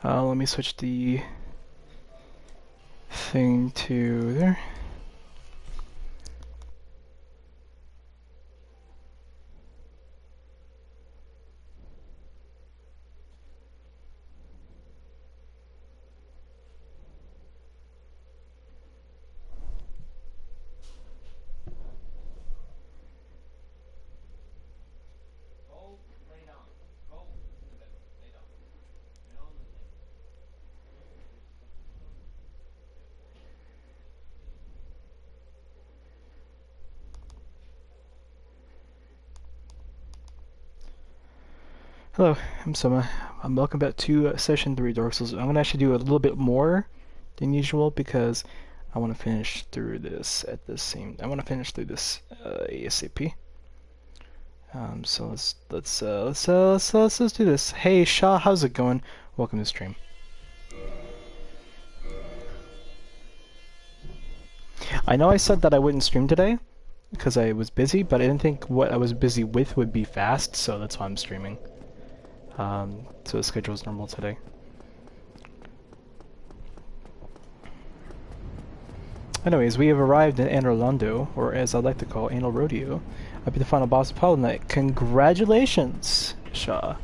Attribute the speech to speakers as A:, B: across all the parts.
A: Let me switch the thing to there. Hello, I'm Soma. Welcome back to Session 3 Dark Souls. I'm going to actually do a little bit more than usual because I want to finish through this I want to finish through this ASAP. So let's do this. Hey Shaw, how's it going? Welcome to the stream. I know I said that I wouldn't stream today because I was busy, but I didn't think what I was busy with would be fast, so that's why I'm streaming. So the schedule is normal today. Anyways, we have arrived in Anor Londo, or as I like to call Anor Rodeo. I'll be the final boss of Hollow Knight. Congratulations, Shaw.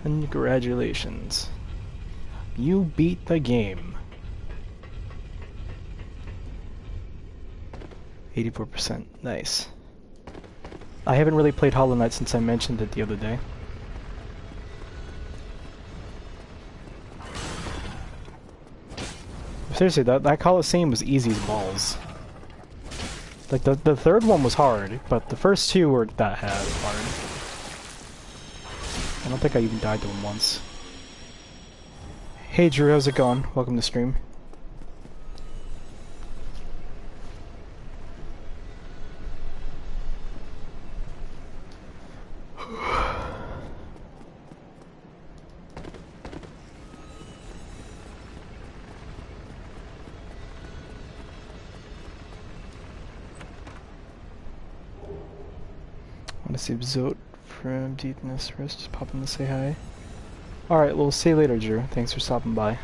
A: Congratulations. You beat the game. 84%. Nice. I haven't really played Hollow Knight since I mentioned it the other day. Seriously, that Coliseum was easy as balls. Like, the third one was hard, but the first two weren't that hard. I don't think I even died to him once. Hey Drew, how's it going? Welcome to stream. See Zote from Deepness first, just pop in to say hi. Alright, we'll see you later, Drew. Thanks for stopping by.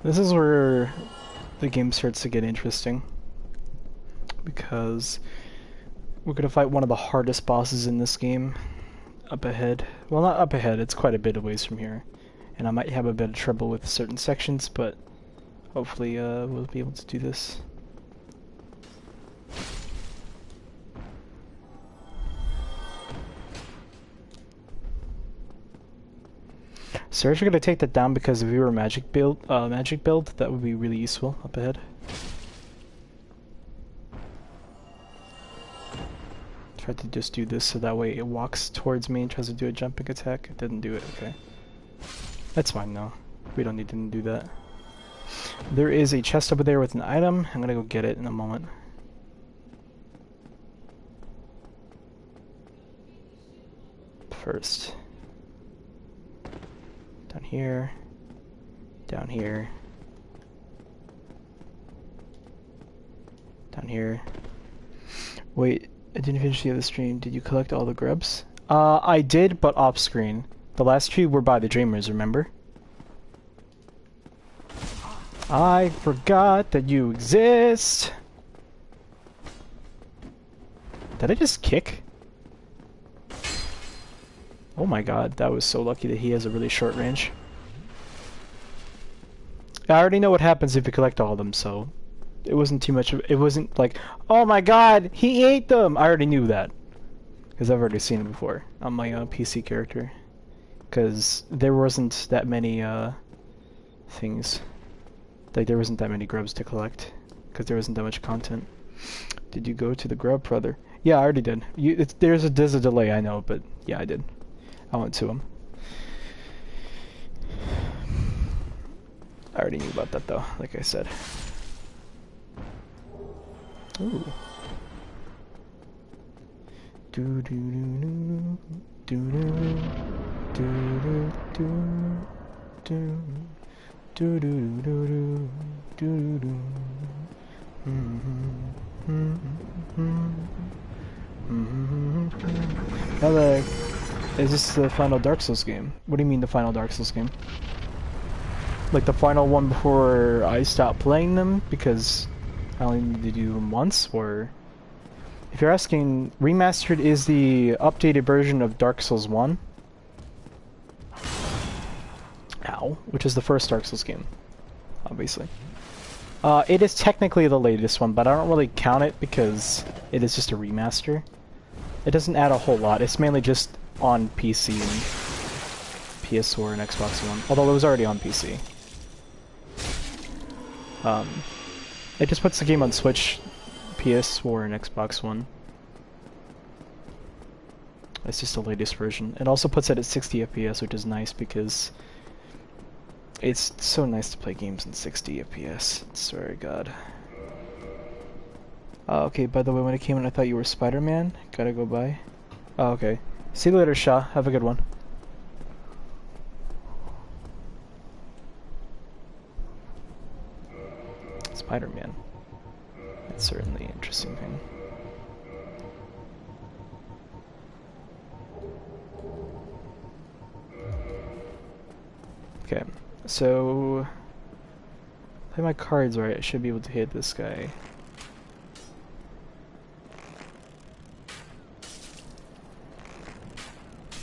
A: This is where the game starts to get interesting, because we're gonna fight one of the hardest bosses in this game up ahead. Well, not up ahead, it's quite a bit of ways from here, and I might have a bit of trouble with certain sections, but hopefully we'll be able to do this. So we're actually gonna take that down because if we were a magic build, that would be really useful up ahead. Tried to just do this so that way it walks towards me and tries to do a jumping attack. It didn't do it. Okay, that's fine though. We don't need to do that. There is a chest over there with an item. I'm gonna go get it in a moment. First. Down here, down here, down here. Wait, I didn't finish the other stream. Did you collect all the grubs? I did, but off screen. The last two were by the Dreamers, remember? I forgot that you exist. Did I just kick? Oh my god, that was so lucky that he has a really short range. I already know what happens if you collect all of them, so it wasn't too much of, it wasn't like, oh my god, he ate them! I already knew that. Because I've already seen it before on my PC character. Because there wasn't that many things. Like, there wasn't that many grubs to collect. Because there wasn't that much content. Did you go to the grub, brother? Yeah, I already did. There's a delay, I know, but yeah, I did. I went to him. already knew about that though, like I said. Ooh. Do do do do do do do do do do do do do. Now is this the final Dark Souls game? What do you mean the final Dark Souls game? Like the final one before I stopped playing them because I only need to do them once, or if you're asking, Remastered is the updated version of Dark Souls 1. Ow. Which is the first Dark Souls game, obviously. It is technically the latest one, but I don't really count it because it is just a remaster. It doesn't add a whole lot. It's mainly just on PC and PS4 and Xbox One, although it was already on PC. It just puts the game on Switch, PS4, and Xbox One. It's just the latest version. It also puts it at 60 FPS, which is nice because it's so nice to play games in 60 FPS. I swear to God. Okay, by the way, when it came in, I thought you were Spider-Man. Gotta go by. Oh, okay. See you later, Shah. Have a good one. Spider-Man. That's certainly an interesting thing. Okay, so play my cards right. I should be able to hit this guy.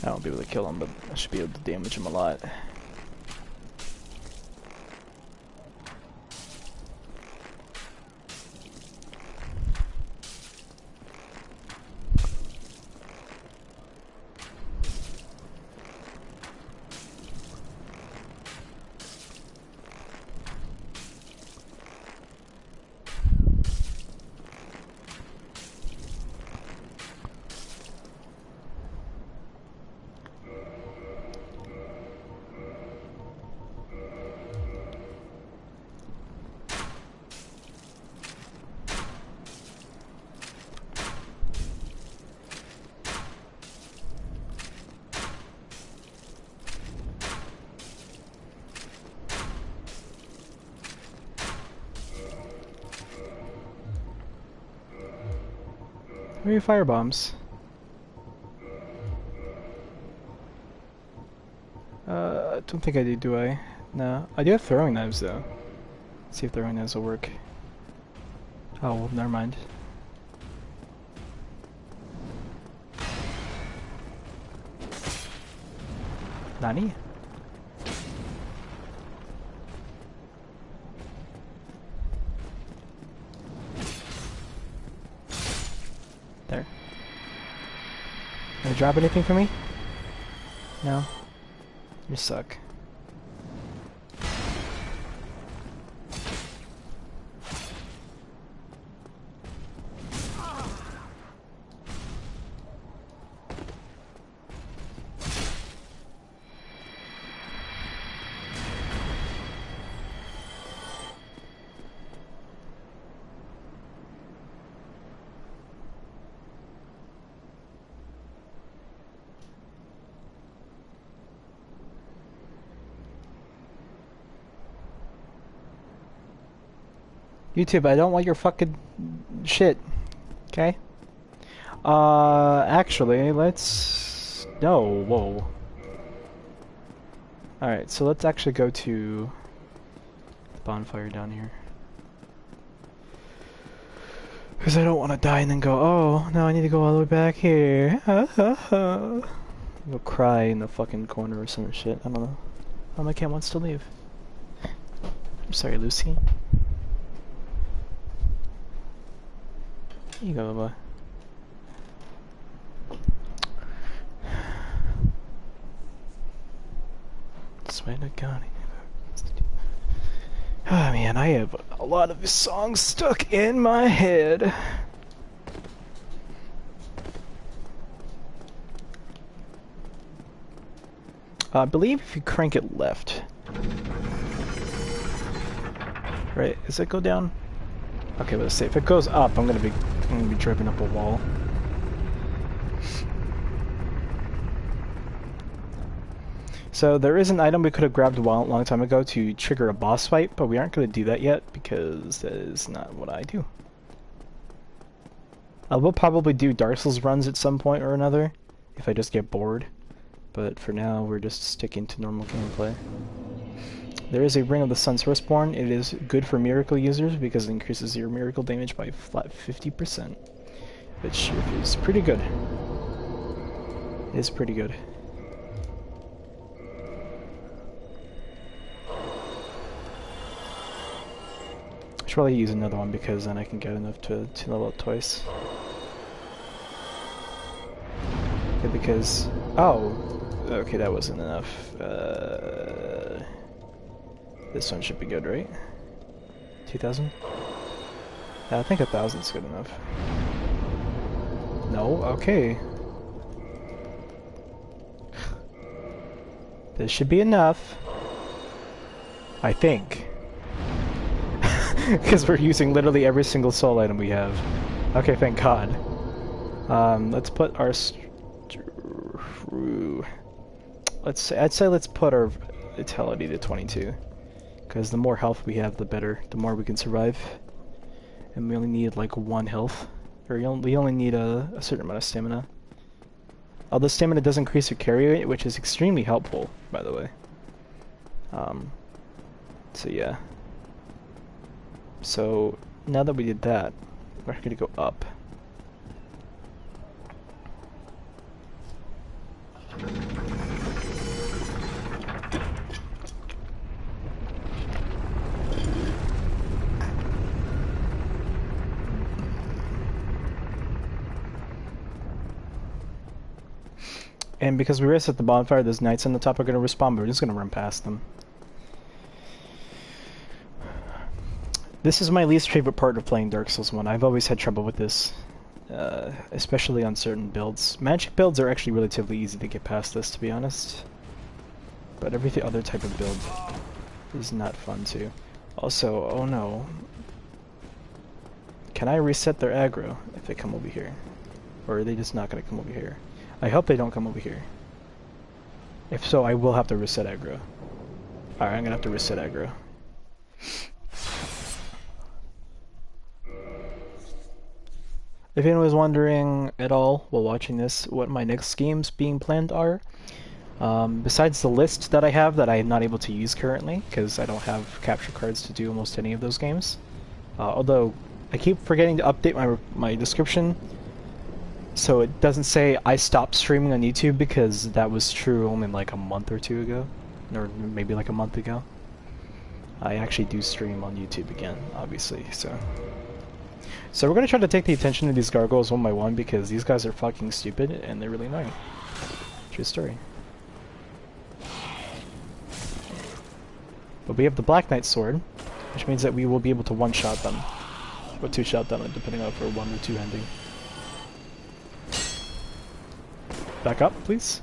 A: I won't be able to kill him, but I should be able to damage him a lot. Maybe fire bombs. I don't think I do I? No. I do have throwing knives though. Let's see if throwing knives will work. Oh, well, never mind. Nani? There. Gonna drop anything for me? No? You suck. YouTube, I don't want your fucking shit. Okay? Actually, let's... No, whoa. Alright, so let's actually go to the bonfire down here. Because I don't want to die and then go, oh, now I need to go all the way back here. Go cry in the fucking corner or some shit. I don't know. Oh, my cat wants to leave. I'm sorry, Lucy. Here you go, bye. Oh man, I have a lot of songs stuck in my head. I believe if you crank it left. Right? Does it go down? Okay, let's see. If it goes up, I'm gonna be driven up a wall. So there is an item we could have grabbed a long time ago to trigger a boss fight, but we aren't going to do that yet because that is not what I do. I will probably do Dark Souls runs at some point or another if I just get bored, but for now we're just sticking to normal gameplay. There is a Ring of the Sun Sourceborn. It is good for miracle users because it increases your miracle damage by flat 50%, which is pretty good. It is pretty good. I should probably use another one because then I can get enough to level up twice. Okay, because... oh! Okay, that wasn't enough. This one should be good, right? 2,000? I think 1,000 is good enough. No? Okay. This should be enough. I think. Because we're using literally every single soul item we have. Okay, thank God. Let's put our... I'd say let's put our vitality to 22. Because the more health we have, the better. The more we can survive. And we only need like 1 health. Or we only need a certain amount of stamina. Although stamina does increase your carry rate, which is extremely helpful, by the way. So yeah. So now that we did that, we're going to go up. And because we reset the bonfire, those knights on the top are going to respawn, but we're just going to run past them. This is my least favorite part of playing Dark Souls 1. I've always had trouble with this, especially on certain builds. Magic builds are actually relatively easy to get past this, to be honest. But every other type of build is not fun too. Also, oh no. Can I reset their aggro if they come over here? Or are they just not going to come over here? I hope they don't come over here. If so, I will have to reset aggro. Alright, I'm going to have to reset aggro. If anyone was wondering at all while watching this what my next games being planned are, besides the list that I have that I am not able to use currently because I don't have capture cards to do almost any of those games, although I keep forgetting to update my description so it doesn't say I stopped streaming on YouTube, because that was true only like a month or 2 ago, or maybe like a month ago. I actually do stream on YouTube again, obviously, so we're gonna try to take the attention of these gargoyles one by one because these guys are fucking stupid and they're really annoying. True story. But we have the Black Knight sword, which means that we will be able to one-shot them. Or two-shot them, depending on if we're one or two-handing. Back up, please.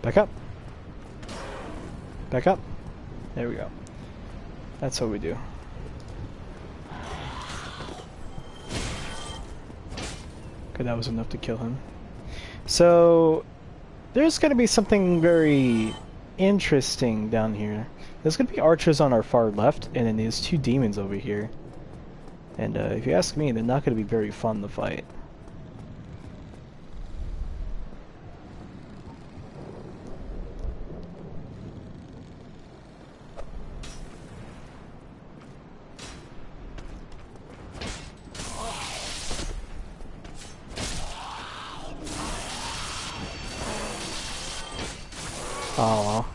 A: Back up. Back up. There we go. That's what we do. Okay, that was enough to kill him. So, there's going to be something very interesting down here. There's going to be archers on our far left, and then there's 2 demons over here. And if you ask me, they're not going to be very fun to fight. Oh well.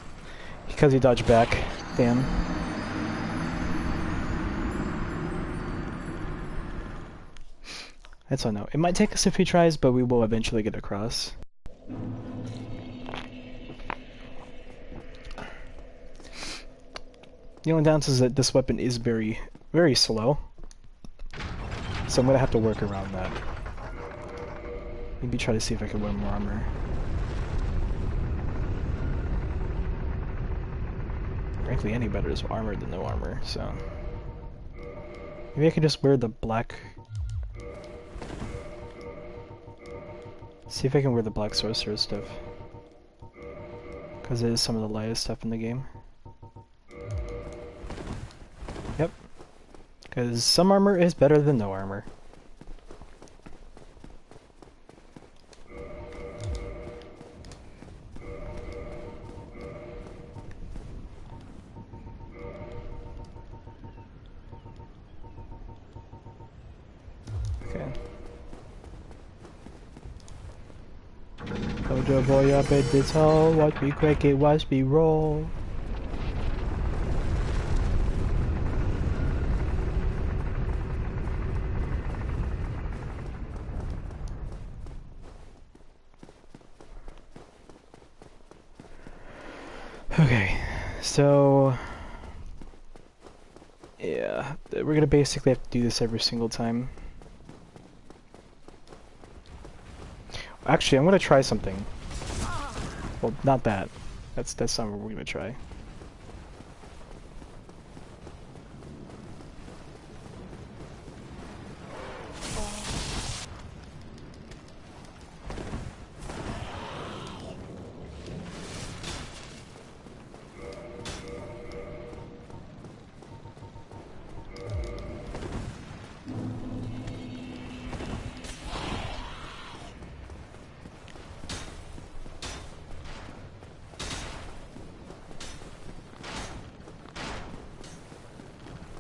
A: Because he dodged back. Damn. That's all I know. It might take us a few tries, but we will eventually get across. The only downside is that this weapon is very, very slow. So I'm gonna have to work around that. Maybe try to see if I can wear more armor. Frankly, any better is armor than no armor, so... Maybe I could just wear the black... See if I can wear the black sorcerer stuff. Because it is some of the lightest stuff in the game. Yep. Because some armor is better than no armor. Okay. Dojo boy up at this hole, watch me quick it, watch me roll. Okay, so yeah, we're gonna basically have to do this every single time. Actually, I'm gonna try something. Well, not that. That's not what we're gonna try.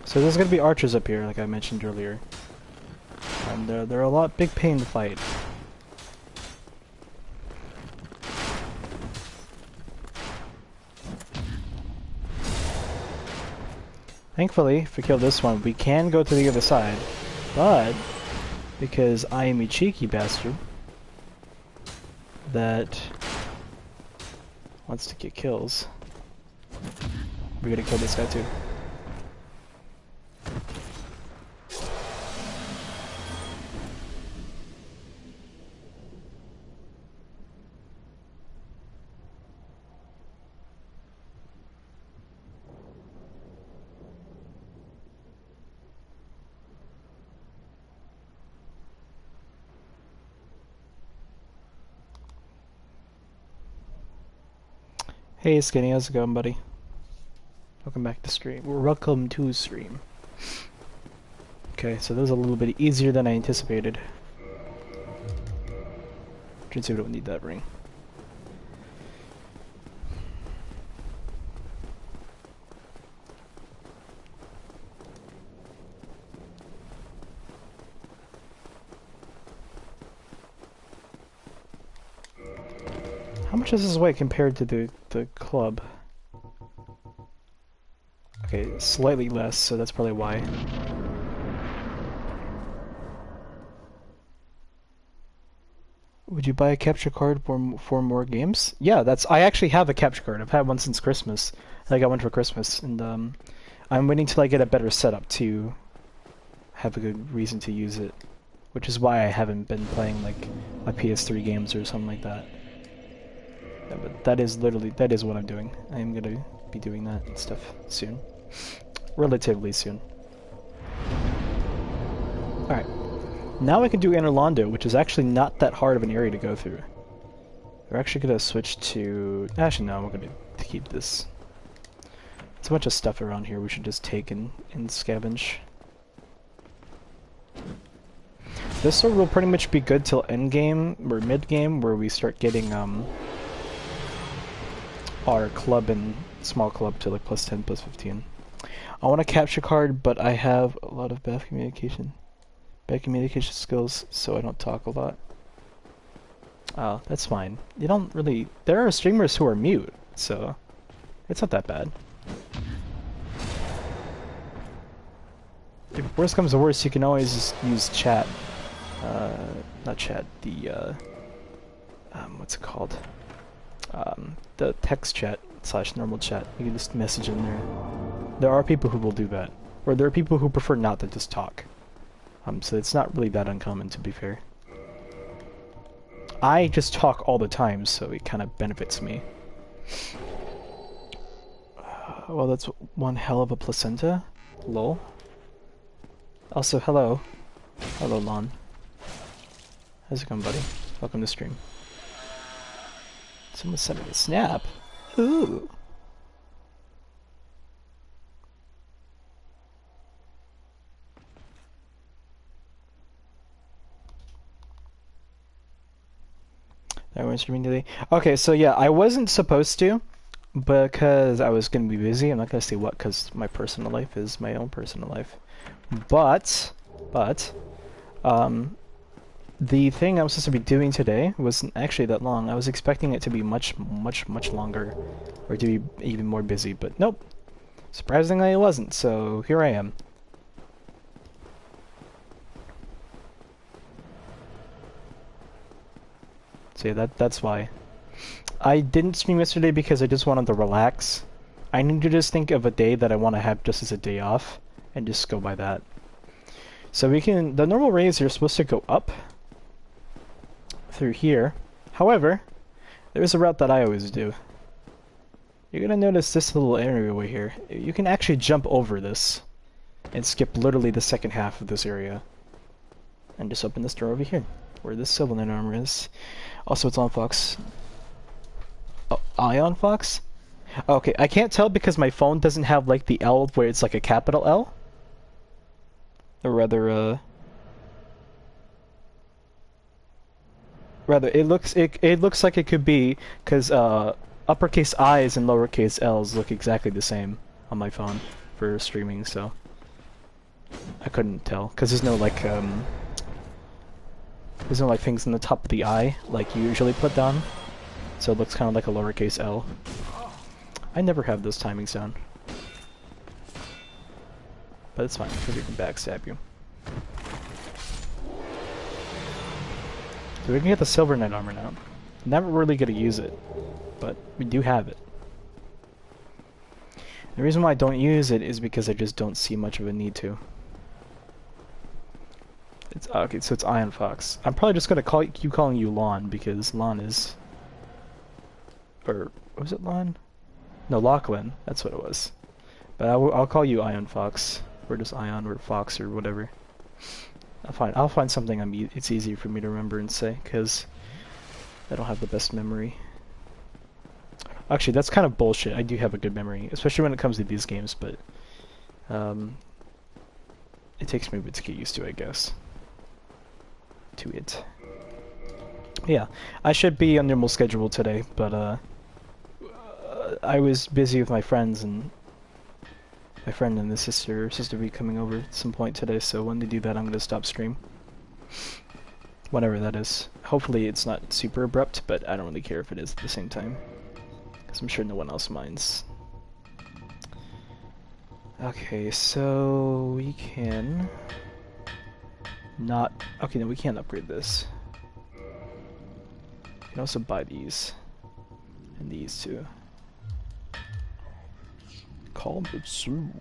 A: So there's gonna be archers up here, like I mentioned earlier, and they're a lot big pain to fight. Thankfully, if we kill this one, we can go to the other side, but because I am a cheeky bastard that wants to get kills, we're gonna kill this guy too. Hey Skinny, how's it going, buddy? Welcome back to stream. Welcome to stream. Okay, so that was a little bit easier than I anticipated. Turns out we don't need that ring. How much does this weigh compared to the club? Okay, slightly less, so that's probably why. Would you buy a capture card for more games? Yeah, I actually have a capture card. I've had one since Christmas. I got one for Christmas, and I'm waiting till I get a better setup to have a good reason to use it, which is why I haven't been playing like my PS3 games or something like that. Yeah, but that is what I'm doing. I am gonna be doing that and stuff soon. Relatively soon. Alright. Now I can do Inner Londo, which is actually not that hard of an area to go through. We're actually gonna switch to... Actually, no, we're gonna keep this. There's a bunch of stuff around here we should just take and scavenge. This sword will pretty much be good till endgame, or mid-game, where we start getting, our club and small club to like plus 10, plus 15. I want a capture card, but I have a lot of bad communication skills, so I don't talk a lot. Oh, that's fine. You don't really... There are streamers who are mute, so it's not that bad. If worst comes to worst, you can always just use chat. Not chat, the, what's it called? The text chat / normal chat. You can just message in there. There are people who will do that. Or there are people who prefer not to just talk. So it's not really that uncommon, to be fair. I just talk all the time, so it kind of benefits me. Well, that's one hell of a placenta. Lol. Also, hello. Hello, Lon. How's it going, buddy? Welcome to stream. Someone sent me a snap. Ooh. Everyone's streaming today. Okay, so yeah, I wasn't supposed to because I was gonna be busy. I'm not gonna say what because my personal life is my own personal life. But, the thing I was supposed to be doing today wasn't actually that long. I was expecting it to be much longer, or to be even more busy. But nope. Surprisingly, it wasn't. So here I am. So yeah, that's why. I didn't stream yesterday because I just wanted to relax. I need to just think of a day that I want to have just as a day off, and just go by that. So we can, the normal rays are supposed to go up through here. However, there's a route that I always do. You're gonna notice this little area over here. You can actually jump over this and skip literally the second half of this area. And just open this door over here, where this Silver Knight armor is. Also, it's on Fox. Oh, Ion Fox? Okay, I can't tell because my phone doesn't have like the L where it's like a capital L. Or rather, it looks like it could be because uppercase I's and lowercase L's look exactly the same on my phone for streaming, so I couldn't tell because there's no like things in the top of the I like you usually put down, so it looks kind of like a lowercase L. I never have this timing sound, but it's fine because we can backstab you. So we can get the Silver Knight armor now. Never really gonna use it, but we do have it. The reason why I don't use it is because I just don't see much of a need to. It's okay, so it's Ion Fox. I'm probably just gonna keep calling you Lon because Lon is, or was it Lon? No, Lachlan. That's what it was. But I'll call you Ion Fox, or just Ion, or Fox, or whatever. I'll find something it's easier for me to remember and say, because I don't have the best memory. Actually, that's kind of bullshit. I do have a good memory, especially when it comes to these games, but it takes me a bit to get used to, I guess. To it. Yeah, I should be on normal schedule today, but I was busy with my friends, and my friend and his sister will be coming over at some point today, so when they do that I'm gonna stop stream. Whatever that is. Hopefully it's not super abrupt, but I don't really care if it is at the same time, because I'm sure no one else minds. Okay, so we can not... Okay, no, we can't upgrade this. We can also buy these. And these too. Calm but soon.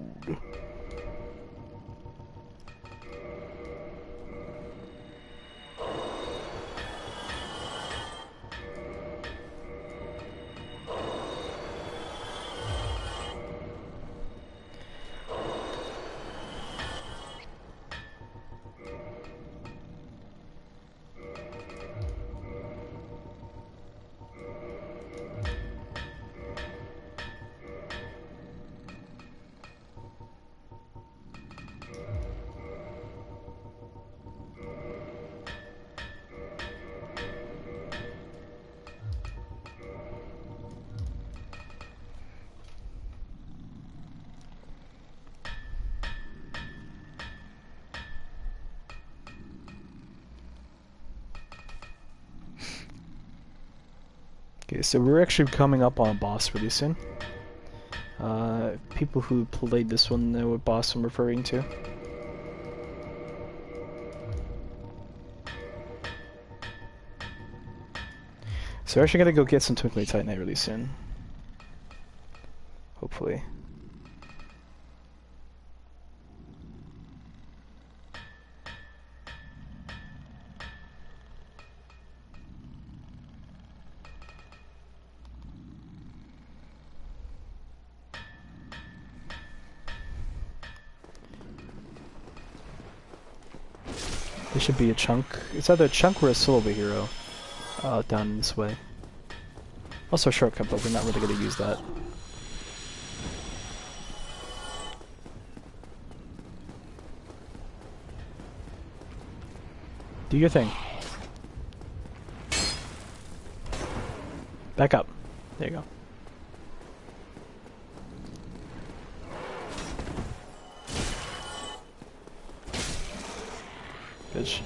A: Okay, so we're actually coming up on a boss really soon. People who played this one know what boss I'm referring to. So we're actually gonna go get some Twinkly Titanite really soon. Hopefully. There should be a chunk. It's either a chunk or a solo hero down this way. Also a shortcut, but we're not really going to use that. Do your thing. Back up. There you go. Bitch.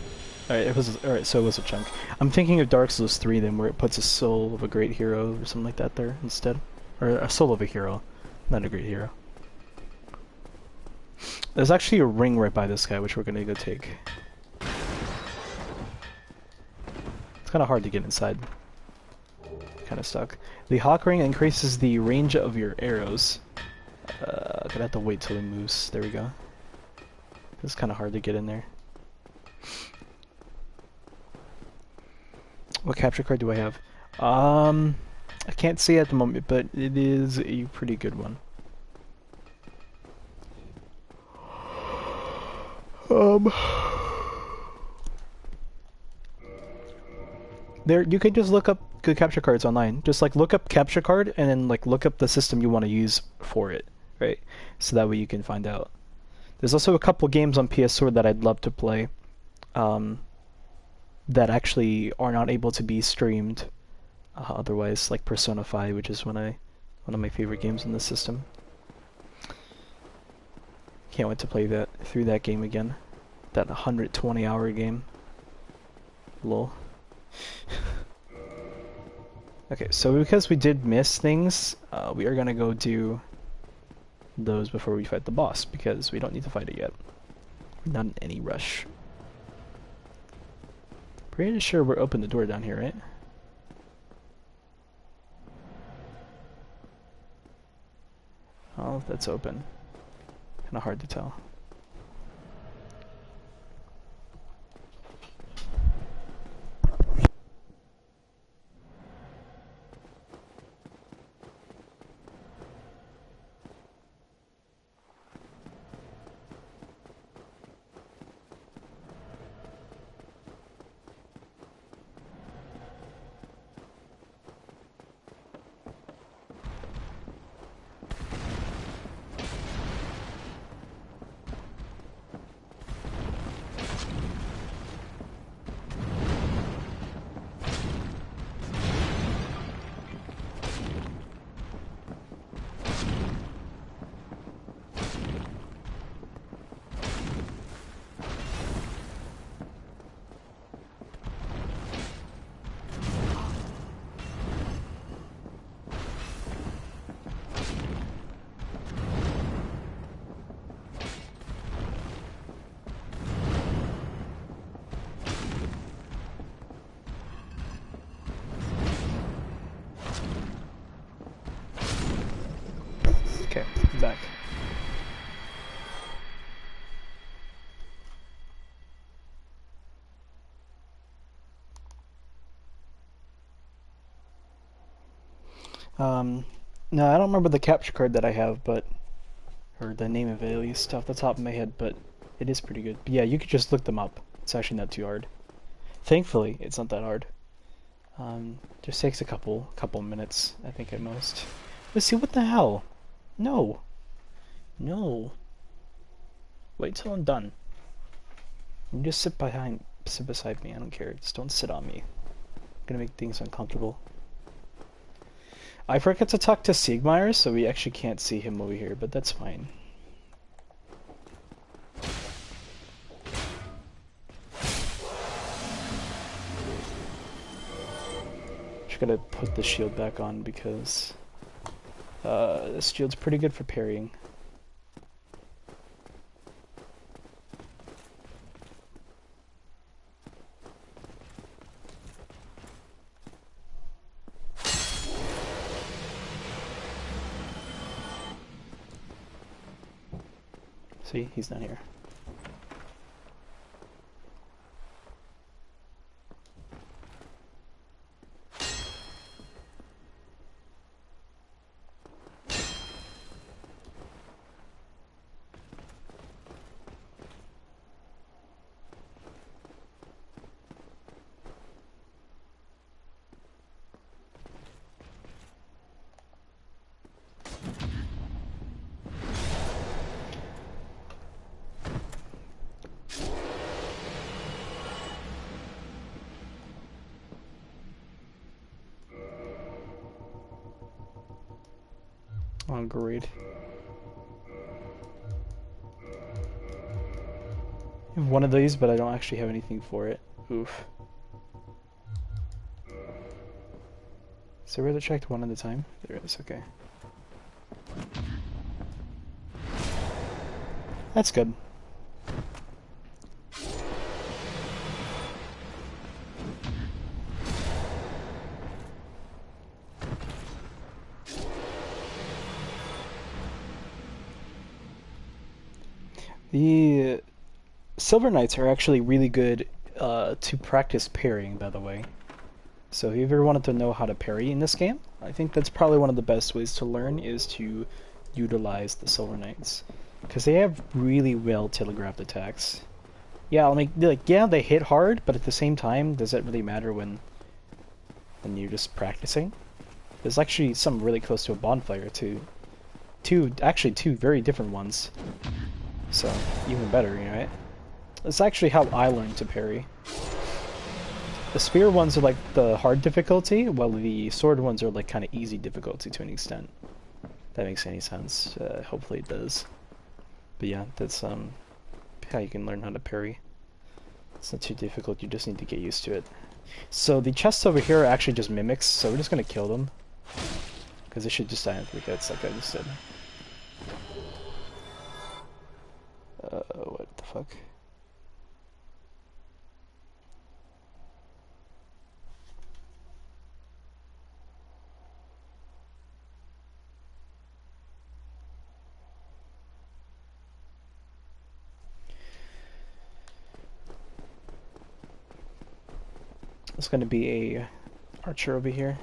A: Alright, it was alright, so it was a chunk. I'm thinking of Dark Souls 3 then, where it puts a soul of a great hero or something like that there instead. Or a soul of a hero, not a great hero. There's actually a ring right by this guy, which we're gonna go take. It's kinda hard to get inside. Kinda stuck. The Hawk Ring increases the range of your arrows. Gonna have to wait till he moves. There we go. It's kinda hard to get in there. What capture card do I have? I can't see at the moment, but it is a pretty good one. There, you can just look up good capture cards online. Just like look up capture card and then like look up the system you want to use for it, right? So that way you can find out. There's also a couple games on PS4 that I'd love to play. That actually are not able to be streamed otherwise, like Persona 5, which is one of my favorite games in the system. Can't wait to play that through that game again. That 120-hour game. Lol. Okay, so because we did miss things, we are gonna go do those before we fight the boss, because we don't need to fight it yet. We're not in any rush. Pretty sure we're open the door down here, right? Oh, that's open. Kinda hard to tell. Okay, I'm back. No, I don't remember the capture card that I have, but or the name of it at least off the top of my head, but it is pretty good. But yeah, you could just look them up. It's actually not too hard. Thankfully, it's not that hard. Just takes a couple minutes, I think at most. Let's see, what the hell? No. No. Wait till I'm done. You just sit beside me, I don't care. Just don't sit on me. I'm gonna make things uncomfortable. I forgot to talk to Siegmeyer, so we actually can't see him over here, but that's fine. Just gotta put the shield back on because this shield's pretty good for parrying. See, he's not here. Oh, great. I have one of these, but I don't actually have anything for it. Oof. Is there a way to check one at a time? There is, okay. That's good. The Silver Knights are actually really good to practice parrying, by the way. So if you ever wanted to know how to parry in this game, I think that's probably one of the best ways to learn is to utilize the Silver Knights. Because they have really well telegraphed attacks. Yeah, yeah, they hit hard, but at the same time, does that really matter when you're just practicing? There's actually some really close to a bonfire, too. Actually two very different ones. So, even better, right? That's actually how I learned to parry. The spear ones are like the hard difficulty, while the sword ones are like kind of easy difficulty to an extent. If that makes any sense. Hopefully it does. But yeah, that's how you can learn how to parry. It's not too difficult, you just need to get used to it. So the chests over here are actually just mimics, so we're just gonna kill them. Because they should just die in 3 hits, like I just said. What the fuck? There's gonna be a archer over here.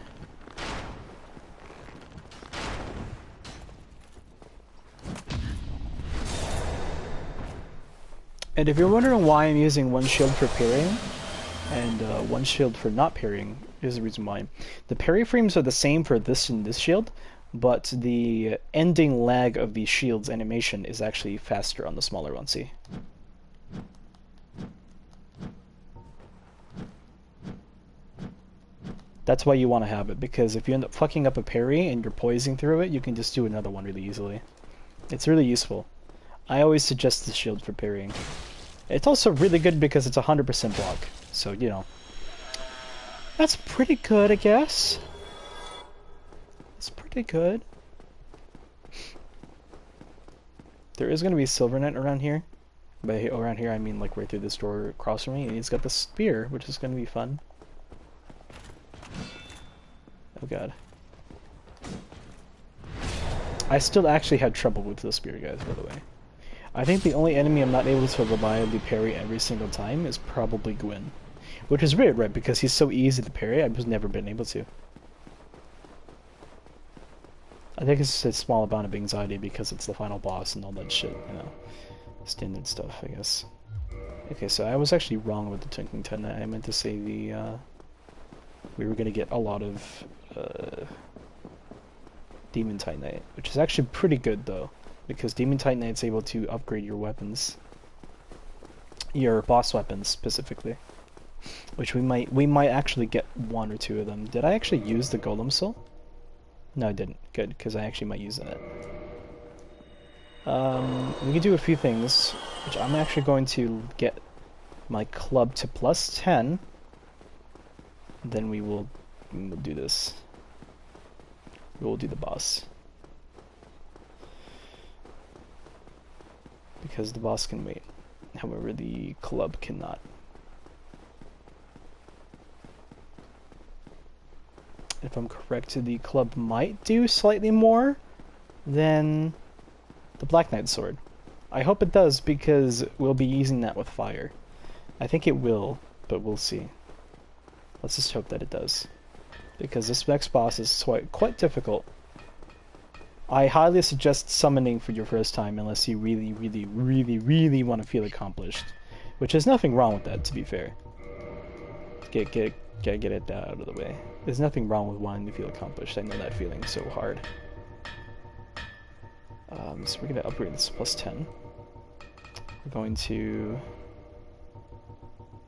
A: And if you're wondering why I'm using one shield for parrying and one shield for not parrying, here's the reason why. The parry frames are the same for this and this shield, but the ending lag of the shield's animation is actually faster on the smaller one, see? That's why you want to have it, because if you end up fucking up a parry and you're poising through it, you can just do another one really easily. It's really useful. I always suggest the shield for parrying. It's also really good because it's 100% block, so, you know. That's pretty good, I guess. It's pretty good. There is going to be a Silver Knight around here. By around here, I mean like right through this door across from me, and he's got the spear, which is going to be fun. Oh god. I still actually had trouble with the spear guys, by the way. I think the only enemy I'm not able to reliably parry every single time is probably Gwyn. Which is weird, right? Because he's so easy to parry, I've just never been able to. I think it's just a small amount of anxiety because it's the final boss and all that shit, you know. Standard stuff, I guess. Okay, so I was actually wrong with the Twinkling Titanite. I meant to say the, we were gonna get a lot of, Demon Titanite, which is actually pretty good, though. Because Demon Titanite's able to upgrade your weapons. Your boss weapons, specifically. Which we might actually get 1 or 2 of them. Did I actually use the Golem Soul? No, I didn't. Good, because I actually might use that. We can do a few things, which I'm actually going to get my club to +10. Then we will do this. We will do the boss. Because the boss can wait. However, the club cannot. If I'm correct, the club might do slightly more than the Black Knight sword. I hope it does, because we'll be using that with fire. I think it will, but we'll see. Let's just hope that it does. Because this next boss is quite difficult. I highly suggest summoning for your first time unless you really want to feel accomplished. Which there's nothing wrong with that, to be fair. Get it out of the way. There's nothing wrong with wanting to feel accomplished. I know that feeling so hard. So we're going to upgrade this +10. We're going to...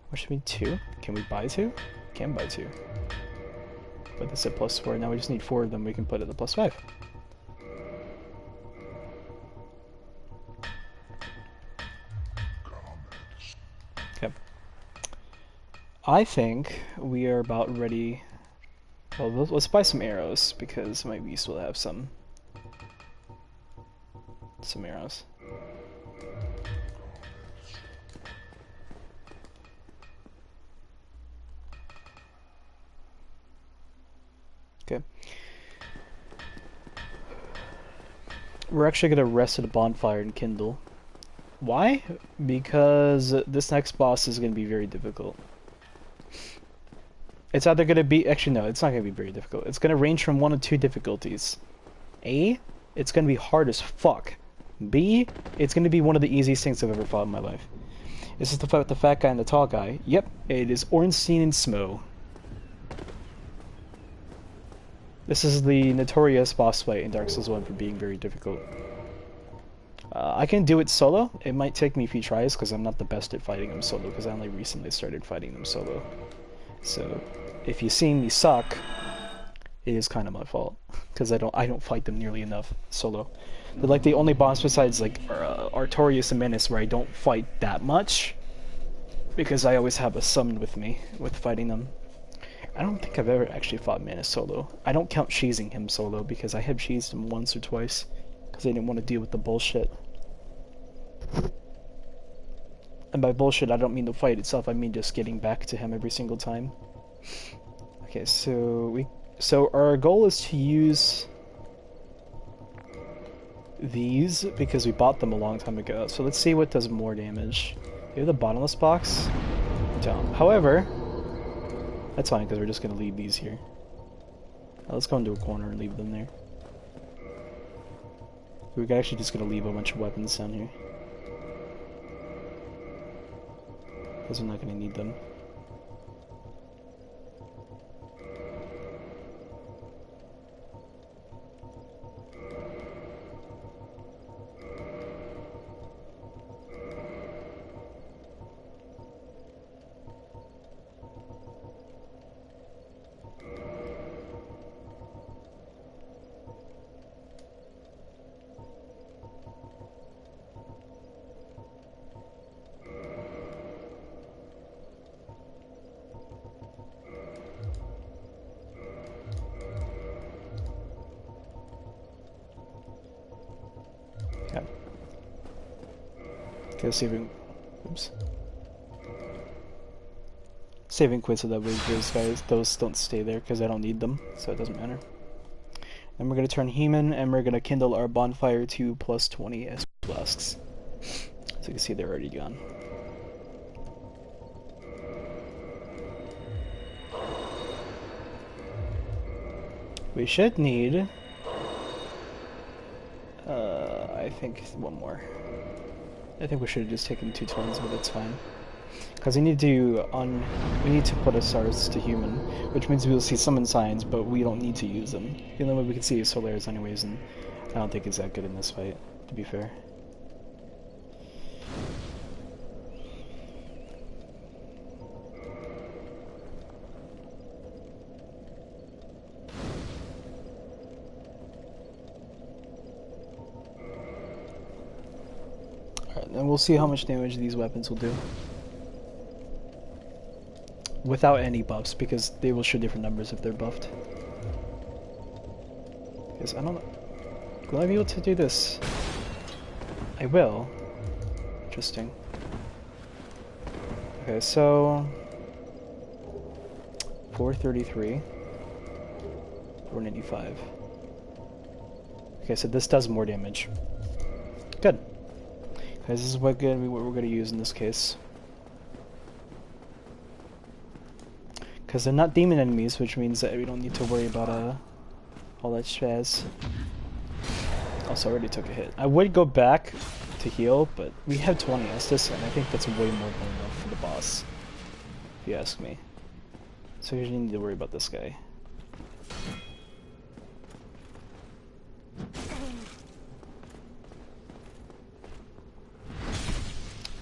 A: What should we do? 2? Can we buy 2? Can buy 2. Put this at +4. Now we just need 4 of them. We can put it at +5. I think we are about ready. Well, let's buy some arrows because it might be useful to have some arrows. Okay. We're actually gonna rest at a bonfire and kindle. Why? Because this next boss is gonna be very difficult. It's either gonna be actually no, it's not gonna be very difficult. It's gonna range from 1 to 2 difficulties. A, it's gonna be hard as fuck. B, it's gonna be one of the easiest things I've ever fought in my life. This is the fight with the fat guy and the tall guy. Yep, it is Ornstein and Smo. This is the notorious boss fight in Dark Souls 1 for being very difficult. I can do it solo. It might take me a few tries because I'm not the best at fighting them solo because I only recently started fighting them solo. So, if you see me suck, it is kind of my fault because I don't fight them nearly enough solo. They're like the only boss besides like Artorias and Menace where I don't fight that much because I always have a summon with me with fighting them. I don't think I've ever actually fought Menace solo. I don't count cheesing him solo because I have cheesed him once or twice because I didn't want to deal with the bullshit. And by bullshit, I don't mean the fight itself. I mean just getting back to him every single time. Okay, so our goal is to use these because we bought them a long time ago. So let's see what does more damage. We have the bottomless box. Down. However, that's fine because we're just gonna leave these here. Let's go into a corner and leave them there. We're actually just gonna leave a bunch of weapons down here. Because we're not going to need them. Okay, saving quits so that way those don't stay there because I don't need them, so it doesn't matter. And we're gonna turn Heman and we're gonna kindle our bonfire to plus 20 SP flasks. So you can see they're already gone. We should need I think one more. I think we should have just taken 2 twins, but that's fine. Because we need to put a stars to human, which means we'll see summon signs, but we don't need to use them. The only way we can see is Solaris anyways, and I don't think it's that good in this fight, to be fair. And we'll see how much damage these weapons will do. Without any buffs, because they will show different numbers if they're buffed. Because I don't know. Will I be able to do this? I will. Interesting. Okay, so 433. 495. Okay, so this does more damage. Good. This is what we're going to use in this case. Because they're not demon enemies, which means that we don't need to worry about all that spaz. Also, I already took a hit. I would go back to heal, but we have 20 Estus, and I think that's way more than enough for the boss, if you ask me. So you need to worry about this guy.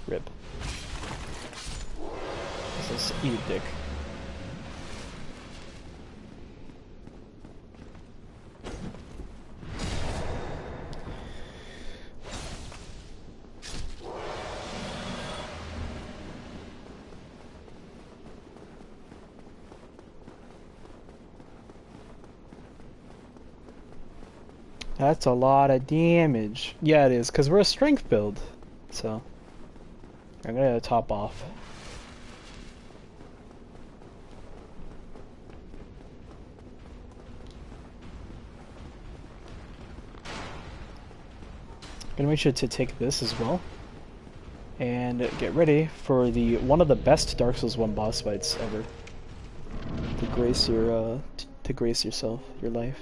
A: Rip. This is eat a dick. That's a lot of damage. Yeah, it is, because we're a strength build. So, I'm gonna top off. Gonna make sure to take this as well. And get ready for the one of the best Dark Souls 1 boss fights ever. To grace your, to grace yourself, your life.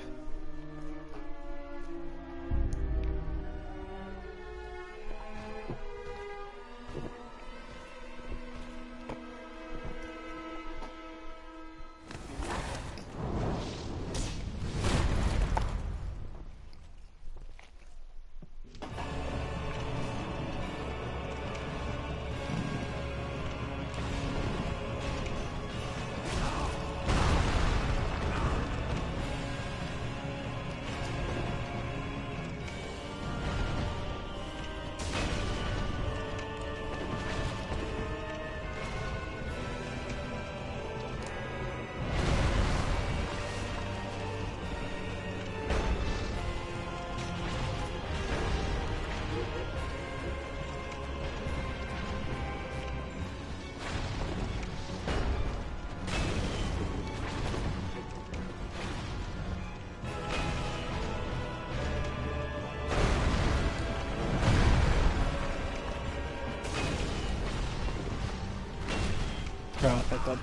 A: Oh, I thought.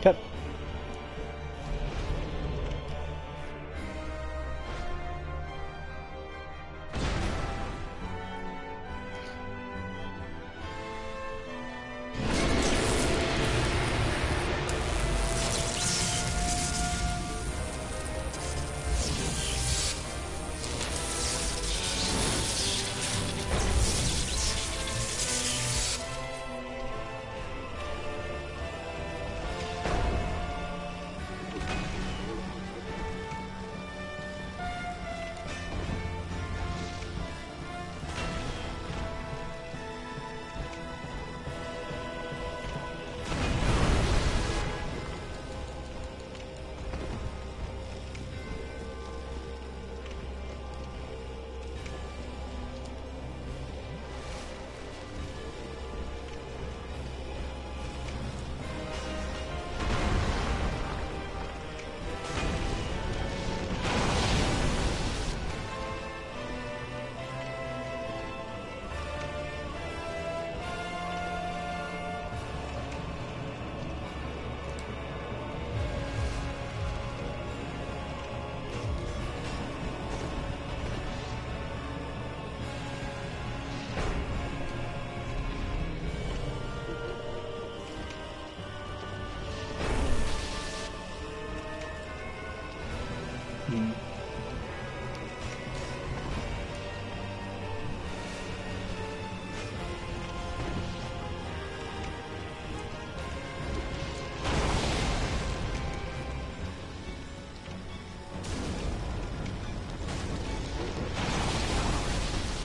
A: Cut.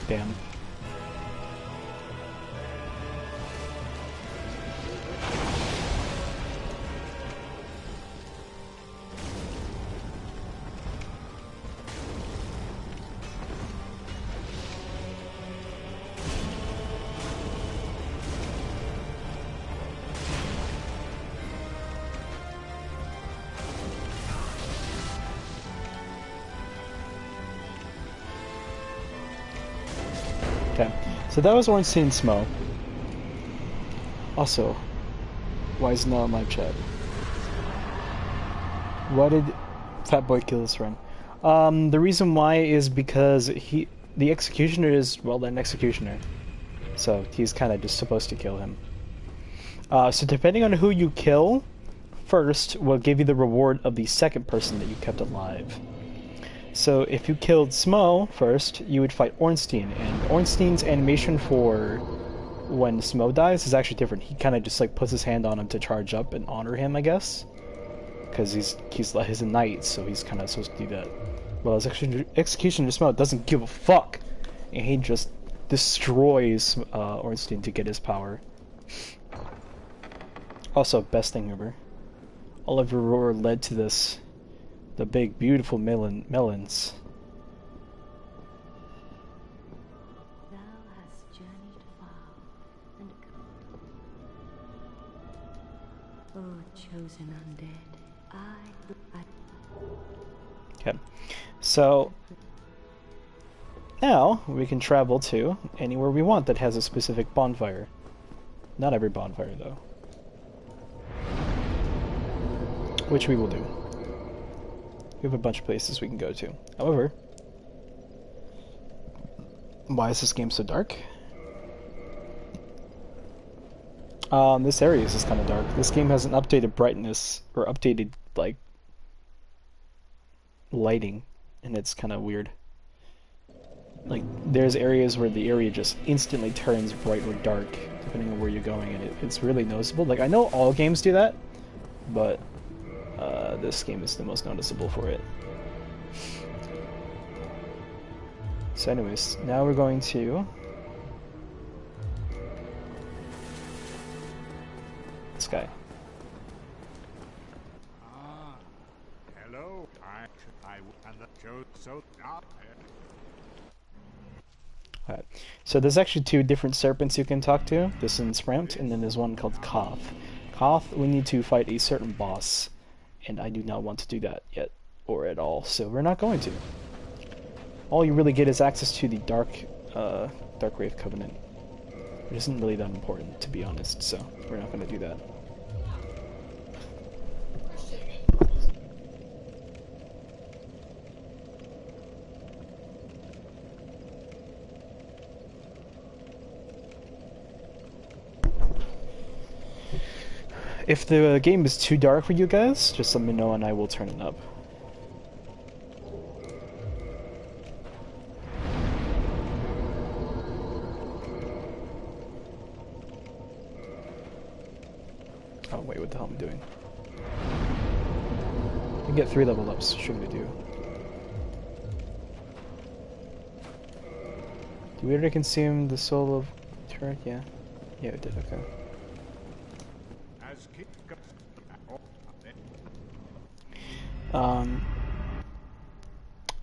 A: Damn. Okay, so that was Ornstein Smo. Also, why is not my chat? Why did Fat Boy kill this run? The reason why is because the executioner is, well, an executioner. So he's kind of just supposed to kill him. So depending on who you kill first will give you the reward of the second person that you kept alive. So if you killed Smo first, you would fight Ornstein, and Ornstein's animation for when Smo dies is actually different. He kind of just like puts his hand on him to charge up and honor him, I guess, because he's a knight, so he's kind of supposed to do that. Well, his executioner Smo doesn't give a fuck, and he just destroys Ornstein to get his power. Also, best thing ever. all of your roar led to this, the big, beautiful melons.
B: Thou hast journeyed far and oh, chosen undead, I.
A: Okay, so now we can travel to anywhere we want that has a specific bonfire. Not every bonfire, though. Which we will do. We have a bunch of places we can go to. However, why is this game so dark? This area is just kind of dark. This game has an updated brightness, or updated, like, lighting, and it's kind of weird. Like, there's areas where the area just instantly turns bright or dark, depending on where you're going, and it's really noticeable. Like, I know all games do that, but this game is the most noticeable for it. So anyways, now we're going to this guy.
C: Hello. I and the show so
A: Alright, so there's actually two different serpents you can talk to. This one's Sprout, and then there's one called Koth. Koth, we need to fight a certain boss, and I do not want to do that yet, or at all, so we're not going to. All you really get is access to the Dark Wraith Covenant, which isn't really that important, to be honest, so we're not going to do that. If the game is too dark for you guys, just let me know and I will turn it up. Oh wait, what the hell am I doing? I can get 3 level ups, shouldn't I do? Do we already consume the soul of turret? Yeah. Yeah, it did, okay.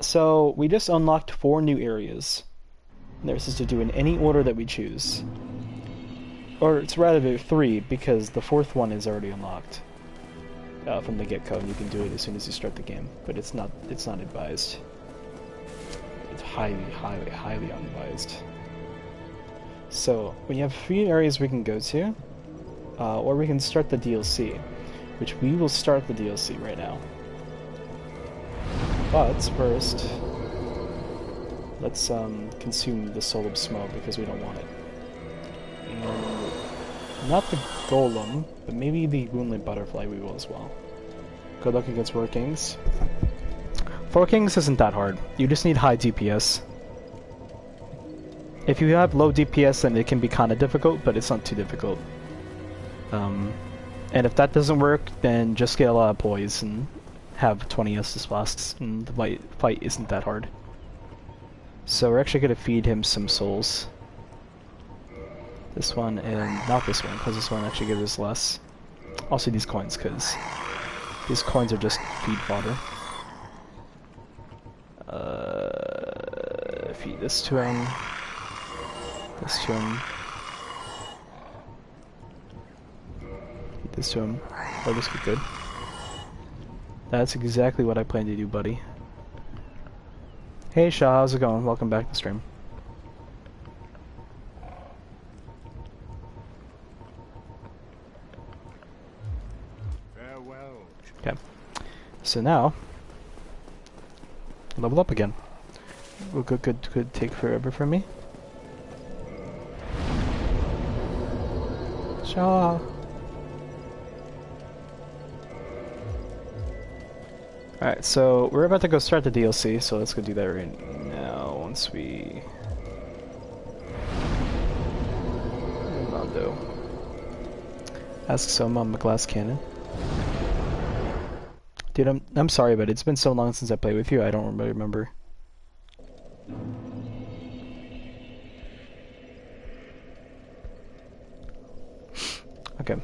A: So we just unlocked 4 new areas. And they're supposed to do in any order that we choose. Or it's rather 3, because the 4th one is already unlocked from the get-go, and you can do it as soon as you start the game. But it's not advised. It's highly unadvised. So we have 3 areas we can go to, or we can start the DLC, which we will start the DLC right now. But first, let's consume the soul of smoke because we don't want it. And not the golem, but maybe the moonlit butterfly we will as well. Good luck against 4 kings. 4 kings isn't that hard. You just need high DPS. If you have low DPS, then it can be kind of difficult, but it's not too difficult. And if that doesn't work, then just get a lot of poise and have 20 Estus Flasks, and the fight isn't that hard. So we're actually going to feed him some souls. This one, and not this one, because this one actually gives us less. Also these coins, because these coins are just feed fodder. Feed this to him. This to him. Feed this to him. Oh, this would be good. That's exactly what I plan to do, buddy. Hey Shaw, how's it going? Welcome back to the stream.
C: farewell.
A: Okay. So now, level up again. Could take forever for me. Shaw. Alright, so we're about to go start the DLC, so let's go do that right now once we... Mondo. Ask Soma on the glass cannon. Dude, I'm sorry, but it's been so long since I played with you, I don't really remember. Okay.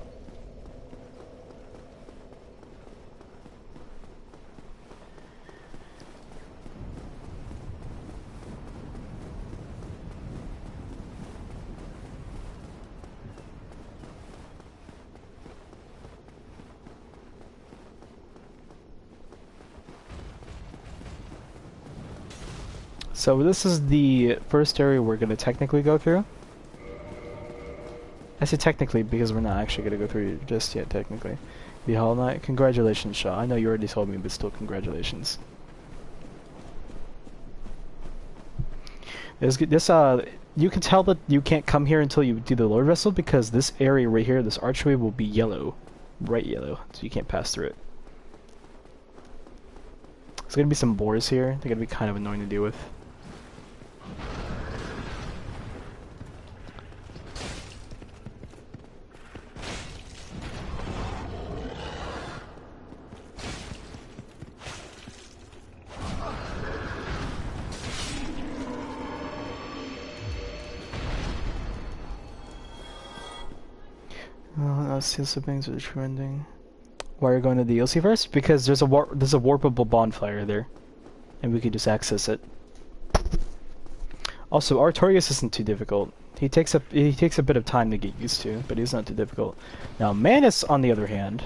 A: So this is the first area we're gonna technically go through. I say technically because we're not actually gonna go through it just yet, technically. The Hollow Knight. Congratulations, Shaw. I know you already told me, but still congratulations. You can tell that you can't come here until you do the Lord Vessel because this area right here, this archway, will be yellow. Bright yellow, so you can't pass through it. There's gonna be some boars here. They're gonna be kind of annoying to deal with. Seal siblings are trending. Why are you going to the DLC first? Because there's a warpable bonfire there, and we can just access it. Also, Artorias isn't too difficult. He takes a bit of time to get used to, but he's not too difficult. Now, Manus on the other hand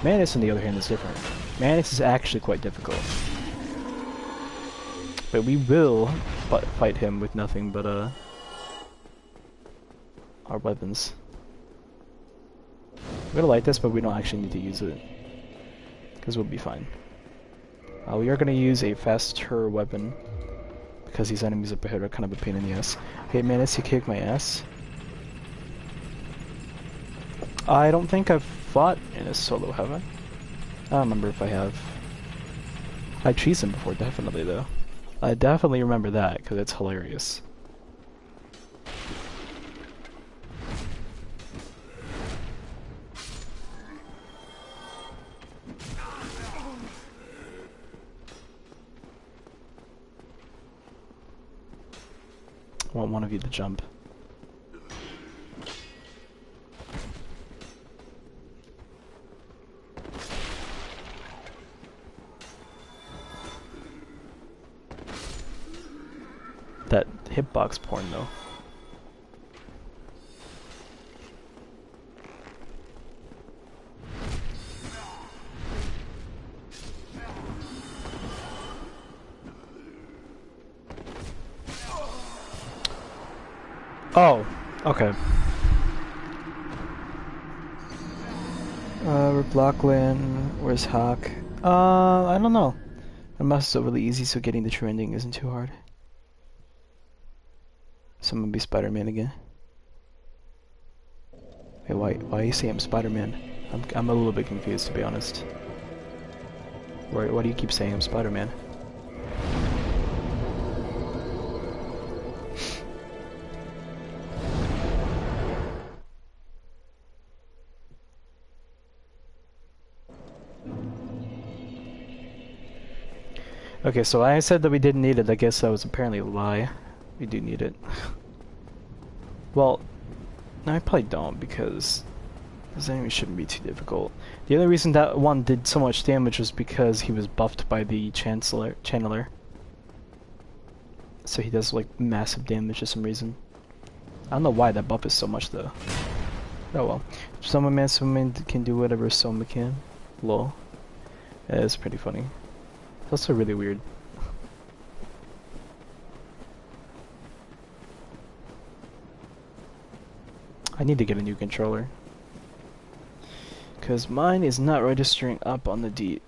A: is different. Manus is actually quite difficult, but we will fight him with nothing but our weapons. We're gonna light this, but we don't actually need to use it, because we'll be fine. We are gonna use a faster weapon, because these enemies up ahead are kind of a pain in the ass. Hey Manus, you kicked my ass. I don't think I've fought in a solo, have I? I don't remember if I have. I cheesed him before, definitely though. I definitely remember that, because it's hilarious. I want one of you to jump. That hitbox porn though. Oh, okay. Rip Lachlan, where's Hawk? I don't know. The must is really easy, so getting the true ending isn't too hard. Someone be Spider-Man again. Hey, why you say I'm Spider-Man? I'm a little bit confused, to be honest. Why do you keep saying I'm Spider-Man? Okay, so I said that we didn't need it. I guess that was apparently a lie. We do need it. Well, no, I probably don't, because this enemy shouldn't be too difficult. The only reason that one did so much damage was because he was buffed by the channeler. So he does like massive damage for some reason. I don't know why that buff is so much though. Oh well. Someone can do whatever Soma can. Lol. That is pretty funny. It's also really weird. I need to get a new controller, because mine is not registering up on the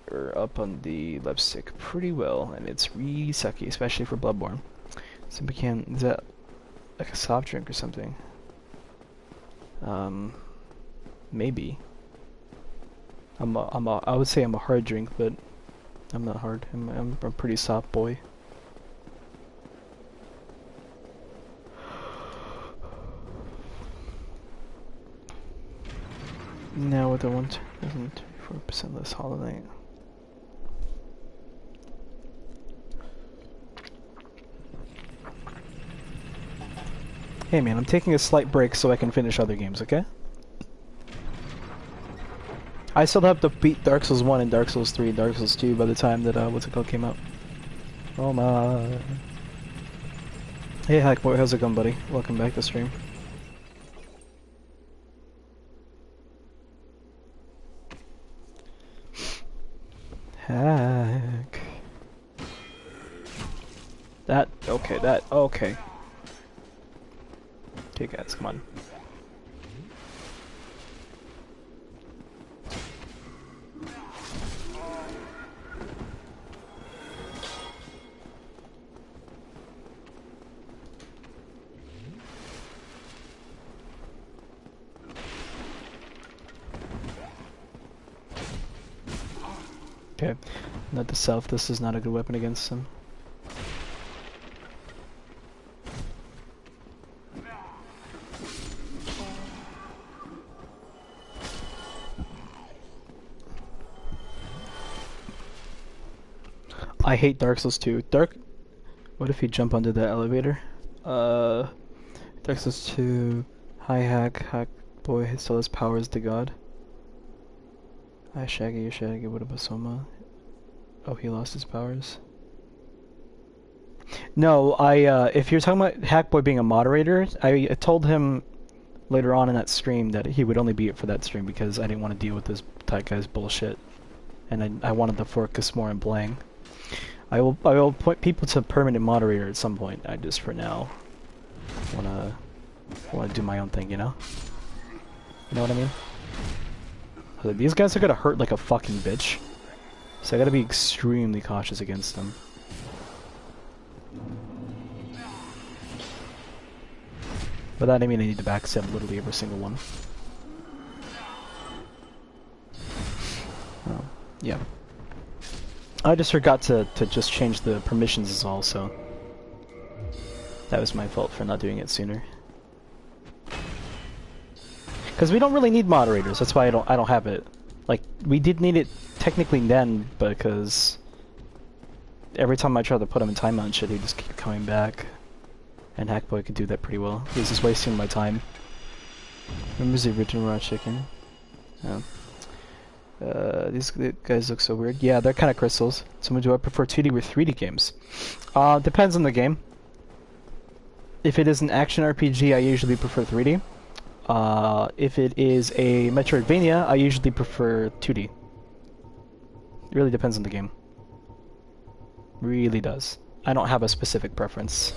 A: left stick pretty well, and it's really sucky, especially for Bloodborne. So is that like a soft drink or something? Maybe. I would say I'm a hard drink, but I'm not hard. I'm a pretty soft boy. Now with the 1.4% less Hollow Knight. Hey man, I'm taking a slight break so I can finish other games, okay? I still have to beat Dark Souls 1 and Dark Souls 3 and Dark Souls 2 by the time that, what's it called, came out. Oh my. Hey Hackboy, how's it going, buddy? Welcome back to stream. Hack. That, okay, that, okay. Okay guys, come on. Okay, not the south, this is not a good weapon against him. I hate Dark Souls 2. What if you jump under the elevator? Dark Souls 2, Hi Hack Boy still has powers to God. Hi Shaggy, what about Soma? Oh, he lost his powers. No, if you're talking about Hackboy being a moderator, I told him later on in that stream that he would only be it for that stream because I didn't want to deal with this type guy's bullshit. And I wanted to focus more on playing. I will point people to permanent moderator at some point. I just for now wanna do my own thing, you know? You know what I mean? These guys are gonna hurt like a fucking bitch. So I gotta be extremely cautious against them. But that I mean I need to backstab literally every single one. Oh, yeah. I just forgot to just change the permissions as well, so that was my fault for not doing it sooner. Because we don't really need moderators, that's why I don't have it. Like, we did need it technically then, because every time I try to put him in timeout and shit, he just keep coming back. And Hackboy could do that pretty well. He's just wasting my time. Remembers the original raw chicken? Oh. These guys look so weird. Yeah, they're kind of crystals. So do I prefer 2D or 3D games? Depends on the game. If it is an action RPG, I usually prefer 3D. If it is a Metroidvania, I usually prefer 2D. It really depends on the game. Really does. I don't have a specific preference.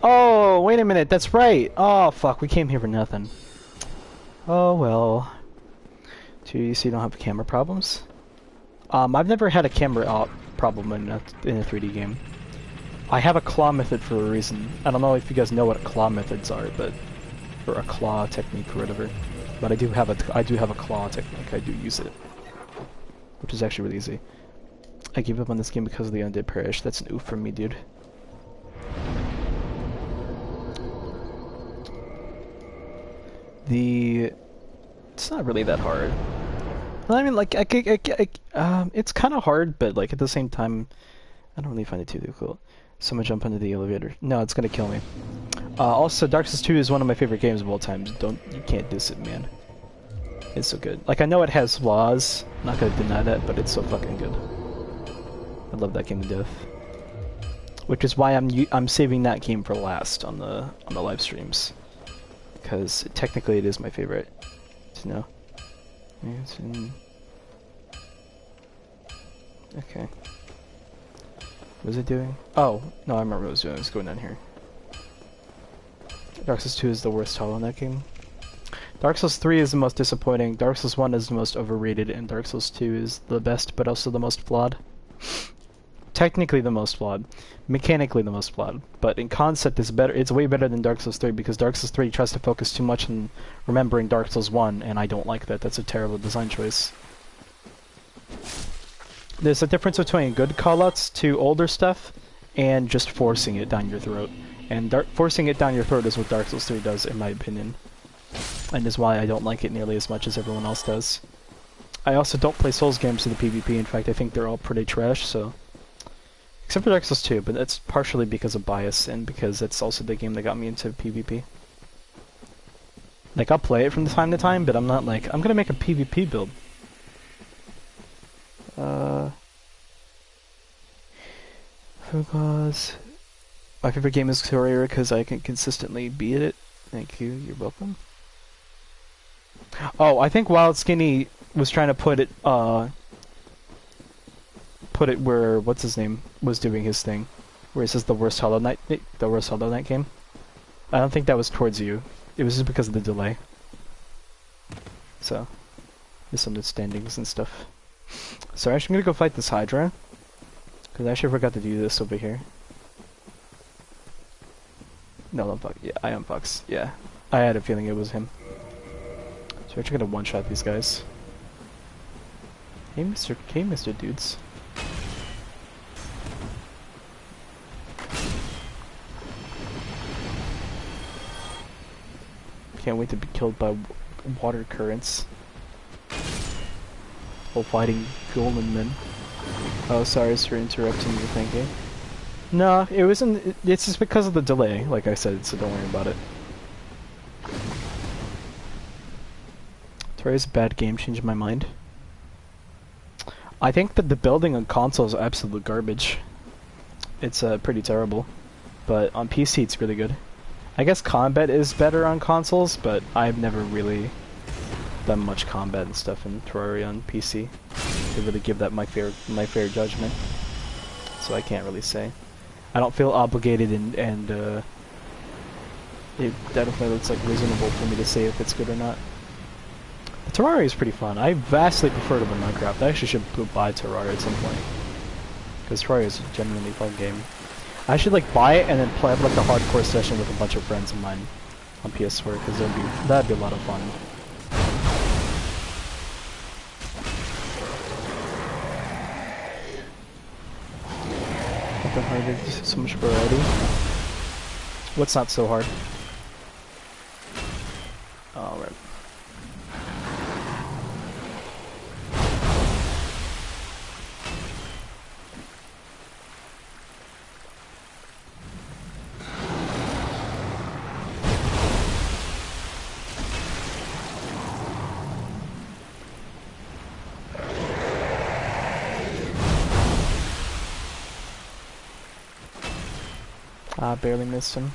A: Oh, wait a minute, that's right! Oh, fuck, we came here for nothing. Oh, well. So you see you don't have camera problems? I've never had a camera problem in a 3D game. I have a claw method for a reason. I don't know if you guys know what claw methods are, but... or a claw technique or whatever. But I do have a claw technique, I do use it. Which is actually really easy. I gave up on this game because of the undead perish. That's an oof from me, dude. It's not really that hard. I mean, like, it's kind of hard, but like at the same time, I don't really find it too difficult. Someone jump into the elevator. No, it's gonna kill me. Also, Dark Souls 2 is one of my favorite games of all time. You can't diss it, man. It's so good. Like, I know it has flaws. I'm not gonna deny that, but it's so fucking good. I love that game to death. Which is why I'm saving that game for last on the live streams. Because technically it is my favorite. To know. Okay. What was it doing? Oh, no, I remember what it was doing. It was going down here. Dark Souls 2 is the worst title in that game. Dark Souls 3 is the most disappointing, Dark Souls 1 is the most overrated, and Dark Souls 2 is the best, but also the most flawed. Technically the most flawed. Mechanically the most flawed. But in concept it's better. It's way better than Dark Souls 3, because Dark Souls 3 tries to focus too much on remembering Dark Souls 1, and I don't like that. That's a terrible design choice. There's a difference between good callouts to older stuff, and just forcing it down your throat. And forcing it down your throat is what Dark Souls 3 does, in my opinion. And is why I don't like it nearly as much as everyone else does. I also don't play Souls games to the PvP, in fact I think they're all pretty trash, so... Except for Dark Souls 2, but that's partially because of bias, and because it's also the game that got me into PvP. Like, I'll play it from time to time, but I'm not like, I'm gonna make a PvP build. Because... My favorite game is Courier because I can consistently beat it. Thank you, you're welcome. Oh, I think Wild Skinny was trying to put it where, what's his name, was doing his thing. where it says the worst Hollow Knight game. I don't think that was towards you. It was just because of the delay. So, misunderstandings and stuff. So actually, I'm gonna go fight this Hydra. Because I actually forgot to do this over here. No, don't fuck. Yeah, I am Fox. Yeah. I had a feeling it was him. So we're actually gonna one-shot these guys. Hey, Mr. Dudes. Can't wait to be killed by water currents. While fighting golden men. Oh, sorry for interrupting your thinking. No, it wasn't. It's just because of the delay, like I said, so don't worry about it. Terraria's a bad game, changed my mind. I think that the building on console is absolute garbage. It's pretty terrible. But on PC it's really good. I guess combat is better on consoles, but I've never really done much combat and stuff in Terraria on PC to really give that my fair judgment. So I can't really say. I don't feel obligated and it definitely looks like reasonable for me to say if it's good or not. But Terraria is pretty fun. I vastly prefer it over Minecraft. I actually should go buy Terraria at some point. Because Terraria is a genuinely fun game. I should like buy it and then play like a hardcore session with a bunch of friends of mine on PS4 because that'd be a lot of fun. Nothing harder, just so much variety. What's not so hard? Alright. Barely missed him.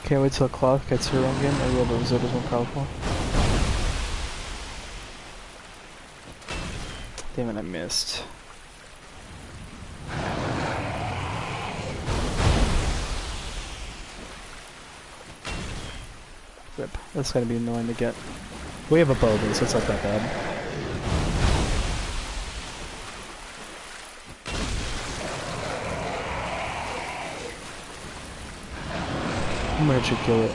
A: Can't wait till Cloth gets her own game. I will, but Zoda's more powerful. Damn it, I missed. Rip. That's gonna be annoying to get. We have a bow though, so it's not that bad. I'm gonna actually kill it.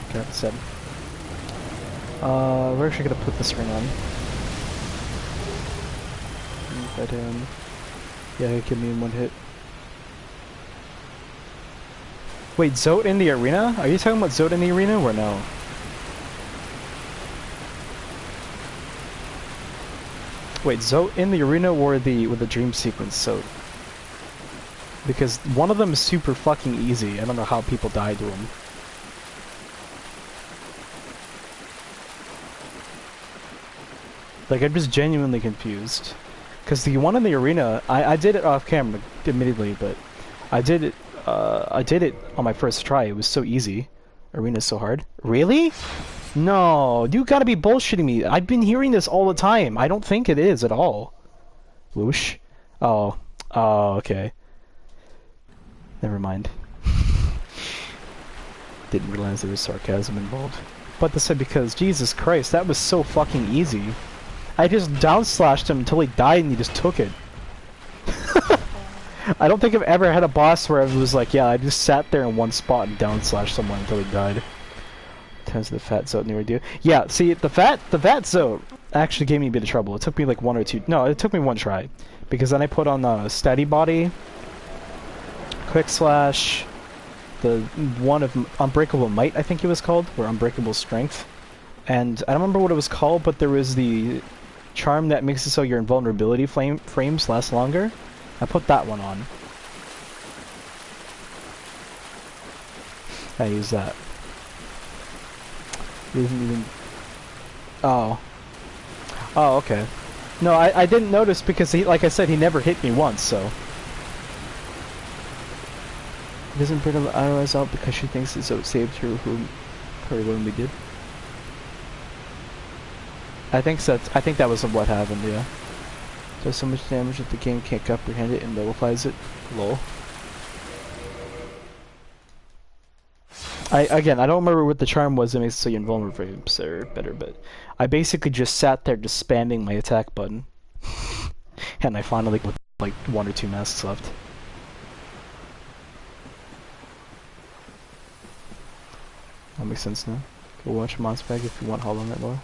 A: Okay, 7. We're actually gonna put this ring on. Fight him. Yeah, he killed me in one hit. Wait, Zote in the arena? Are you talking about Zote in the arena or no? Wait, Zote in the arena or with the dream sequence Zote? Because one of them is super fucking easy. I don't know how people die to him. Like, I'm just genuinely confused. Because the one in the arena, I did it off camera, admittedly, but I did it on my first try. It was so easy. Arena's so hard. Really? No, you gotta be bullshitting me. I've been hearing this all the time. I don't think it is at all. Whoosh. Oh, okay. Never mind. Didn't realize there was sarcasm involved. But this said because, Jesus Christ, that was so fucking easy. I just downslashed him until he died and he just took it. I don't think I've ever had a boss where I was like, yeah, I just sat there in one spot and downslashed someone until he died. Times the fat Zote near do. Yeah, see, the fat Zote actually gave me a bit of trouble. It took me like one or two. No, it took me one try. Because then I put on steady body, quick slash, the one of Unbreakable Might, I think it was called, or Unbreakable Strength. And I don't remember what it was called, but there was the charm that makes it so your invulnerability frames last longer. I put that one on. I use that. It isn't even Oh. Oh, okay. No, I didn't notice because he, like I said, he never hit me once, so. Doesn't bring the eyes out because she thinks it's so saved her when we did. I think that was what happened, yeah. Does so much damage that the game can't comprehend it and nullifies it. Lol. Again, I don't remember what the charm was that makes it so you're invulnerable or better, but I basically just sat there just spamming my attack button. And I finally with like 1 or 2 masks left. That makes sense now. Go watch Monster Bag if you want Hollow Knight lore.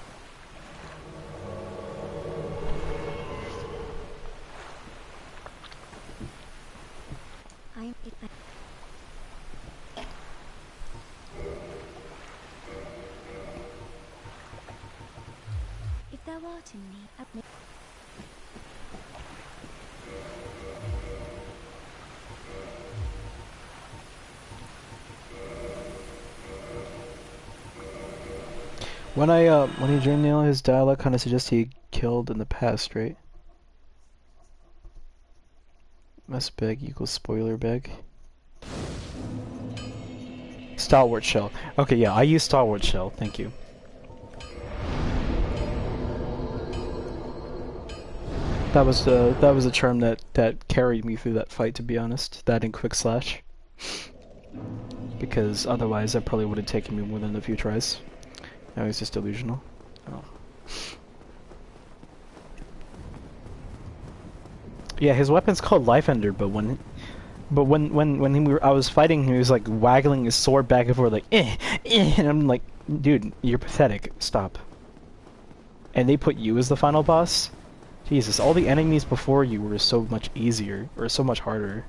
B: If thou art in me, admit.
A: When he journal his dialogue kind of suggests he killed in the past, right? Mess bag equals spoiler bag. Stalwart shell. Okay, yeah, I use stalwart shell. Thank you. That was a charm that carried me through that fight, to be honest. That and quick slash. Because otherwise, that probably would have taken me more than a few tries. Now he's just delusional. Oh. Yeah, his weapon's called Life Ender, but when I was fighting him, he was like waggling his sword back and forth, like and I'm like, dude, you're pathetic. Stop. And they put you as the final boss. Jesus, all the enemies before you were so much easier, or so much harder.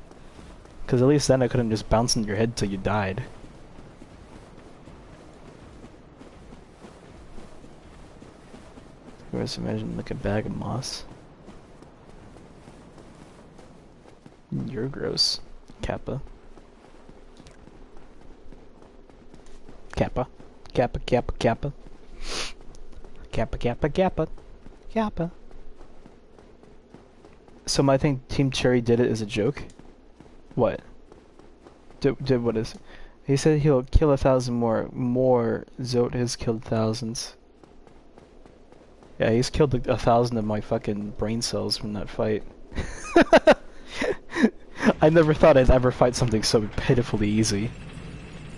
A: Because at least then I couldn't just bounce in your head till you died. Just imagine like a bag of moss. You're gross, Kappa. Kappa. Kappa, Kappa, Kappa. Kappa, Kappa, Kappa. Kappa. So I think Team Cherry did it as a joke. What? Did what is? He said he'll kill 1,000 more. Zote has killed thousands. Yeah, he's killed like 1,000 of my fucking brain cells from that fight. I never thought I'd ever fight something so pitifully easy.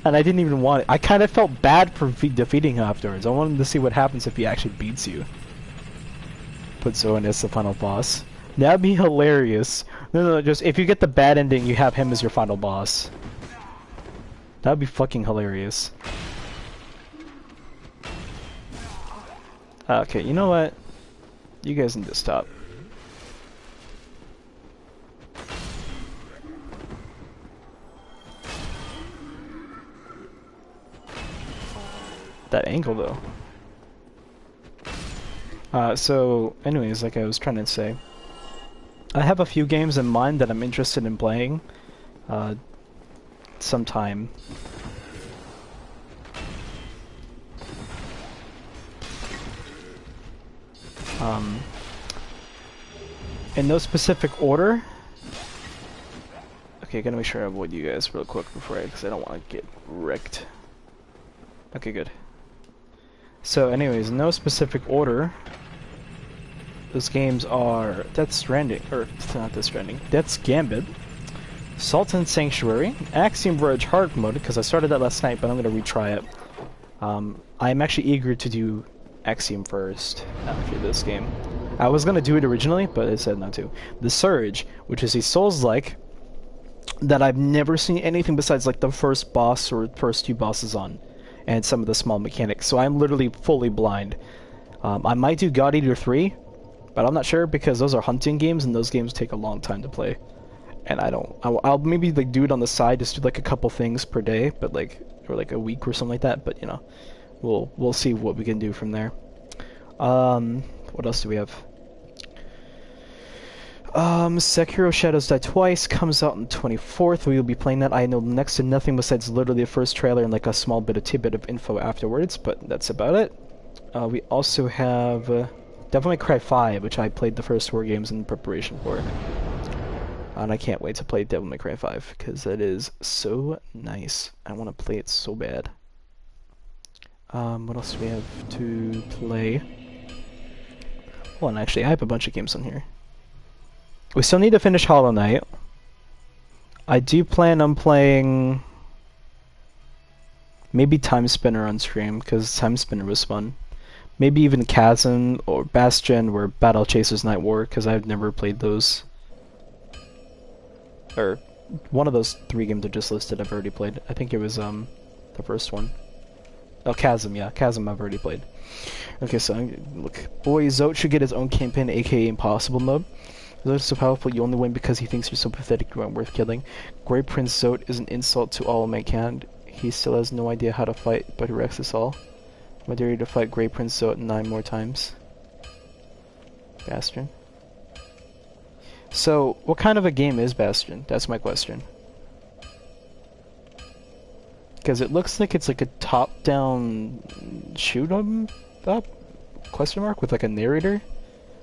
A: And I didn't even want it. I kind of felt bad for defeating him afterwards. I wanted to see what happens if he actually beats you. Put Zoe as the final boss. That'd be hilarious. No, just if you get the bad ending, you have him as your final boss. That'd be fucking hilarious. Okay, you know what? You guys need to stop. That angle, though. So, anyways, like I was trying to say, I have a few games in mind that I'm interested in playing, sometime. In no specific order. Okay, gotta make sure I avoid you guys real quick before because I don't want to get wrecked. Okay, good. So, anyways, no specific order. Those games are Death Stranding, or not Death Stranding, Death's Gambit, Sultan Sanctuary, Axiom Verge Hard Mode, because I started that last night, but I'm going to retry it. I'm actually eager to do Axiom first after this game. I was going to do it originally, but I said not to. The Surge, which is a Souls-like that I've never seen anything besides like the first boss or first 2 bosses on, and some of the small mechanics, so I'm literally fully blind. I might do God Eater 3, but I'm not sure because those are hunting games and those games take a long time to play. And I'll maybe like do it on the side, just do like a couple things per day, but like, or like a week or something like that, but you know, we'll see what we can do from there. What else do we have? Sekiro Shadows Die Twice comes out on the 24th. We will be playing that. I know next to nothing besides literally the first trailer and like a small bit of tidbit of info afterwards, but that's about it. We also have Devil May Cry 5, which I played the first 4 games in preparation for. And I can't wait to play Devil May Cry 5, because it is so nice. I want to play it so bad. What else do we have to play? Well, and actually, I have a bunch of games on here. We still need to finish Hollow Knight. I do plan on playing maybe Time Spinner on stream, because Time Spinner was fun. Maybe even Chasm or Bastion or Battle Chasers Night War, because I've never played those. Or one of those 3 games I just listed I've already played. I think it was the first one. Oh, Chasm, yeah. Chasm I've already played. Okay, so look. Boy, Zote should get his own campaign, aka Impossible mode. Zote is so powerful, you only win because he thinks you're so pathetic you aren't worth killing. Great Prince Zote is an insult to all mankind. He still has no idea how to fight, but he wrecks us all. I dare you to fight Great Prince Zote 9 more times. Bastion. So, what kind of a game is Bastion? That's my question. Because it looks like it's like a top-down shoot 'em up question mark with like a narrator.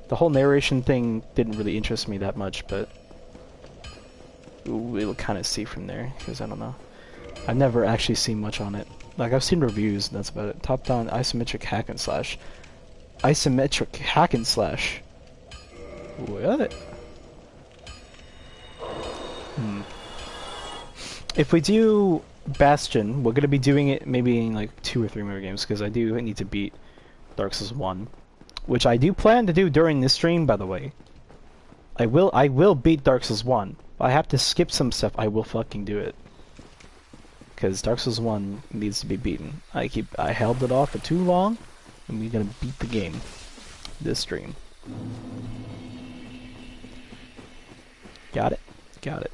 A: The whole narration thing didn't really interest me that much, but we'll kind of see from there. Because I don't know, I've never actually seen much on it. Like I've seen reviews, and that's about it. Top-down isometric hack and slash. Isometric hack and slash. What? If we do Bastion, we're gonna be doing it maybe in like 2 or 3 more games, because I do need to beat Dark Souls 1, which I do plan to do during this stream, by the way. I will beat Dark Souls 1. If I have to skip some stuff, I will fucking do it. Because Dark Souls 1 needs to be beaten. I held it off for too long, and we're gonna beat the game this stream. Got it? Got it.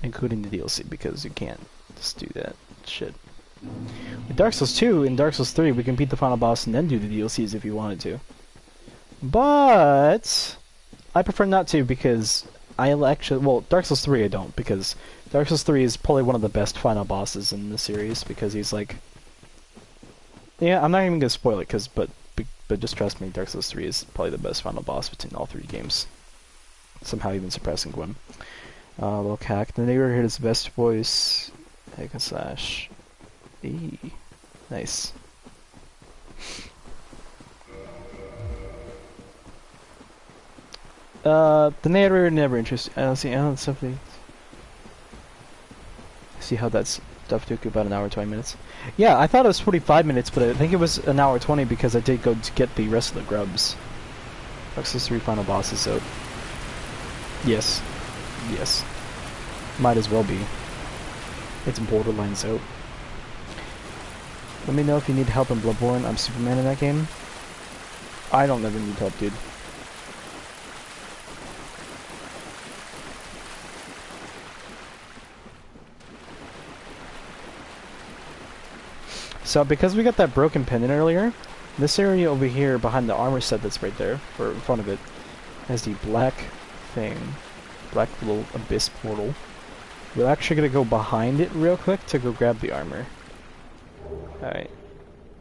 A: Including the DLC, because you can't just do that shit. With Dark Souls 2 and Dark Souls 3, we can beat the final boss and then do the DLCs if you wanted to. But I prefer not to, because well, Dark Souls 3 I don't, because Dark Souls 3 is probably one of the best final bosses in the series, because he's like... Yeah, I'm not even gonna spoil it, but just trust me, Dark Souls 3 is probably the best final boss between all 3 games. Somehow even surpassing Gwyn. Look, hack. The neighborhood is the best voice. Hack and slash. Eee. Nice. The narrator never interested. I don't see something. See how that stuff took about an hour 20 minutes. Yeah, I thought it was 45 minutes, but I think it was an hour 20 because I did go to get the rest of the grubs. Dark Souls 3 final bosses, so yes. Yes. Might as well be. It's borderline out. Let me know if you need help in Bloodborne. I'm Superman in that game. I don't ever need help, dude. So because we got that broken pendant earlier, this area over here behind the armor set that's right there, or in front of it, has the black thing. Black little abyss portal. We're actually gonna go behind it real quick to go grab the armor. Alright.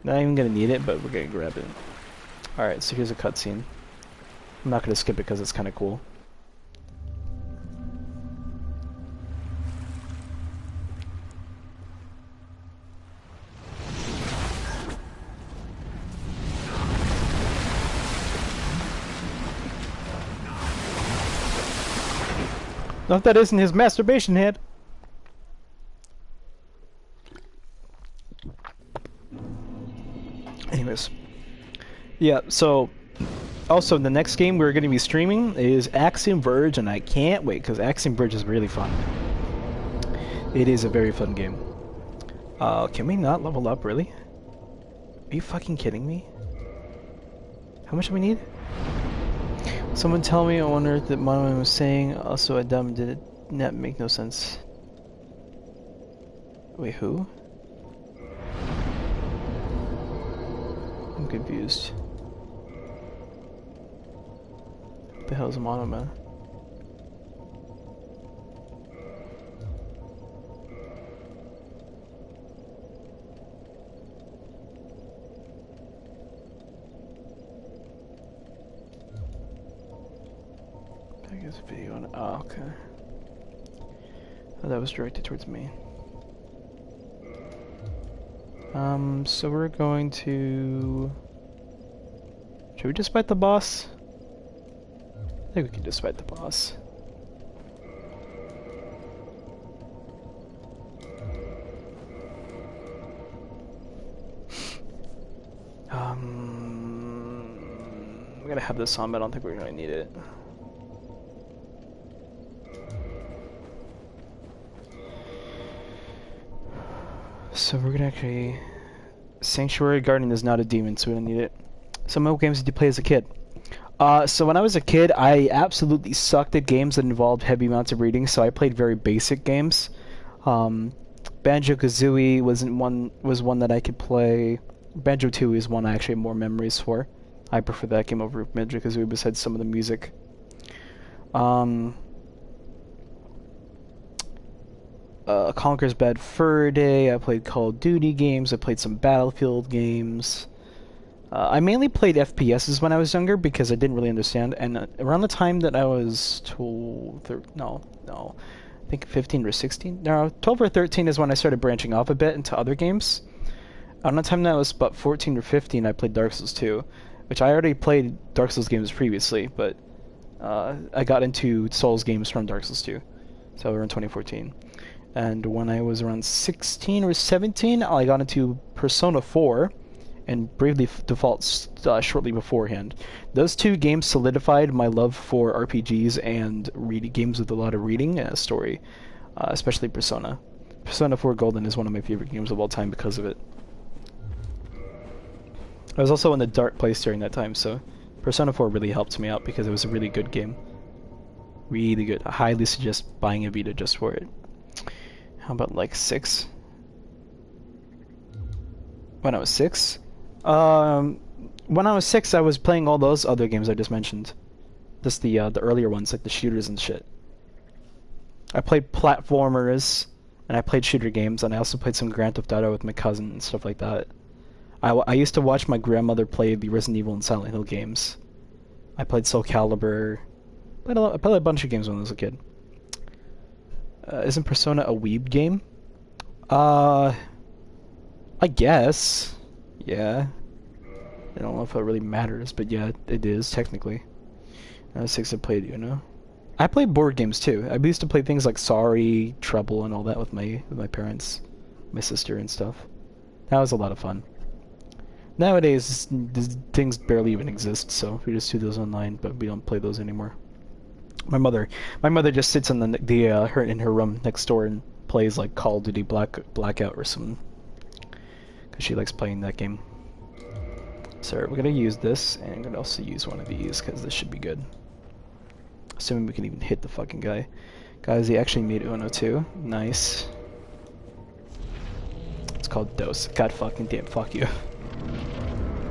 A: Not even gonna need it, but we're gonna grab it. Alright, so here's a cutscene. I'm not gonna skip it because it's kinda cool. No, if that isn't his masturbation head. Anyways. Yeah, so also the next game we're going to be streaming is Axiom Verge, and I can't wait because Axiom Verge is really fun. It is a very fun game. Can we not level up, really? Are you fucking kidding me? How much do we need? Someone tell me on Earth that Mono was saying, also a dumb did it not make no sense. Wait, who? I'm confused. What the hell is a Mono man? There's a video on it. Oh, okay. Oh, that was directed towards me. So we're going to... Should we just fight the boss? I think we can just fight the boss. I'm gonna have this on, but I don't think we're gonna need it. So we're gonna actually... Sanctuary Garden is not a demon, so we don't need it. So what games did you play as a kid? So when I was a kid, I absolutely sucked at games that involved heavy amounts of reading, so I played very basic games. Banjo-Kazooie was one that I could play. Banjo-Tooie is one I actually have more memories for. I prefer that game over Banjo-Kazooie besides some of the music. Conker's Bad Fur Day, I played Call of Duty games, I played some Battlefield games. I mainly played FPSs when I was younger because I didn't really understand, and around the time that I was 15 or 16? No, 12 or 13 is when I started branching off a bit into other games. Around the time that I was about 14 or 15, I played Dark Souls 2, which I already played Dark Souls games previously, but I got into Souls games from Dark Souls 2, so around 2014. And when I was around 16 or 17, I got into Persona 4 and Bravely Default shortly beforehand. Those two games solidified my love for RPGs and games with a lot of reading and a story, especially Persona. Persona 4 Golden is one of my favorite games of all time because of it. I was also in a dark place during that time, so Persona 4 really helped me out because it was a really good game. Really good. I highly suggest buying a Vita just for it. How about like 6? When I was 6? When I was 6, I was playing all those other games I just mentioned. Just the earlier ones, like the shooters and shit. I played platformers, and I played shooter games, and I also played some Grand Theft Auto with my cousin and stuff like that. I used to watch my grandmother play the Resident Evil and Silent Hill games. I played Soul Calibur. I played a bunch of games when I was a kid. Isn't Persona a weeb game? I guess. Yeah. I don't know if it really matters, but yeah, it is, technically. I was 6, I played, you know. I played board games, too. I used to play things like Sorry, Trouble, and all that with my parents, my sister, and stuff. That was a lot of fun. Nowadays, these things barely even exist, so we just do those online, but we don't play those anymore. My mother just sits in in her room next door and plays like Call of Duty Blackout or something, because she likes playing that game. So we're gonna use this, and I'm gonna also use one of these because this should be good. Assuming we can even hit the fucking guy. Guys, he actually made Uno too. Nice. It's called Dose. God fucking damn, fuck you.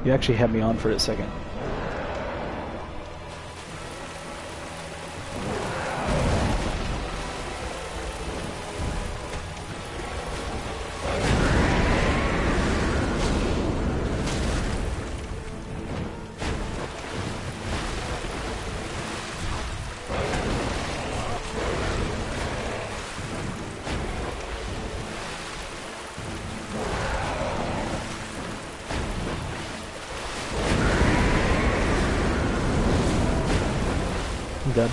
A: You actually had me on for a second. Dead.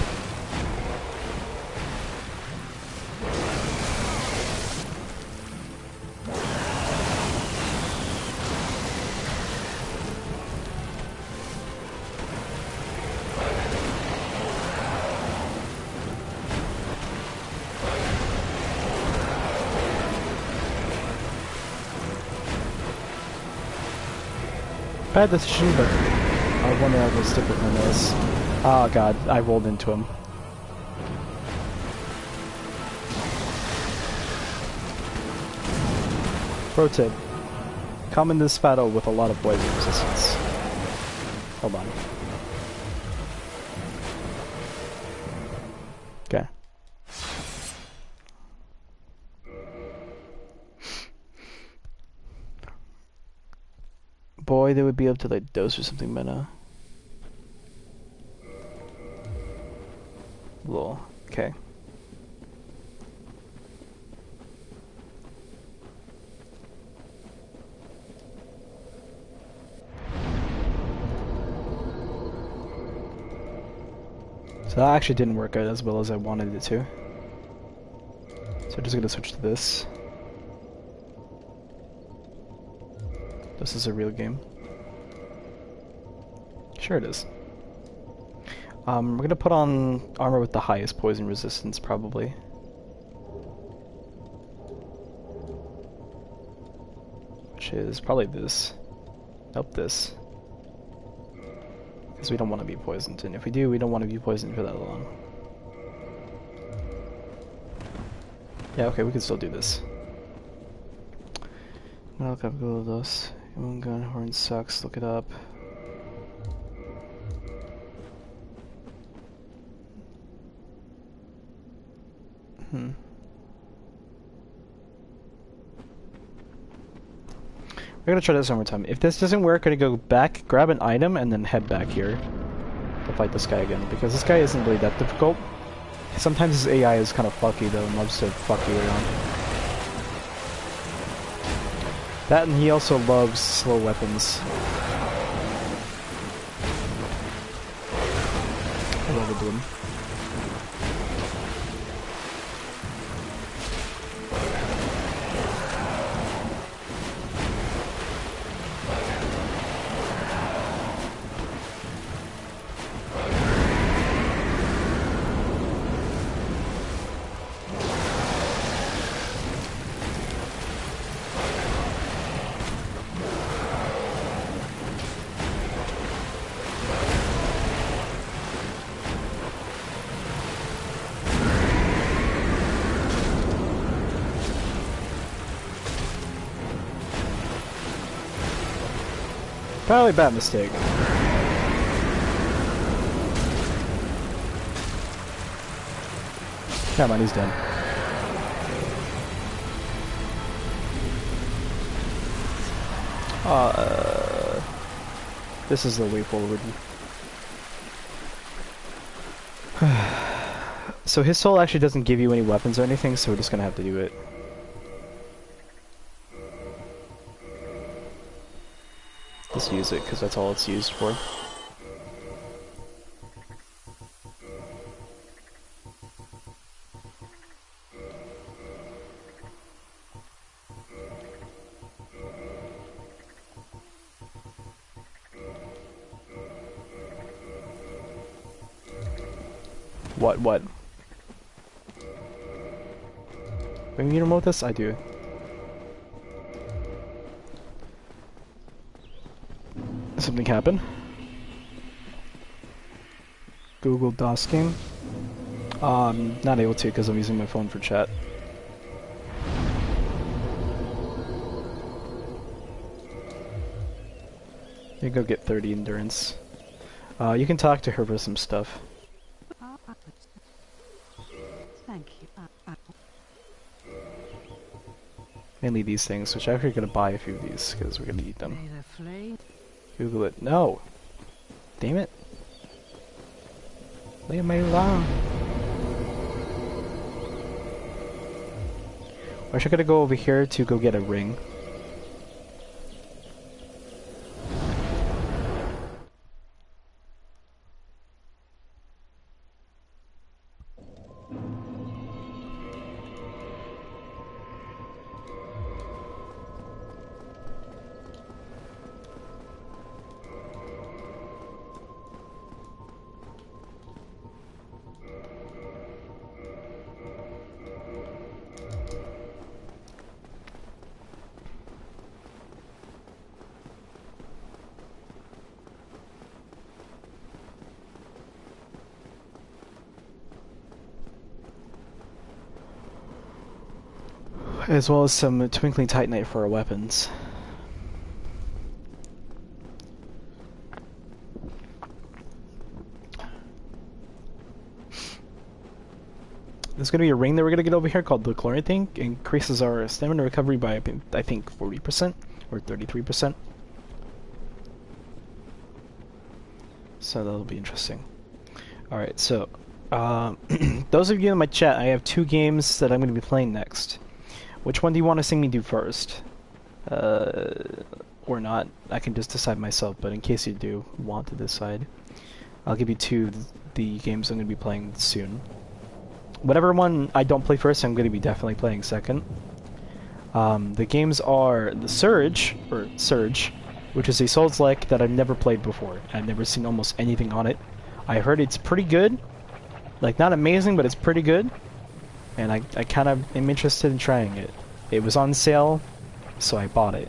A: Bad decision, but I wonder how to stick with my nose. Oh god, I rolled into him. Pro tip. Come in this battle with a lot of poison resistance. Hold on. Okay. Boy, they would be able to like dose or something, but Lol. Okay. So that actually didn't work out as well as I wanted it to. So I'm just gonna switch to this. This is a real game. Sure it is. We're gonna put on armor with the highest poison resistance, probably. Which is probably this. Nope, this. Because we don't want to be poisoned, and if we do, we don't want to be poisoned for that long. Yeah, okay, we can still do this. No, look up Google those. Moon gun horn sucks, look it up. We're gonna try this one more time. If this doesn't work, we're gonna go back, grab an item, and then head back here to fight this guy again. Because this guy isn't really that difficult. Sometimes his AI is kind of fucky though, and loves to fuck you around. That, and he also loves slow weapons. I love it, dude. Probably a bad mistake. Come on, he's done. This is the way forward. So his soul actually doesn't give you any weapons or anything, so we're just gonna have to do it. Just use it, because that's all it's used for. What? When you remote this? I do. Something happened. Google DOS game. Not able to because I'm using my phone for chat. You go get 30 endurance. You can talk to her for some stuff.
B: Thank you.
A: Mainly these things, which I'm actually gonna buy a few of these because we're gonna need them. Google it. No! Damn it. Leave me alone. Or should I go over here to go get a ring? As well as some twinkling titanite for our weapons. There's going to be a ring that we're going to get over here called the chlorine thing. It increases our stamina recovery by, I think, 40% or 33%. So that'll be interesting. Alright, so Those of you in my chat, I have 2 games that I'm going to be playing next. Which one do you want to see me do first? Or not? I can just decide myself, but in case you do want to decide, I'll give you 2 the games I'm going to be playing soon. Whatever one I don't play first, I'm going to be definitely playing second. The games are the Surge, which is a Souls-like that I've never played before. I've never seen almost anything on it. I heard it's pretty good. Like, not amazing, but it's pretty good. And I kind of am interested in trying it. It was on sale, so I bought it.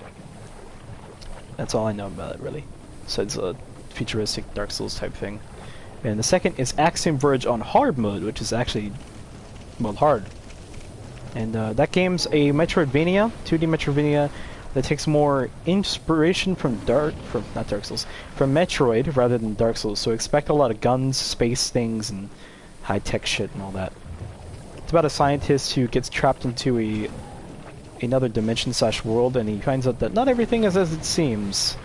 A: That's all I know about it, really. So it's a futuristic Dark Souls type thing. And the second is Axiom Verge on hard mode, which is actually, well, hard. And that game's a Metroidvania, 2D Metroidvania, that takes more inspiration from from Metroid rather than Dark Souls. So expect a lot of guns, space things, and high-tech shit and all that. It's about a scientist who gets trapped into another dimension / world, and he finds out that not everything is as it seems.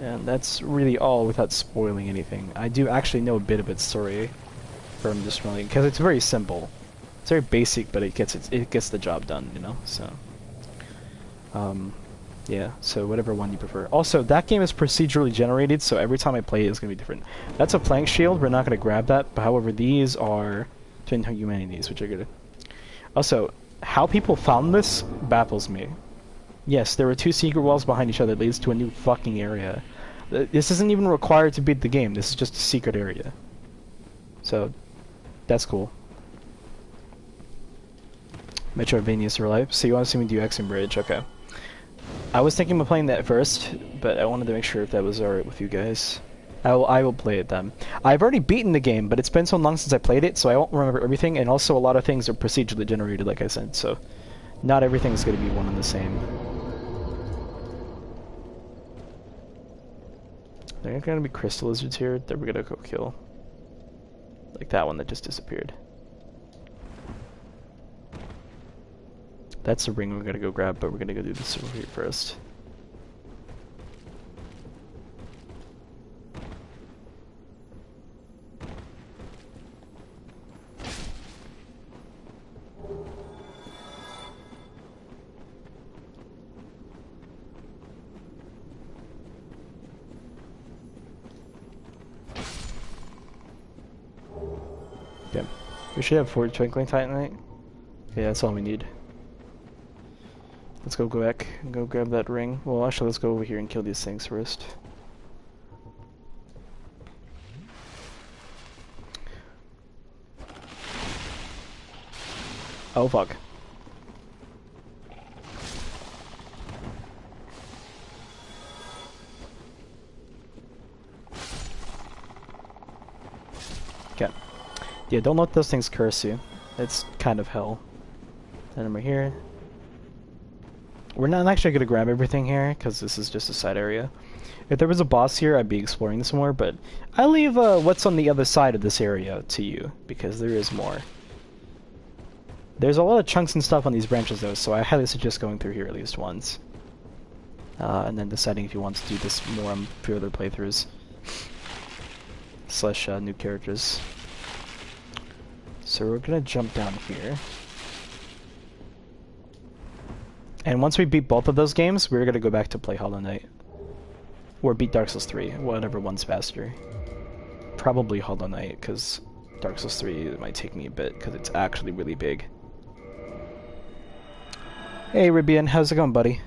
A: And that's really all without spoiling anything. I do actually know a bit of its story from just running, because it's very simple. It's very basic, but it gets the job done, you know. So, yeah. So whatever one you prefer. Also, that game is procedurally generated, so every time I play it, it's gonna be different. That's a plank shield. We're not gonna grab that. But however, these are Twin Humanities, which are good. Also, how people found this baffles me. Yes, there were 2 secret walls behind each other that leads to a new fucking area. This isn't even required to beat the game. This is just a secret area. So, that's cool. Metroidvanias for life. So you want to see me do X and Bridge? Okay. I was thinking of playing that first, but I wanted to make sure if that was alright with you guys. I will play it then. I've already beaten the game, but it's been so long since I played it, so I won't remember everything, and also a lot of things are procedurally generated, like I said, so not everything's going to be one and the same. There are going to be crystal lizards here that we're going to go kill. Like that one that just disappeared. That's the ring we're going to go grab, but we're going to go do this over here first. Okay. We should have 4 Twinkling Titanite. Yeah, that's all we need. Let's go back and go grab that ring. Well, actually, let's go over here and kill these things first. Oh, fuck. Okay. Yeah, don't let those things curse you. It's kind of hell. Then over here. We're not actually going to grab everything here, because this is just a side area. If there was a boss here, I'd be exploring this more, but I'll leave what's on the other side of this area to you, because there is more. There's a lot of chunks and stuff on these branches, though, so I highly suggest going through here at least once. And then deciding if you want to do this more on further playthroughs. / new characters. So we're going to jump down here. And once we beat both of those games, we're going to go back to play Hollow Knight. Or beat Dark Souls 3, whatever one's faster. Probably Hollow Knight, because Dark Souls 3 might take me a bit, because it's actually really big. Hey Ribian, how's it going, buddy?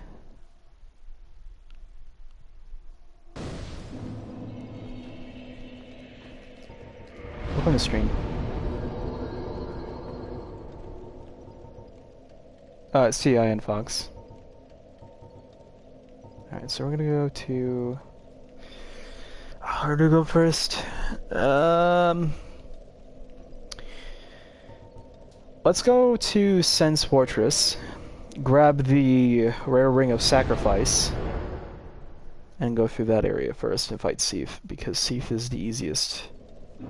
A: Open the stream. CI and Fox. Alright, so we're gonna go to... Where to go first? Let's go to Sen's Fortress, grab the Rare Ring of Sacrifice, and go through that area first and fight Seath, because Seath is the easiest,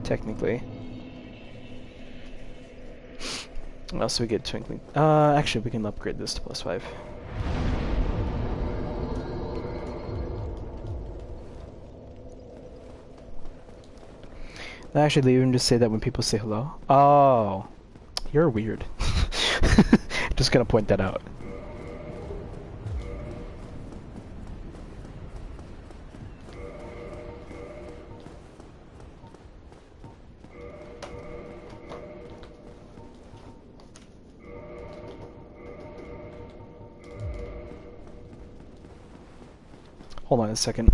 A: technically. Also, we get Twinkling. Actually, we can upgrade this to +5. Actually, they even just say that when people say hello. Oh, you're weird. Just gonna point that out. Hold on a second.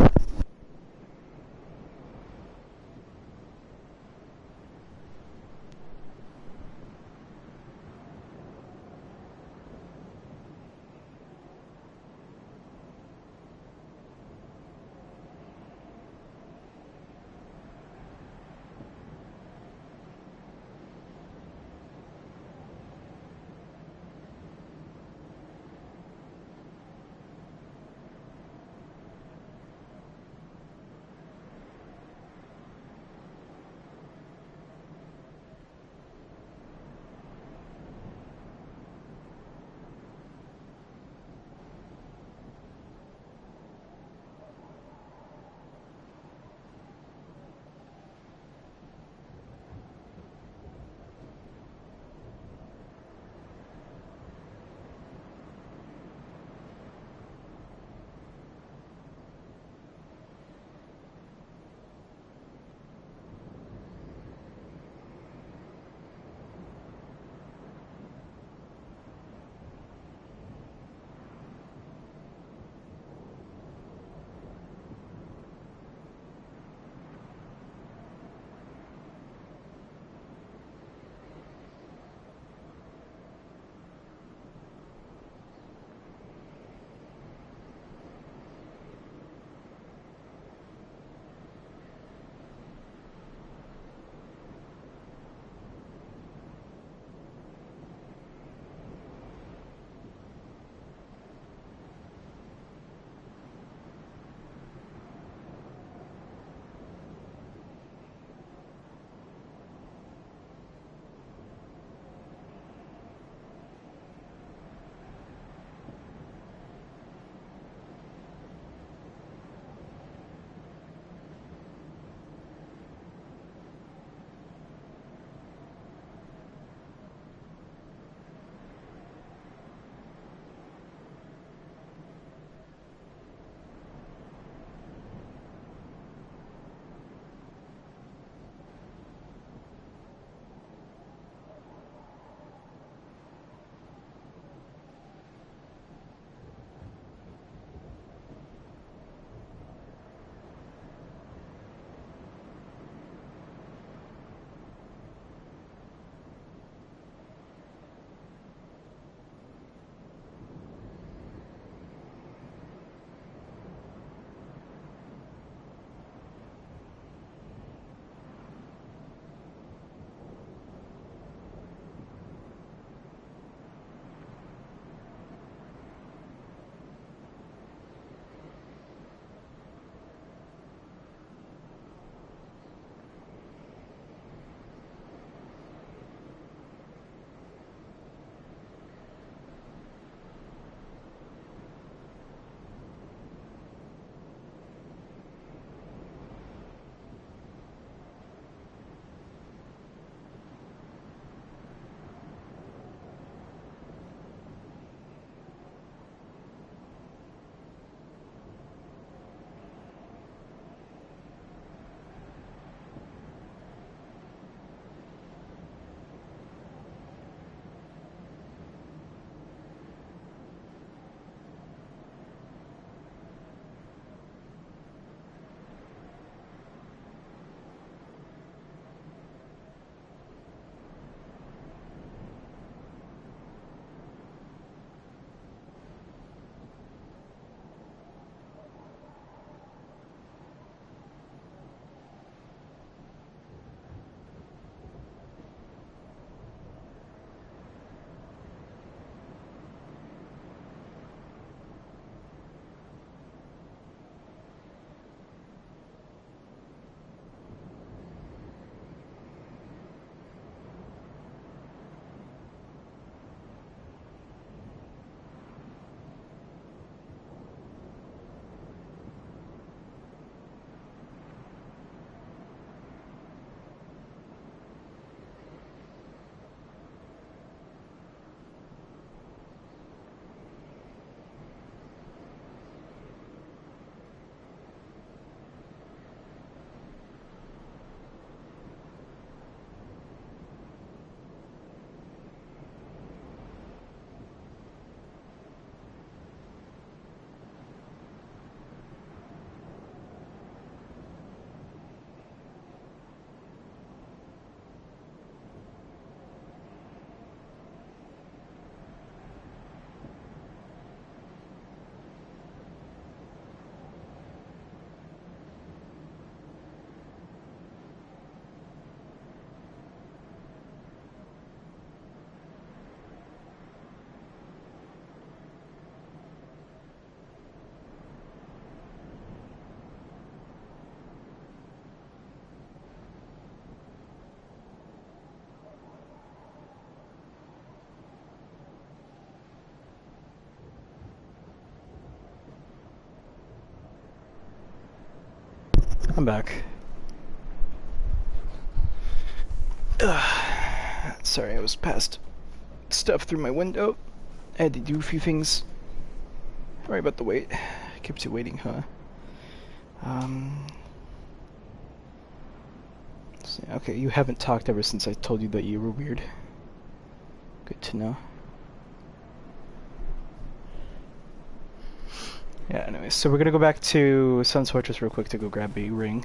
A: I'm back. Sorry, I was past stuff through my window. I had to do a few things. Sorry about the wait. Kept you waiting, huh? Okay, you haven't talked ever since I told you that you were weird. Good to know. Yeah, anyway, so we're gonna go back to Sun's Fortress real quick to go grab a ring.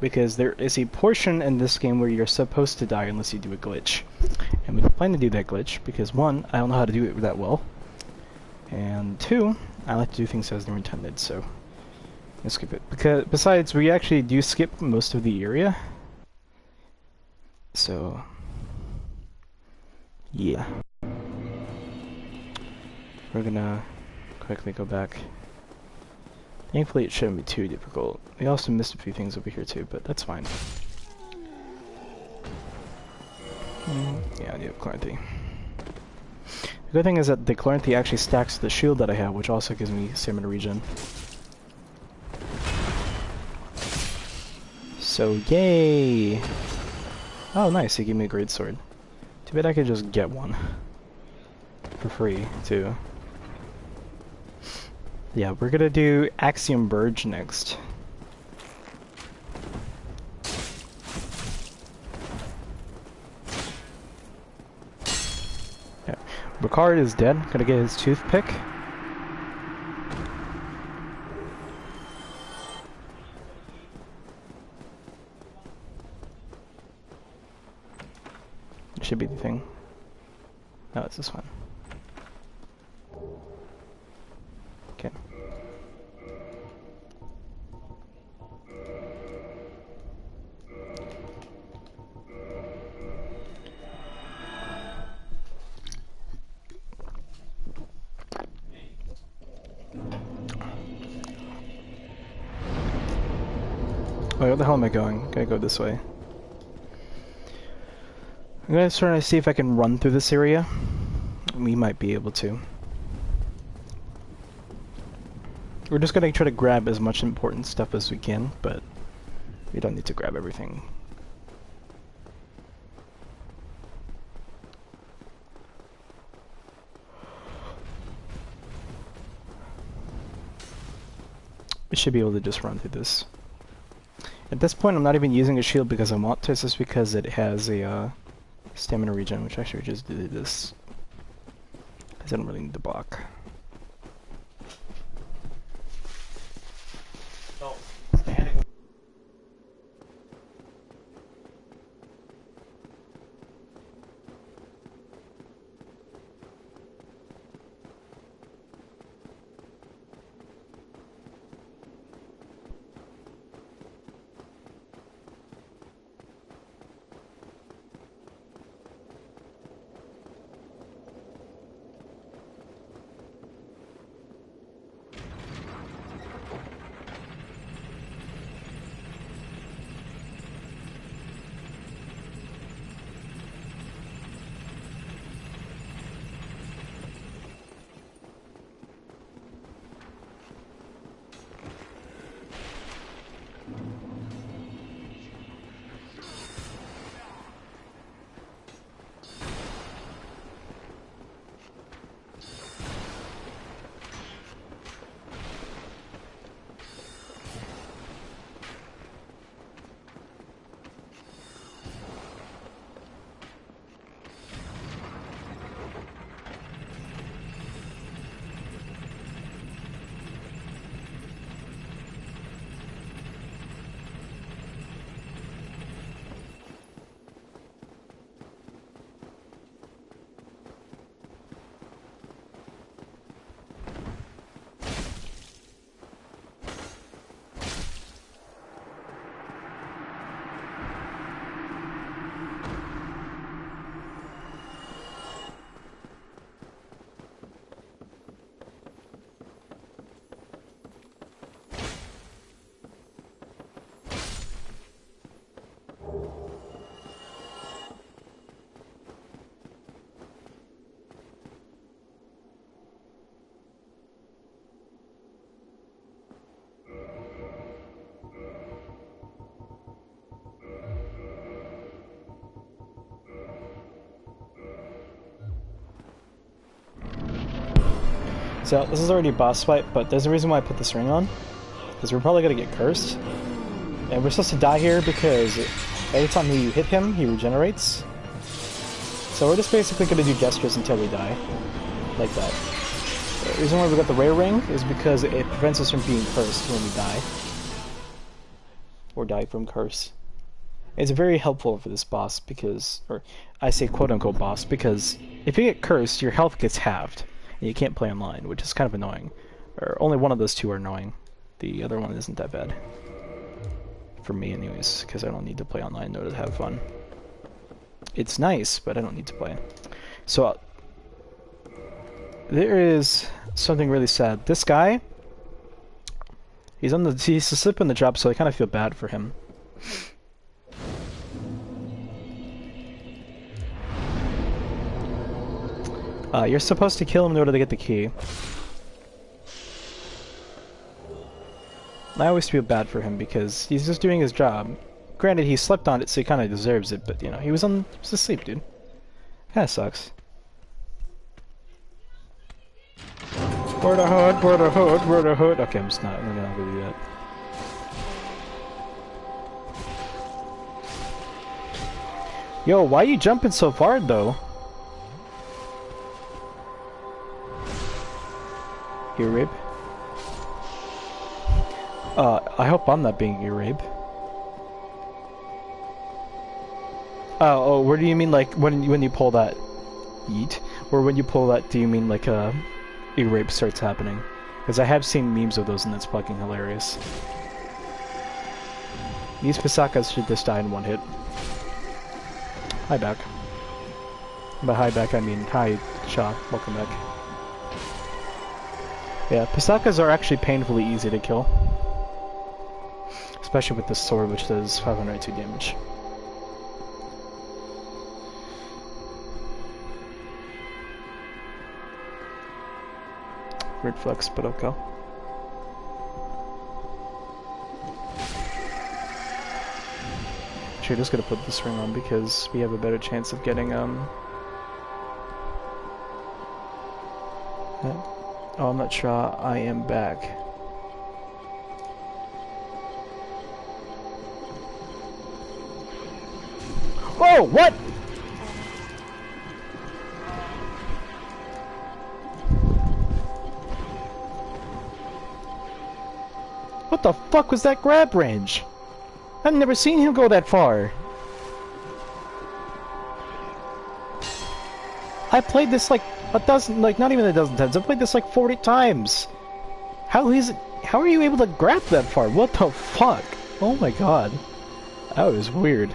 A: Because there is a portion in this game where you're supposed to die unless you do a glitch. And we don't plan to do that glitch because 1, I don't know how to do it that well. And 2, I like to do things as they're intended, so let's skip it. Because besides, we actually do skip most of the area. So yeah. We're gonna quickly go back. Thankfully it shouldn't be too difficult. We also missed a few things over here too, but that's fine. Yeah, I do have Chloranthy. The good thing is that the Chloranthy actually stacks the shield that I have, which also gives me stamina regen. So yay! Oh nice, he gave me a great sword. Too bad I could just get one. For free, too. Yeah, we're gonna do Axiom Burge next. Yeah. Ricard is dead. Gonna get his toothpick. It should be the thing. No, it's this one. Okay. Wait, where the hell am I going? Gotta go this way. I'm gonna try to see if I can run through this area. We might be able to. We're just gonna try to grab as much important stuff as we can, but we don't need to grab everything. We should be able to just run through this. At this point, I'm not even using a shield because I want to, it's just because it has a stamina regen, which actually we just did this. Because I don't really need the block. Oh, So this is already a boss fight, but there's a reason why I put this ring on. Because we're probably gonna get cursed. And we're supposed to die here because every time we hit him, he regenerates. So we're just basically gonna do gestures until we die. Like that. The reason why we got the rare ring is because it prevents us from being cursed when we die. Or die from curse. It's very helpful for this boss because, or I say quote-unquote boss, because if you get cursed, your health gets halved, and you can't play online, which is kind of annoying. Or only one of those two are annoying. The other one isn't that bad. For me anyways, because I don't need to play online in order to have fun. It's nice, but I don't need to play. So, there is something really sad. This guy, he's asleep on the job, so I kind of feel bad for him. You're supposed to kill him in order to get the key. I always feel bad for him because he's just doing his job. Granted, he slept on it, so he kind of deserves it, but you know, he was asleep, dude. Kinda sucks. Where the hood, where the hood, where the hood. Okay, I'm not gonna do that. Yo, why are you jumping so far though? Ear rape? I hope I'm not being ear rape. Oh, what do you mean, like, when you pull that? Yeet? Or when you pull that, do you mean, like, ear rape starts happening? Because I have seen memes of those and that's fucking hilarious. These Pisakas should just die in one hit. Hi, back. By hi, back, I mean hi, Shaw. Welcome back. Yeah, Pisakas are actually painfully easy to kill. Especially with this sword, which does 502 damage. Weird flex, but okay. Actually, just gonna put this ring on because we have a better chance of getting, Oh, I'm not sure. I am back. Oh, what? What the fuck was that grab range? I've never seen him go that far. I played this like a dozen, like not even a dozen times. I've played this like 40 times. How are you able to grab that far? What the fuck? Oh my god. That was weird.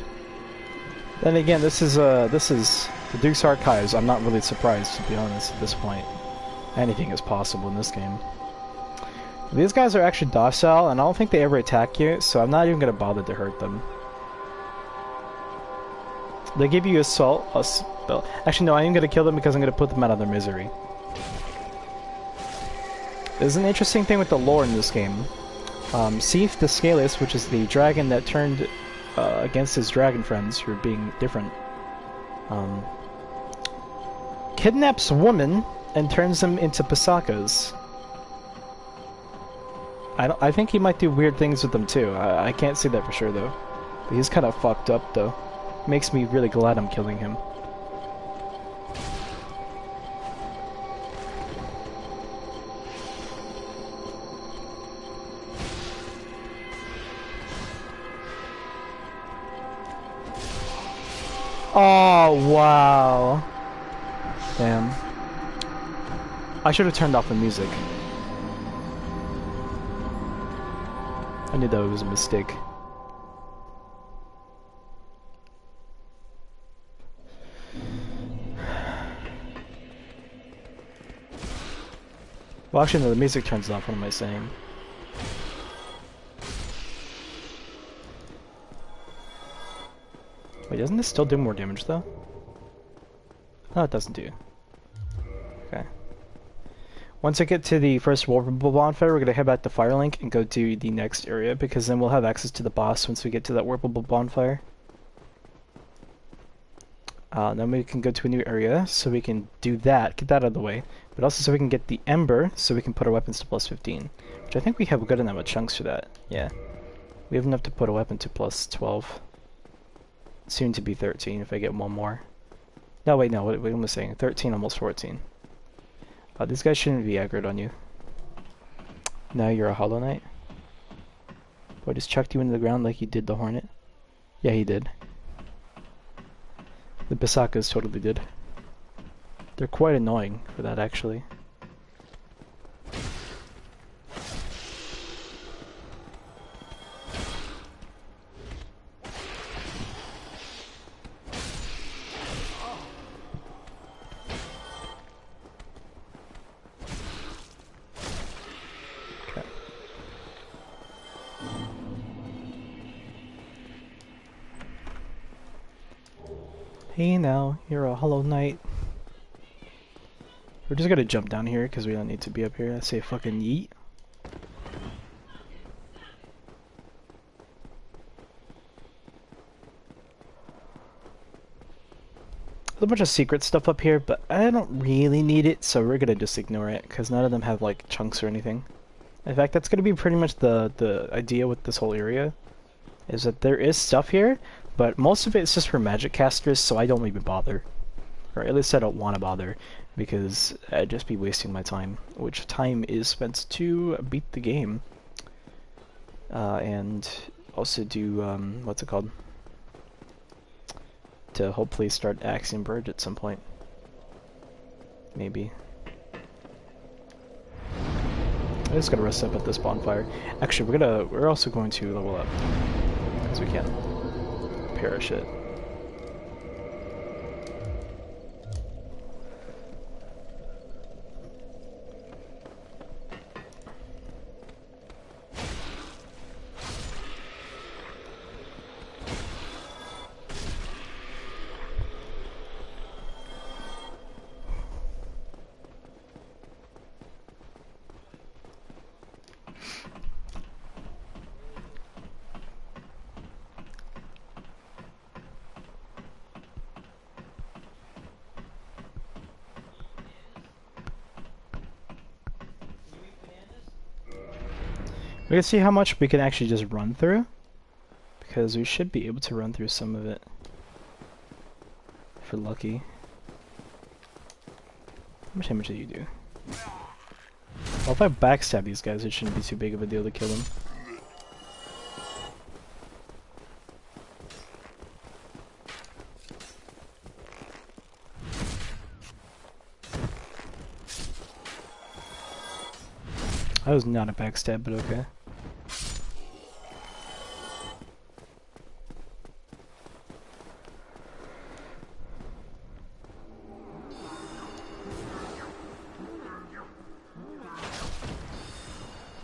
A: Then again, this is the Duke's Archives. I'm not really surprised, to be honest, at this point. Anything is possible in this game. These guys are actually docile, and I don't think they ever attack you, so I'm not even gonna bother to hurt them. They give you assault. Actually, no, I am gonna kill them because I'm gonna put them out of their misery. There's an interesting thing with the lore in this game. Seath the Scaleless, which is the dragon that turned against his dragon friends who are being different, kidnaps a woman and turns them into Pisakas. I think he might do weird things with them too. I can't say that for sure though. But he's kind of fucked up though. Makes me really glad I'm killing him. Oh, wow. Damn. I should have turned off the music. I knew that was a mistake. Well, actually, no, the music turns off. What am I saying? Wait, doesn't this still do more damage, though? No, it doesn't do. Okay. Once I get to the first Warpable Bonfire, we're gonna head back to Firelink and go to the next area, because then we'll have access to the boss once we get to that Warpable Bonfire. Then we can go to a new area, so we can do that, get that out of the way. But also so we can get the Ember, so we can put our weapons to plus 15. Which I think we have good enough of chunks for that. Yeah. We have enough to put a weapon to plus 12. Soon to be 13 if I get one more. No, wait, no, what am I saying? 13, almost 14. These guys shouldn't be aggroed on you. Now you're a Hollow Knight. Boy, just chucked you into the ground like he did the Hornet. Yeah, he did. The Basakas totally did. They're quite annoying for that, actually. Hey now, you're a Hollow Knight. We're just gonna jump down here because we don't need to be up here. I say fucking yeet. There's a bunch of secret stuff up here, but I don't really need it, so we're gonna just ignore it because none of them have like chunks or anything. In fact, that's gonna be pretty much the idea with this whole area, is that there is stuff here, but most of it is just for magic casters, so I don't even bother. Or at least I don't want to bother, because I'd just be wasting my time, which time is spent to beat the game. And also do, what's it called? To hopefully start axing Burge at some point. Maybe. I just gotta rest up at this bonfire. Actually, we're also going to level up. Because we can. Perish it. We're gonna see how much we can actually just run through, because we should be able to run through some of it if we're lucky. How much damage do you do? Well, if I backstab these guys, it shouldn't be too big of a deal to kill them. That was not a backstab, but okay.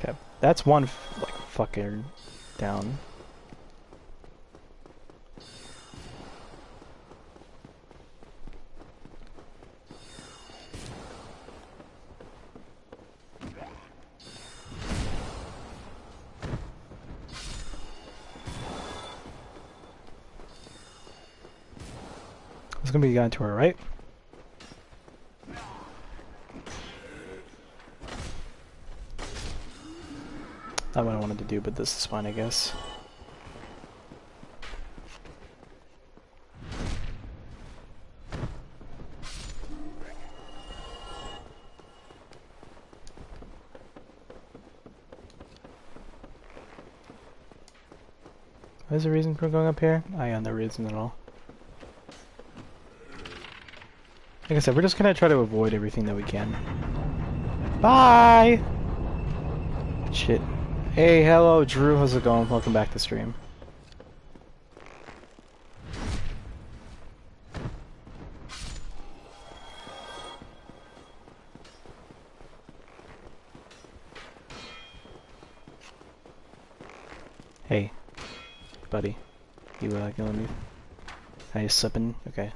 A: Okay, that's one like fucker down. It's gonna be the guy to our right. Not what I wanted to do, but this is fine, I guess. What is the reason for going up here? I got no reason at all. Like I said, we're just gonna try to avoid everything that we can. Bye! Shit. Hey, hello, Drew. How's it going? Welcome back to stream. Hey, buddy. You gonna let me? Are you slipping? Okay.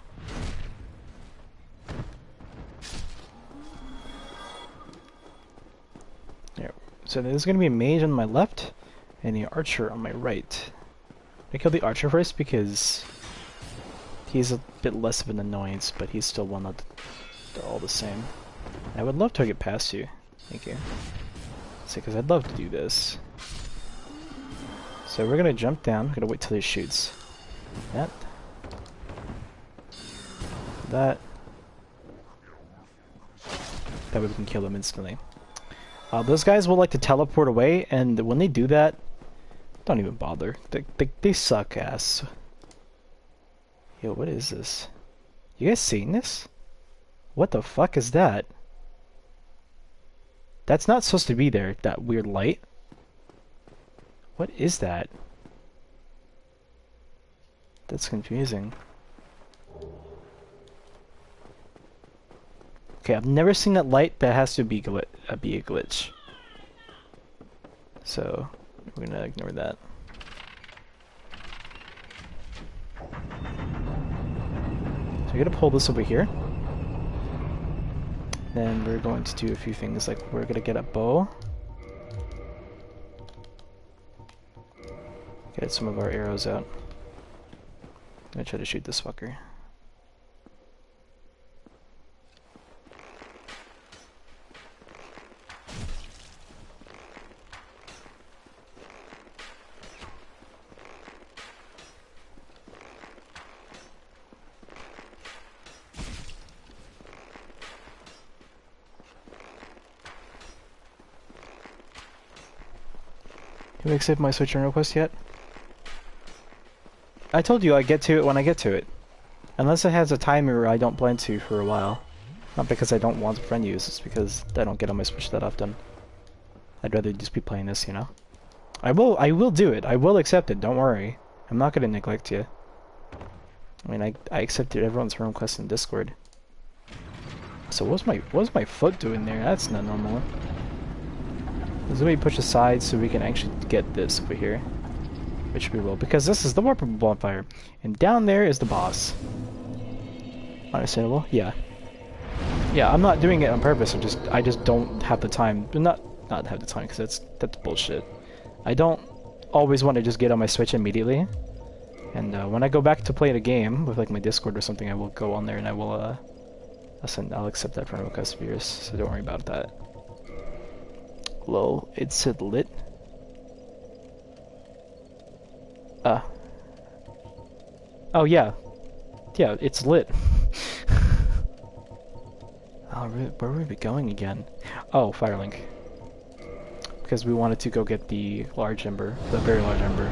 A: So there's going to be a mage on my left, and the archer on my right. I kill the archer first because He's a bit less of an annoyance, but he's still one of they're all the same. I would love to get past you. Thank you. See, because I'd love to do this. So we're gonna jump down. Gonna wait till he shoots. That. That. That way we can kill them instantly. Those guys will like to teleport away, and when they do that, don't even bother. They suck ass. Yo, what is this? You guys seen this? What the fuck is that? That's not supposed to be there, that weird light. What is that? That's confusing. Okay, I've never seen that light. That has to be a glitch. So, we're gonna ignore that. So we're gonna pull this over here. Then we're going to do a few things, like we're gonna get a bow. Get some of our arrows out. I'm gonna try to shoot this fucker. Have you accepted my Switch request yet? I told you I'd get to it when I get to it. Unless it has a timer, I don't plan to for a while. Not because I don't want to friend use, it's because I don't get on my Switch that often. I'd rather just be playing this, you know? I will do it. I will accept it, don't worry. I'm not gonna neglect you. I mean, I accepted everyone's friend request in Discord. So what's my foot doing there? That's not normal. Let me push aside so we can actually get this over here. Which we will, because this is the warpable bonfire. And down there is the boss. Understandable? Yeah. Yeah, I'm not doing it on purpose, I just don't have the time. Not have the time, because that's bullshit. I don't always want to just get on my Switch immediately. And when I go back to play the game with like my Discord or something, I will go on there and I will I'll accept that friend request of yours, so don't worry about that. Lol, it said lit. Oh yeah. Yeah, it's lit. Oh, where were we going again? Oh, Firelink. Because we wanted to go get the large ember, the very large ember.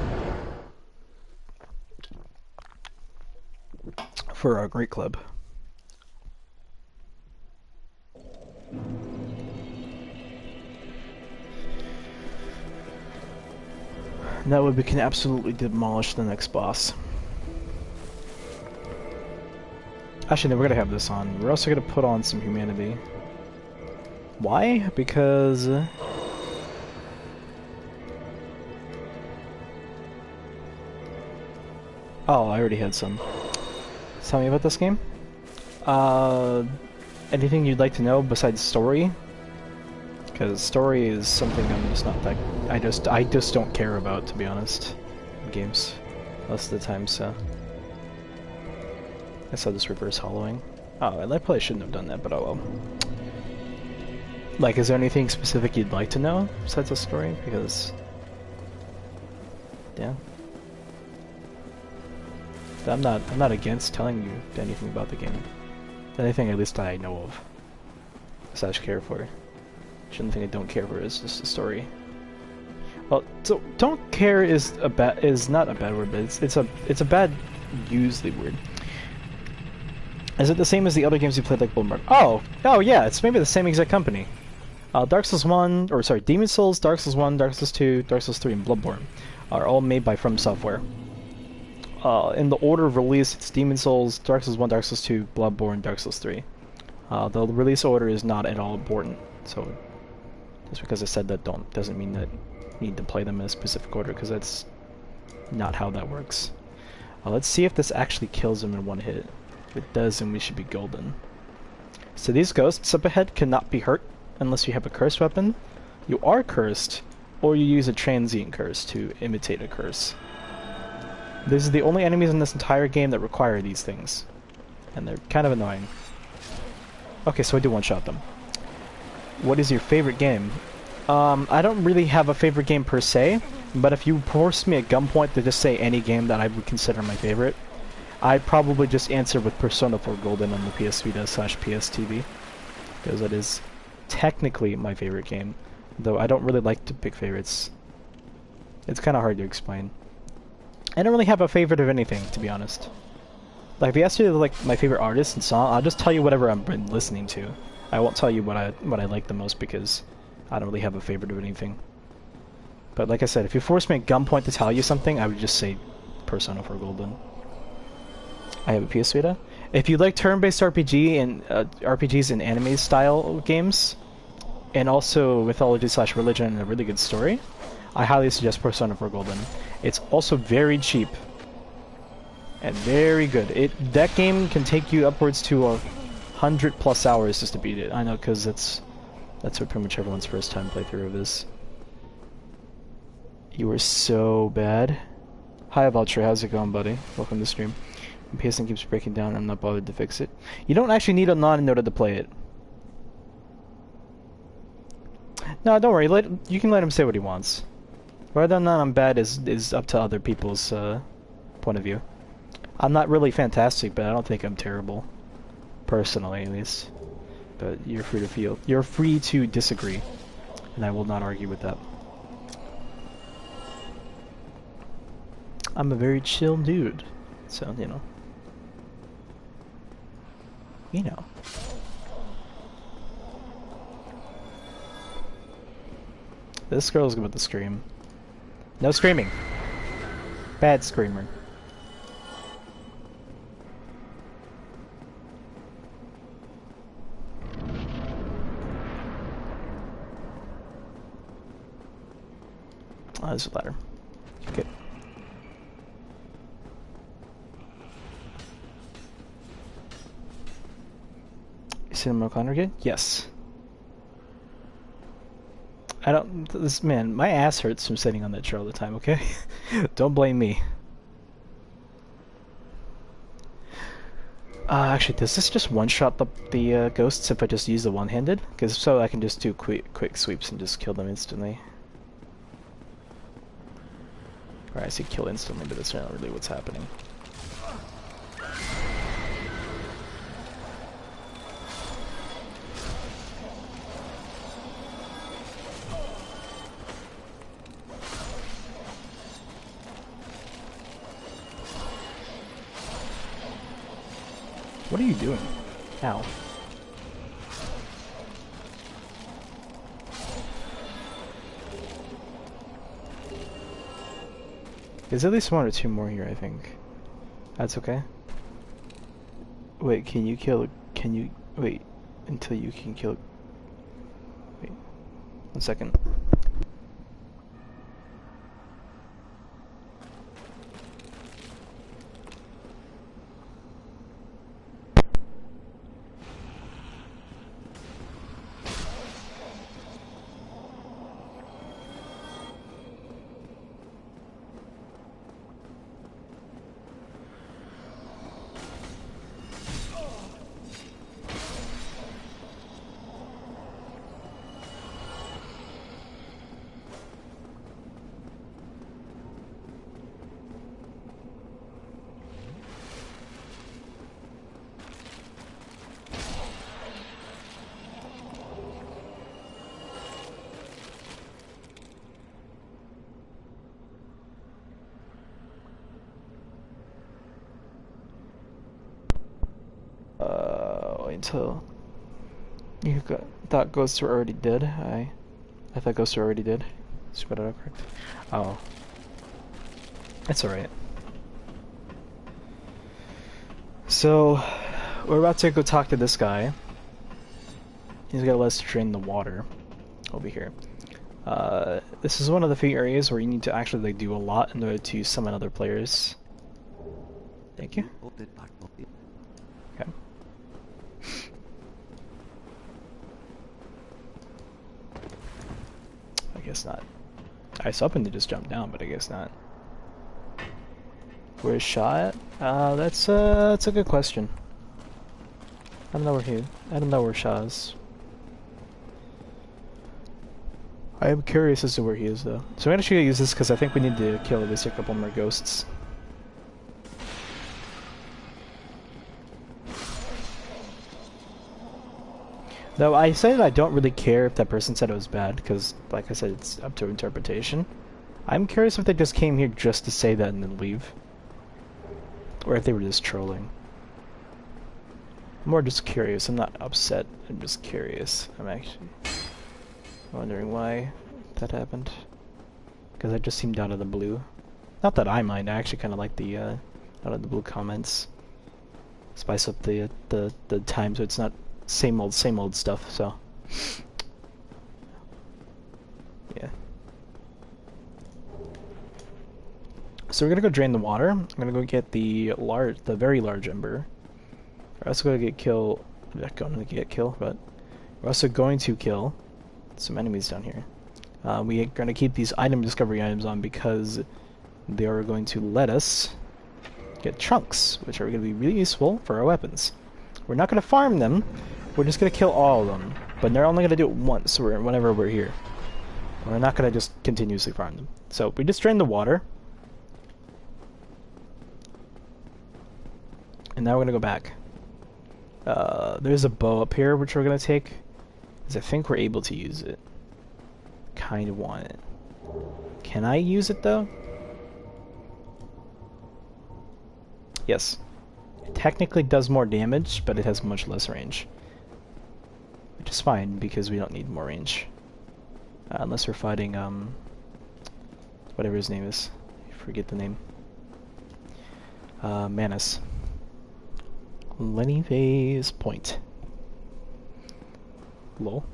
A: For our Great Club. That way we can absolutely demolish the next boss. Actually, no, we're gonna have this on. We're also gonna put on some humanity. Why? Because... oh, I already had some. Tell me about this game. Anything you'd like to know besides story? Because story is something I'm just not that... I just don't care about, to be honest, in games most of the time, so... I saw this reverse hollowing. Oh, I probably shouldn't have done that, but oh well. Like, is there anything specific you'd like to know besides the story? Because... yeah. I'm not against telling you anything about the game. Anything at least I know of. Slash care for. Shouldn't think I don't care for is just the story. Well, so don't care is not a bad word, but it's a bad usually word. Is it the same as the other games you played like Bloodborne? Oh yeah, it's maybe the same exact company. Dark Souls 1, or sorry, Demon Souls, Dark Souls 1, Dark Souls 2, Dark Souls 3, and Bloodborne are all made by From Software. In the order of release, it's Demon Souls, Dark Souls 1, Dark Souls 2, Bloodborne, Dark Souls 3. The release order is not at all important, so just because I said that doesn't mean that you need to play them in a specific order, because that's not how that works. Let's see if this actually kills him in one hit. If it does, then we should be golden. So these ghosts up ahead cannot be hurt unless you have a cursed weapon. You are cursed, or you use a transient curse to imitate a curse. These are the only enemies in this entire game that require these things. And they're kind of annoying. Okay, so I do one-shot them. What is your favorite game? I don't really have a favorite game per se, but if you forced me at gunpoint to just say any game that I would consider my favorite, I'd probably just answer with Persona 4 Golden on the PS Vita/PS TV, because it is technically my favorite game, though I don't really like to pick favorites. It's kind of hard to explain. I don't really have a favorite of anything, to be honest. Like, if you ask me like my favorite artist and song, I'll just tell you whatever I've been listening to. I won't tell you what I like the most, because I don't really have a favorite of anything. But like I said, if you force me at gunpoint to tell you something, I would just say Persona 4 Golden. I have a PS Vita. If you like turn-based RPG and RPGs and anime style games, and also mythology/religion and a really good story, I highly suggest Persona 4 Golden. It's also very cheap and very good. That game can take you upwards to 100+ hours just to beat it. I know, because that's what pretty much everyone's first time playthrough of is. You were so bad. Hi, Vulture. How's it going, buddy? Welcome to the stream. My PSN keeps breaking down and I'm not bothered to fix it. You don't actually need a non in order to play it. No, don't worry. You can let him say what he wants. Whether or not I'm bad is up to other people's point of view. I'm not really fantastic, but I don't think I'm terrible. Personally, at least. But you're free to disagree. And I will not argue with that. I'm a very chill dude. So, you know. You know. This girl's about to scream. No screaming. Bad screamer. Oh, there's a ladder. Okay. Cinema O'Connor again? Yes. I don't. Man, my ass hurts from sitting on that chair all the time, okay? Don't blame me. Actually, does this just one-shot the ghosts if I just use the one-handed? Because so I can just do quick sweeps and just kill them instantly. Or I say kill instantly, but that's not really what's happening. What are you doing? Ow. There's at least one or two more here, I think. That's okay. Wait, wait, until you can kill... Wait, 1 second. Until you thought ghosts were already dead. I thought ghosts were already dead. Spit it out correct. Oh, that's alright. So we're about to go talk to this guy. He's got let us drain the water over here. This is one of the few areas where you need to actually like do a lot in order to summon other players. Thank you. Okay. I guess not. I was hoping to just jump down, but I guess not. Where's Shaw at? That's a good question. I don't know where I don't know where Shaw is. I am curious as to where he is, though. So I'm actually gonna use this because I think we need to kill at least a couple more ghosts. Though I said I don't really care if that person said it was bad, because, like I said, it's up to interpretation. I'm curious if they just came here just to say that and then leave. Or if they were just trolling. I'm more just curious. I'm not upset. I'm just curious. I'm actually wondering why that happened. Because it just seemed out of the blue. Not that I mind. I actually kind of like the out of the blue comments. Spice up the time so it's not same old stuff. So yeah. So we're gonna go drain the water. I'm gonna go get the very large ember. We're also gonna get kill. I'm not going to get kill, but we're also going to kill some enemies down here. We are going to keep these item discovery items on because they are going to let us get trunks, which are going to be really useful for our weapons. We're not going to farm them. We're just going to kill all of them, but they're only going to do it once whenever we're here. We're not going to just continuously farm them. So we just drained the water. And now we're going to go back. There's a bow up here which we're going to take, because I think we're able to use it. Kind of want it. Can I use it though? Yes. It technically does more damage, but it has much less range. Which is fine, because we don't need more range. Unless we're fighting, whatever his name is. I forget the name. Manus. Lenny Vay's point. Lol.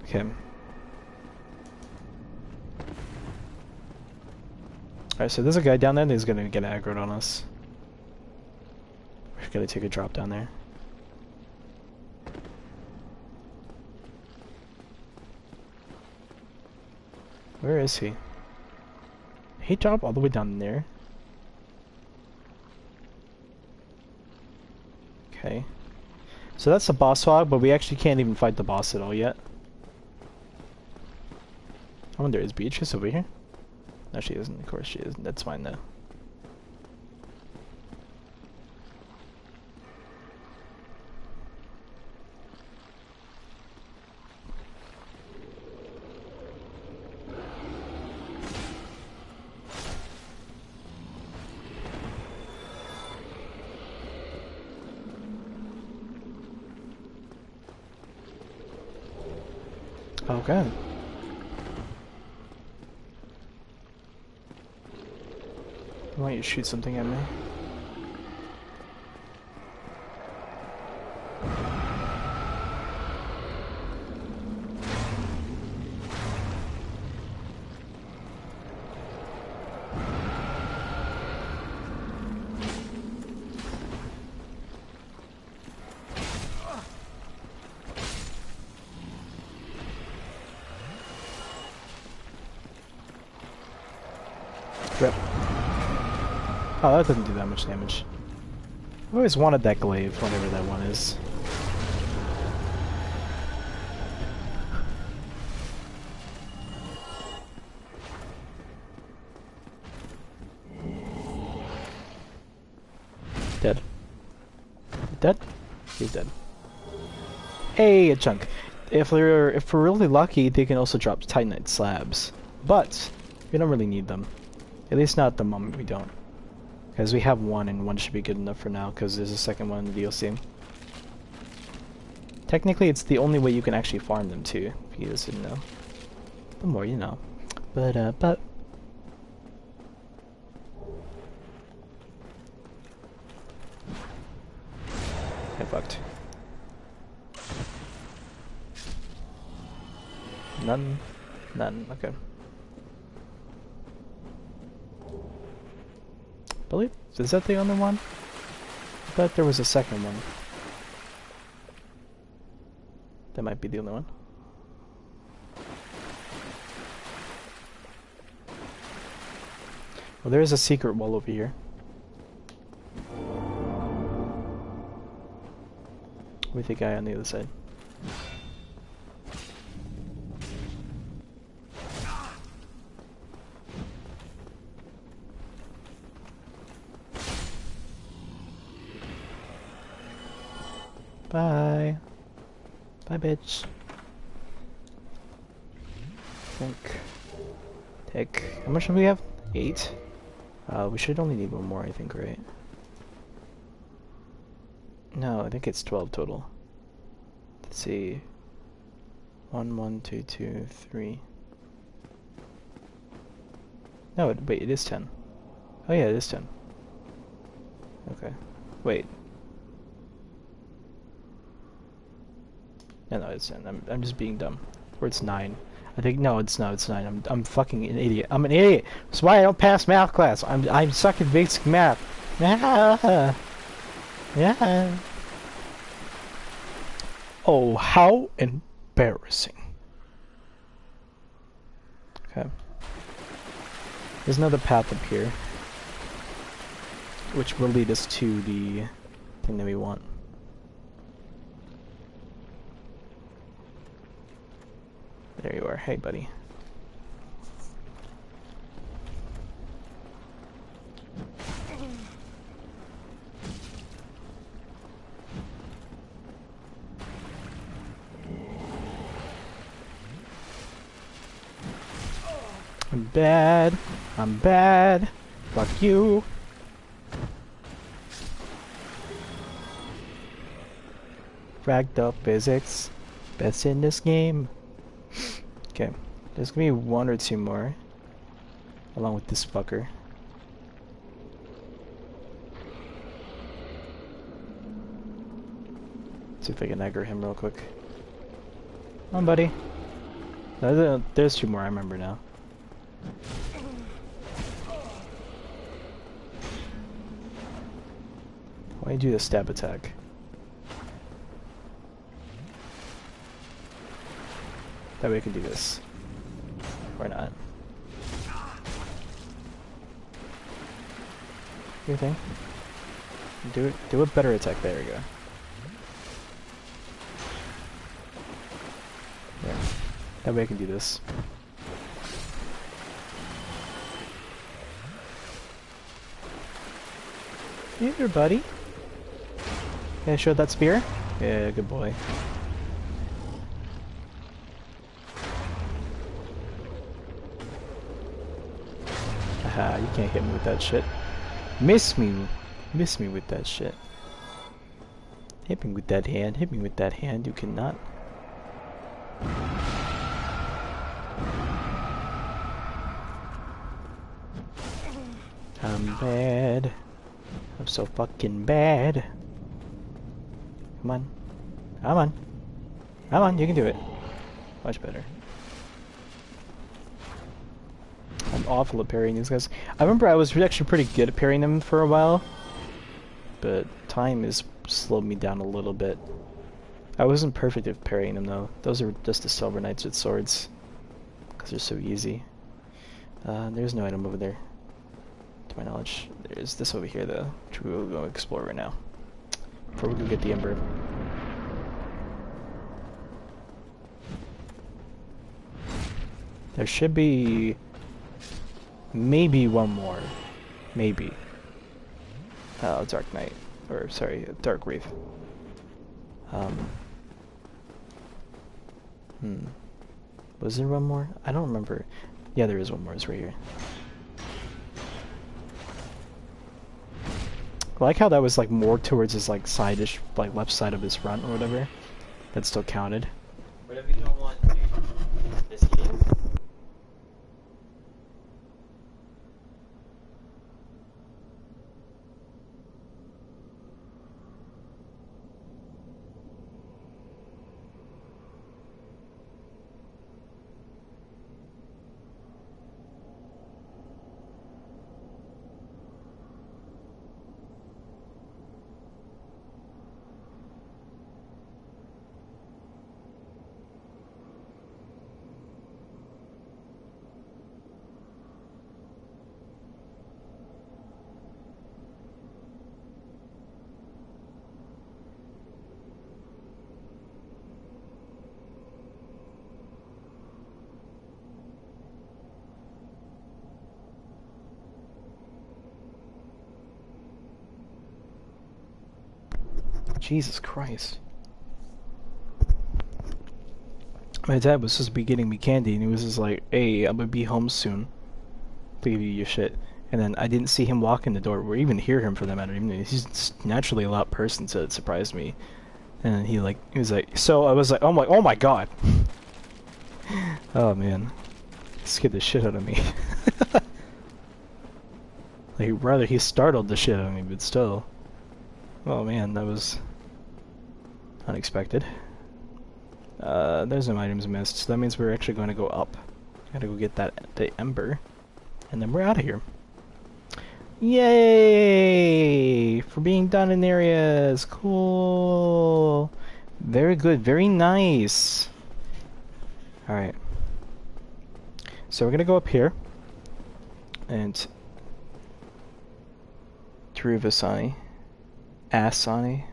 A: Okay. Alright, so there's a guy down there that's gonna get aggroed on us. We're gonna take a drop down there. Where is he? He dropped all the way down there. Okay. So that's the boss hog, but we actually can't even fight the boss at all yet. I wonder, is Beatrice over here? No, she isn't. Of course she isn't. That's fine though. Okay. Why don't you shoot something at me? Rip. Oh, that doesn't do that much damage. I've always wanted that glaive, whatever that one is. Dead. Dead? He's dead. Hey, a chunk. If we're really lucky, they can also drop Titanite slabs. But we don't really need them. At least not at the moment we don't. Because we have one, and one should be good enough for now, because there's a second one in the DLC. Technically, it's the only way you can actually farm them, too, if you guys didn't know. The more you know. But. I fucked. None? None, okay. Believe, is that the only one? I thought there was a second one. That might be the only one. Well, there is a secret wall over here. With the guy on the other side. Bye. Bye, bitch. Take. How much do we have? 8? We should only need one more, I think, right? No, I think it's 12 total. Let's see. 1, 1, 2, 2, 3. No, wait, it is 10. Oh yeah, it is 10. Okay. Wait. No, it's 10. I'm just being dumb. Or it's 9. I think no, it's 9. I'm fucking an idiot. I'm an idiot. That's why I don't pass math class. I'm suck at basic math. Yeah. Yeah. Oh, how embarrassing. Okay. There's another path up here, which will lead us to the thing that we want. There you are. Hey, buddy. I'm bad. I'm bad. Fuck you. Fragged up physics. Best in this game. Okay. There's gonna be 1 or 2 more. Along with this fucker. See if I can aggro him real quick. Come on, buddy. No, there's 2 more, I remember now. Why do you do the stab attack? That way I can do this. Or not. Your thing. Do a better attack. There we go. There. That way I can do this. Here, buddy. Can I show that spear? Yeah, good boy. Haha, you can't hit me with that shit. Miss me with that shit. Hit me with that hand, hit me with that hand, you cannot. I'm bad. I'm so fucking bad. Come on. Come on. Come on, you can do it. Much better. I'm awful at parrying these guys. I remember I was actually pretty good at parrying them for a while, but time has slowed me down a little bit. I wasn't perfect at parrying them though. Those are just the Silver Knights with swords, because they're so easy. There's no item over there, to my knowledge. There's this over here though, which we will go explore right now, before we go get the Ember. There should be maybe 1 more. Maybe. Dark Knight. Or, sorry, Dark Wraith. Was there 1 more? I don't remember. Yeah, there is 1 more. It's right here. I like how that was like more towards his like side-ish, like left side of his front or whatever. That still counted.
D: Whatever you don't want, dude. This game.
A: Jesus Christ. My dad was supposed to be getting me candy, and he was just like, hey, I'm gonna be home soon. Leave you your shit. And then I didn't see him walk in the door, or even hear him for that matter. He's naturally a loud person, so it surprised me. And then he was like, so I was like, oh my god. Oh man. It scared the shit out of me. Like, rather he startled the shit out of me, but still. Oh man, that was unexpected. There's no items missed, so that means we're actually going to go up. Gotta go get the ember, and then we're out of here. Yay! For being done in areas, cool. Very good, very nice. All right. So we're gonna go up here, and Druvasani, Asani.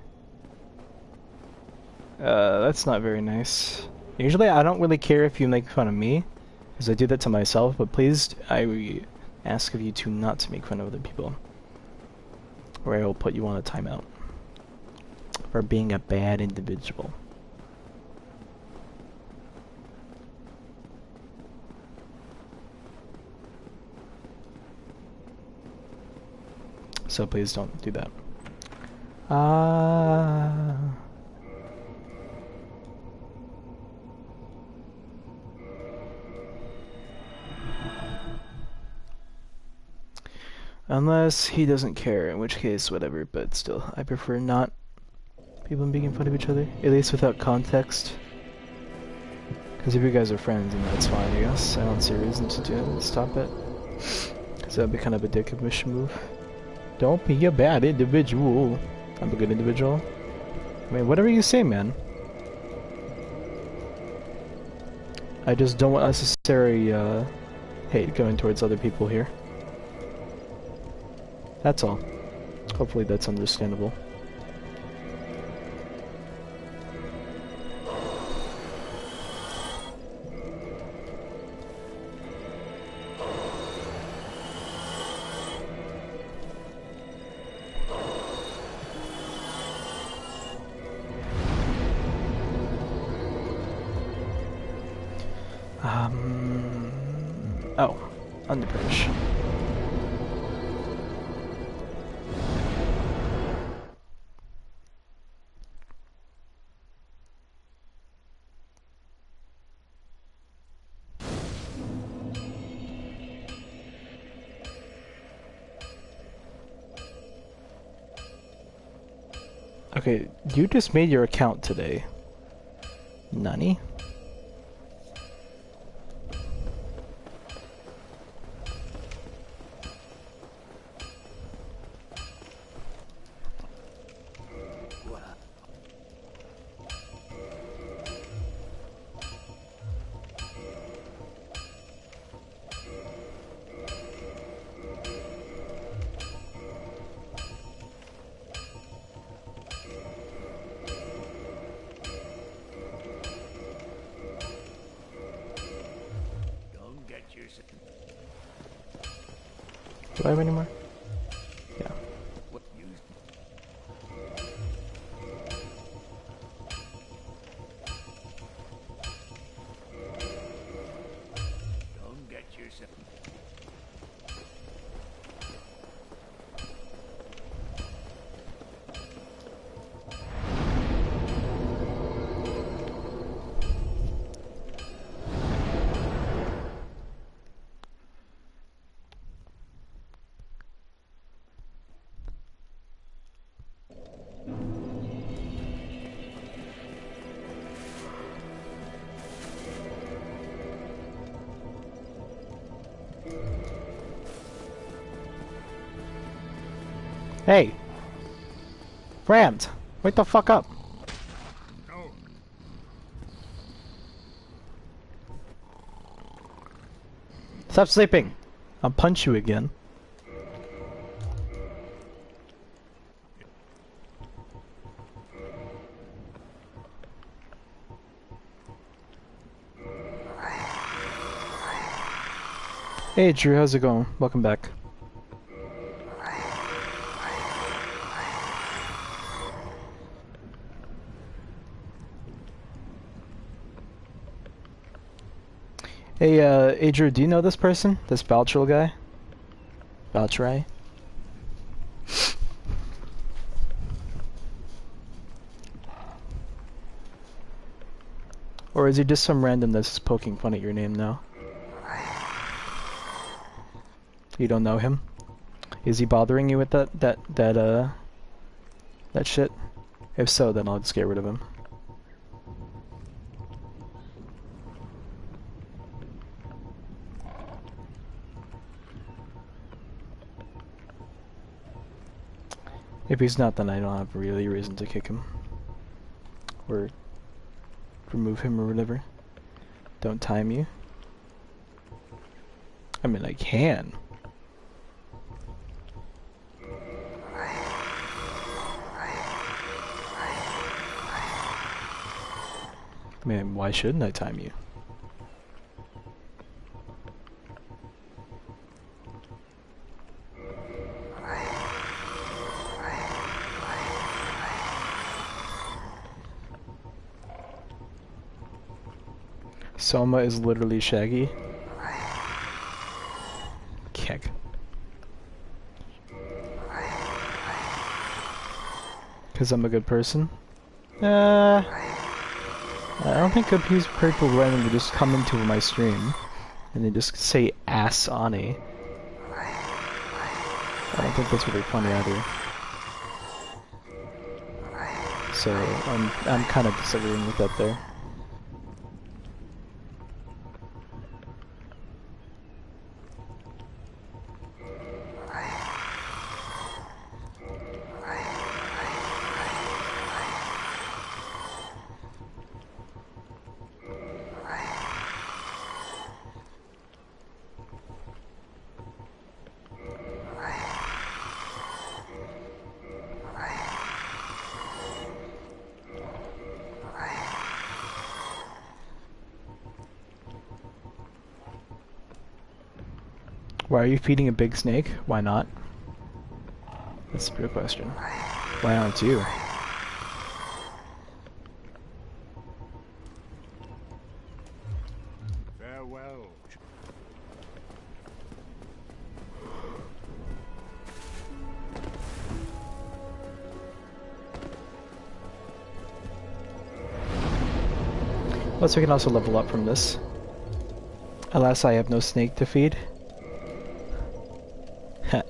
A: That's not very nice. Usually I don't really care if you make fun of me, because I do that to myself, but please, I ask of you to not to make fun of other people, or I will put you on a timeout for being a bad individual. So please don't do that. Unless he doesn't care, in which case, whatever, but still, I prefer not people making fun of each other, at least without context. Because if you guys are friends, then that's fine, I guess. I don't see a reason to stop it. Because that would be kind of a dick of mission move. Don't be a bad individual. I'm a good individual. I mean, whatever you say, man. I just don't want unnecessary hate going towards other people here. That's all. Hopefully that's understandable. Oh, underbridge. Okay, you just made your account today. Nani? Do I have any more? Yeah.
C: Don't get yourself.
A: Hey! Brand! Wake the fuck up!
C: No.
A: Stop sleeping! I'll punch you again. Hey Drew, how's it going? Welcome back. Hey, Adriel, do you know this person? This Valtral guy? Valtrai? Or is he just some random that's poking fun at your name now? You don't know him? Is he bothering you with that shit? If so, then I'll just get rid of him. If he's not, then I don't have really a reason to kick him. Or remove him or whatever. Don't time you. I mean, I can. Man, why shouldn't I time you? Soma is literally Shaggy. Kick. Cause I'm a good person? I don't think good people randomly just come into my stream and they just say ass Ani. I don't think that's really funny either. So I'm kind of disagreeing with that there. Why are you feeding a big snake? Why not? That's a real question. Why aren't you?
C: Farewell.
A: Plus we can also level up from this. Alas, I have no snake to feed. Heh.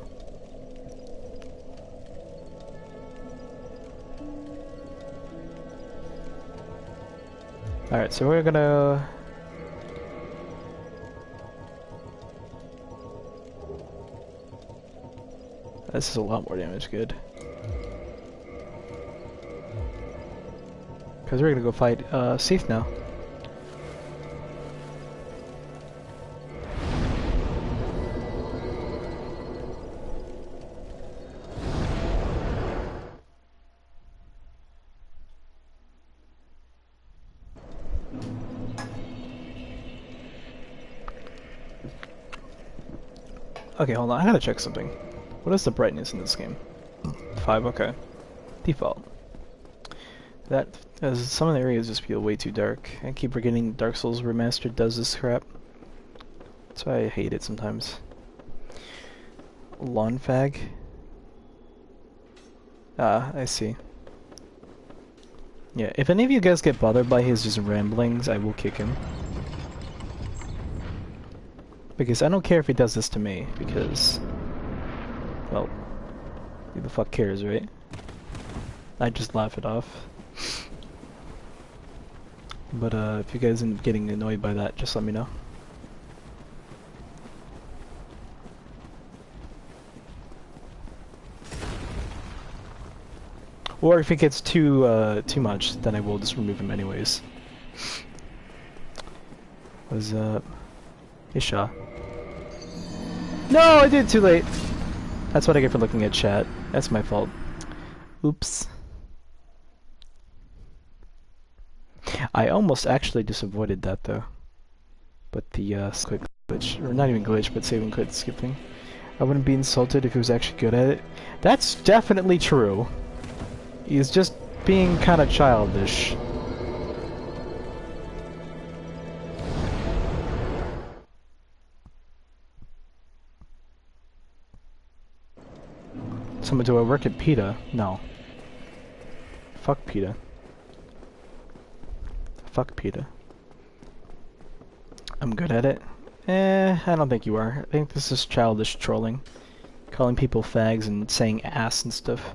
A: Alright, so we're gonna... This is a lot more damage, good. Because we're gonna go fight Safe now. Okay, hold on, I gotta check something. What is the brightness in this game? 5, okay. Default. That, as some of the areas just feel way too dark. I keep forgetting Dark Souls Remastered does this crap. That's why I hate it sometimes. Lawn fag? Ah, I see. Yeah, if any of you guys get bothered by his just ramblings, I will kick him. Because I don't care if he does this to me, because... Well, who the fuck cares, right? I just laugh it off. But if you guys end up getting annoyed by that, just let me know. Or if it gets too much, then I will just remove him anyways. What's up? Hey, Shaw. No, I did it too late. That's what I get for looking at chat. That's my fault. Oops. I almost actually just avoided that though. But the quick glitch, or not even glitch, but saving quit skipping. I wouldn't be insulted if he was actually good at it. That's definitely true. He's just being kind of childish. Someone, do I work at PETA? No. Fuck PETA. Fuck PETA. I'm good at it. I don't think you are. I think this is childish trolling. Calling people fags and saying ass and stuff.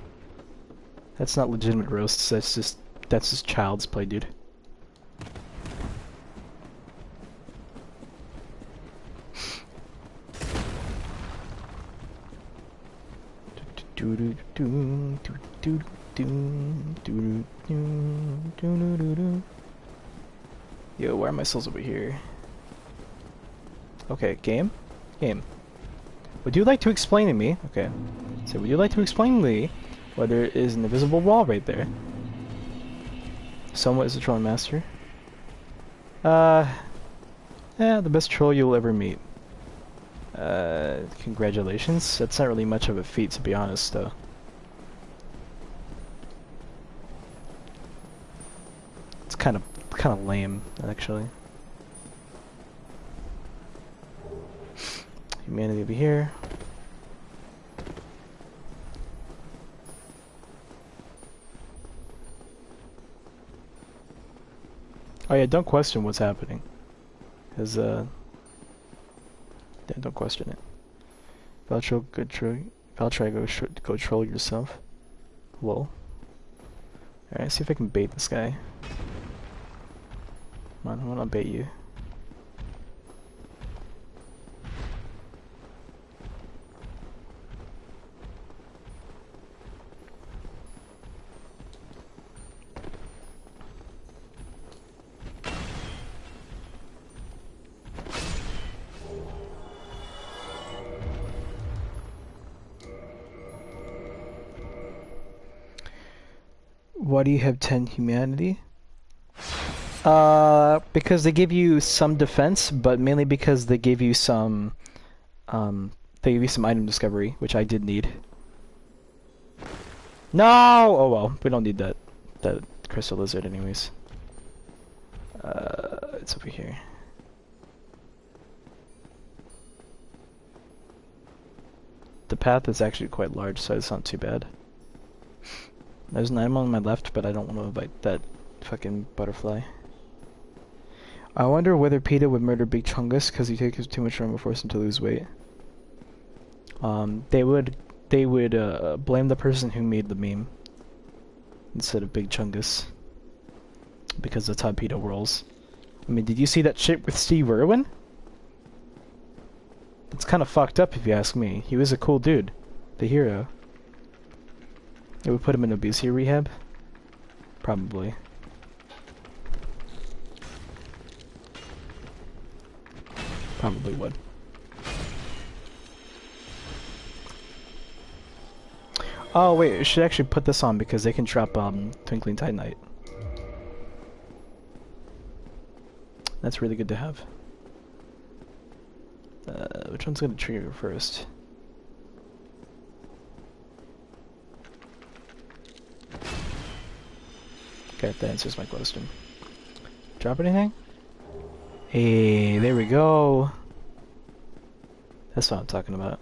A: That's not legitimate roasts, that's just child's play, dude. Yo, why are my souls over here? Okay, game? Game. Would you like to explain to me? Okay. So would you like to explain to me why there is an invisible wall right there? Soma is a trolling master. Yeah, the best troll you'll ever meet. Congratulations. That's not really much of a feat, to be honest, though. It's kind of lame, actually. Humanity over here. Oh yeah, don't question what's happening. Cause yeah, don't question it. Valtro, go troll yourself. Lol. Alright, see if I can bait this guy. Come on, I wanna bait you. Why do you have 10 humanity? Because they give you some defense, but mainly because they give you some, item discovery, which I did need. No! Oh well, we don't need that crystal lizard anyways. It's over here. The path is actually quite large, so it's not too bad. There's an item on my left, but I don't want to bite that fucking butterfly. I wonder whether PETA would murder Big Chungus because he takes too much room and force him to lose weight. They would blame the person who made the meme instead of Big Chungus because that's how PETA rolls. I mean, did you see that shit with Steve Irwin? That's kind of fucked up if you ask me. He was a cool dude, the hero. It would put him in obesity rehab? Probably. Probably would. Oh wait, we should actually put this on because they can drop Twinkling Titanite. That's really good to have. Which one's gonna trigger first? Okay, that answers my question. Drop anything? Hey, there we go. That's what I'm talking about.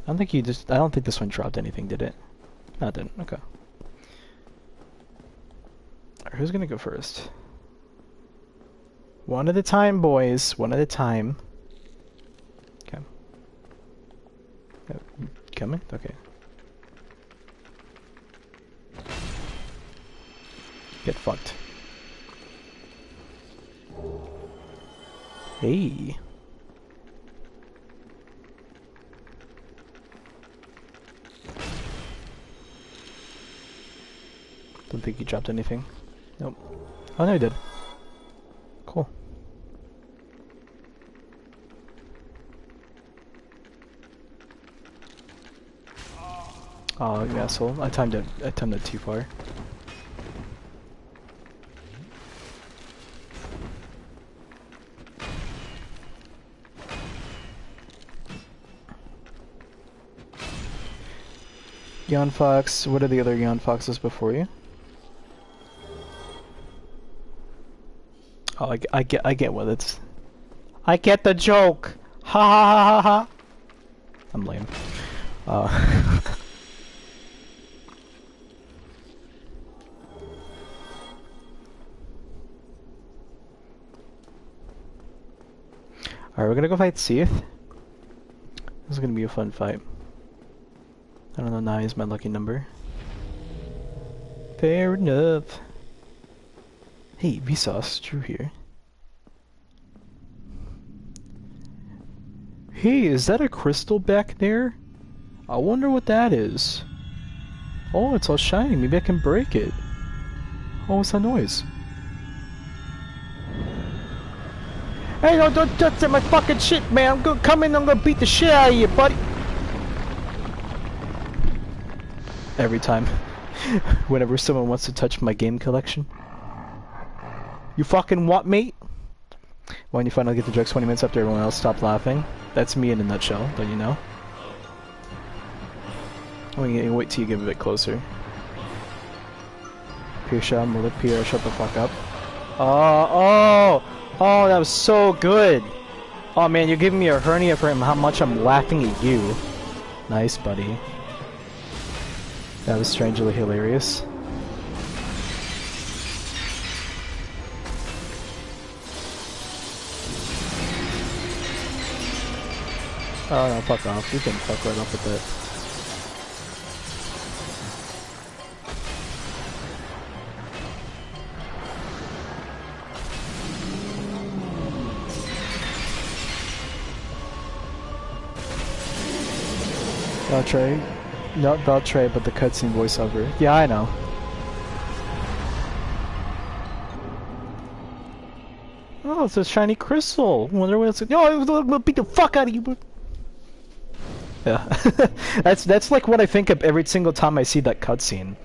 A: I don't think this one dropped anything, did it? No, it didn't. Okay. Alright, who's gonna go first? One at a time, boys. One at a time. Okay. Coming? Okay. Get fucked. Hey. Don't think he dropped anything. Nope. Oh no, he did. Cool. Oh, you asshole. I timed it too far. Yawn Fox, what are the other Yawn Foxes before you? Oh, I get what it's... I get the joke! Ha ha ha ha ha! I'm lame. Alright, we're gonna go fight Seath. This is gonna be a fun fight. I don't know, 9 is my lucky number. Fair enough. Hey, Vsauce, Drew here. Hey, is that a crystal back there? I wonder what that is. Oh, it's all shiny. Maybe I can break it. Oh, what's that noise? Hey, no, don't touch my fucking shit, man. I'm gonna come in, I'm gonna beat the shit out of you, buddy. Every time. Whenever someone wants to touch my game collection. You fucking what, mate? When you finally get the jokes 20 minutes after everyone else stopped laughing. That's me in a nutshell, don't you know? Wait till you get a bit closer. Pisha, mother Pierre, shut the fuck up. Oh, that was so good. Oh man, you're giving me a hernia for how much I'm laughing at you. Nice, buddy. That was strangely hilarious. Oh no, fuck off. You can fuck right off with that. Valtray. Not Valtray, but the cutscene voiceover. Yeah, I know. Oh, it's a shiny crystal. Wonder what it's. Oh, it'll beat the fuck out of you. Yeah, that's like what I think of every single time I see that cutscene.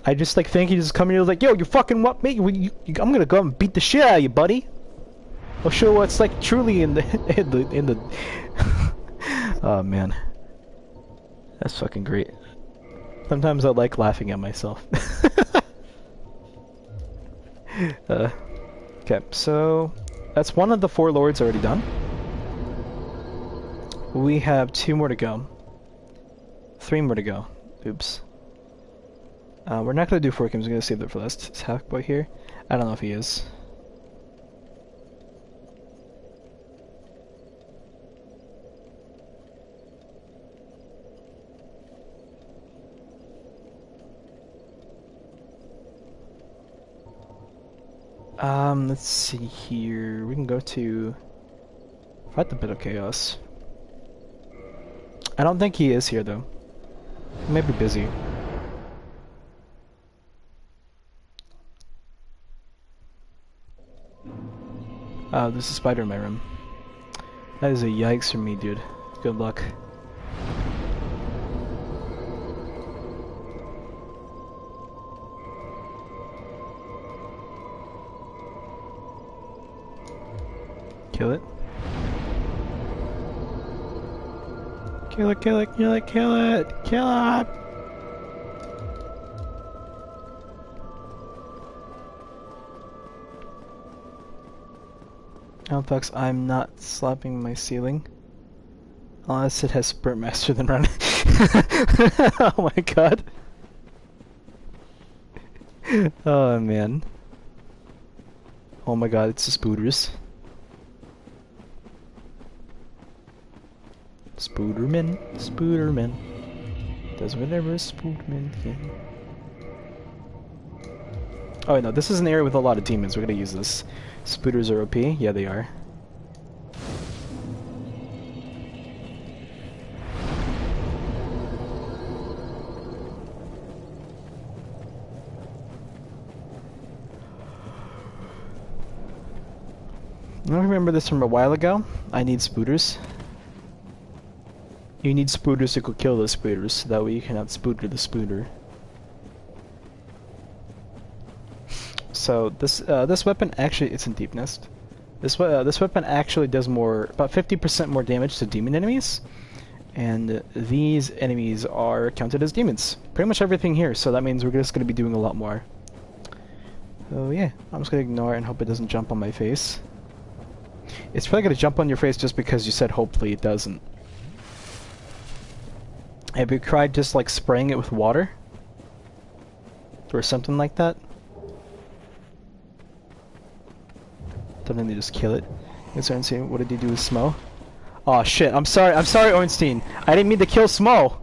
A: I just like think he just come here like, yo, you fucking what, mate? I'm gonna go and beat the shit out of you, buddy. I'll show you what's like truly in the in the. Oh man, that's fucking great. Sometimes I like laughing at myself. Okay, so that's one of the 4 lords already done. We have 2 more to go. 3 more to go. Oops. We're not gonna do 4 games, we're gonna save that for last. Is Hackboy here? I don't know if he is. Let's see here. We can go to fight the Bit of Chaos. I don't think he is here though. He may be busy. Oh, there's a spider in my room. That is a yikes for me, dude. Good luck. Kill it. Kill it, kill it, kill it, kill it! Kill it! Oh, fucks, I'm not slapping my ceiling. Unless it has sprint master then run. Oh my god. Oh man. Oh my god, it's the spooters. Spooderman, Spooderman, does whatever Spooderman can. Oh wait, no, this is an area with a lot of demons. We're gonna use this. Spooters are OP? Yeah, they are. I remember this from a while ago. I need spooters. You need spooters to go kill the spooters, that way you cannot spooter the spooter. So this weapon actually, it's in Deep Nest. This weapon actually does about 50% more damage to demon enemies, and these enemies are counted as demons. Pretty much everything here, so that means we're just going to be doing a lot more. So yeah, I'm just going to ignore it and hope it doesn't jump on my face. It's probably going to jump on your face just because you said hopefully it doesn't. Have you tried just like spraying it with water? Or something like that? Don't they just kill it? It's Ornstein. What did he do with Smo? Oh shit! I'm sorry, Ornstein. I didn't mean to kill Smo.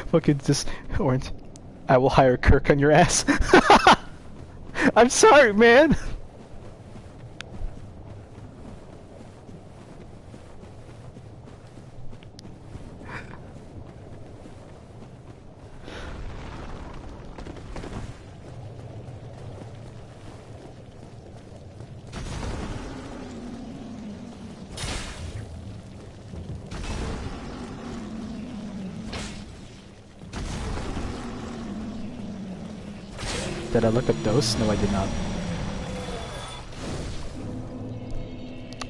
A: Fucking just Orange. I will hire Kirk on your ass. I'm sorry, man. Did I look up dose? No, I did not.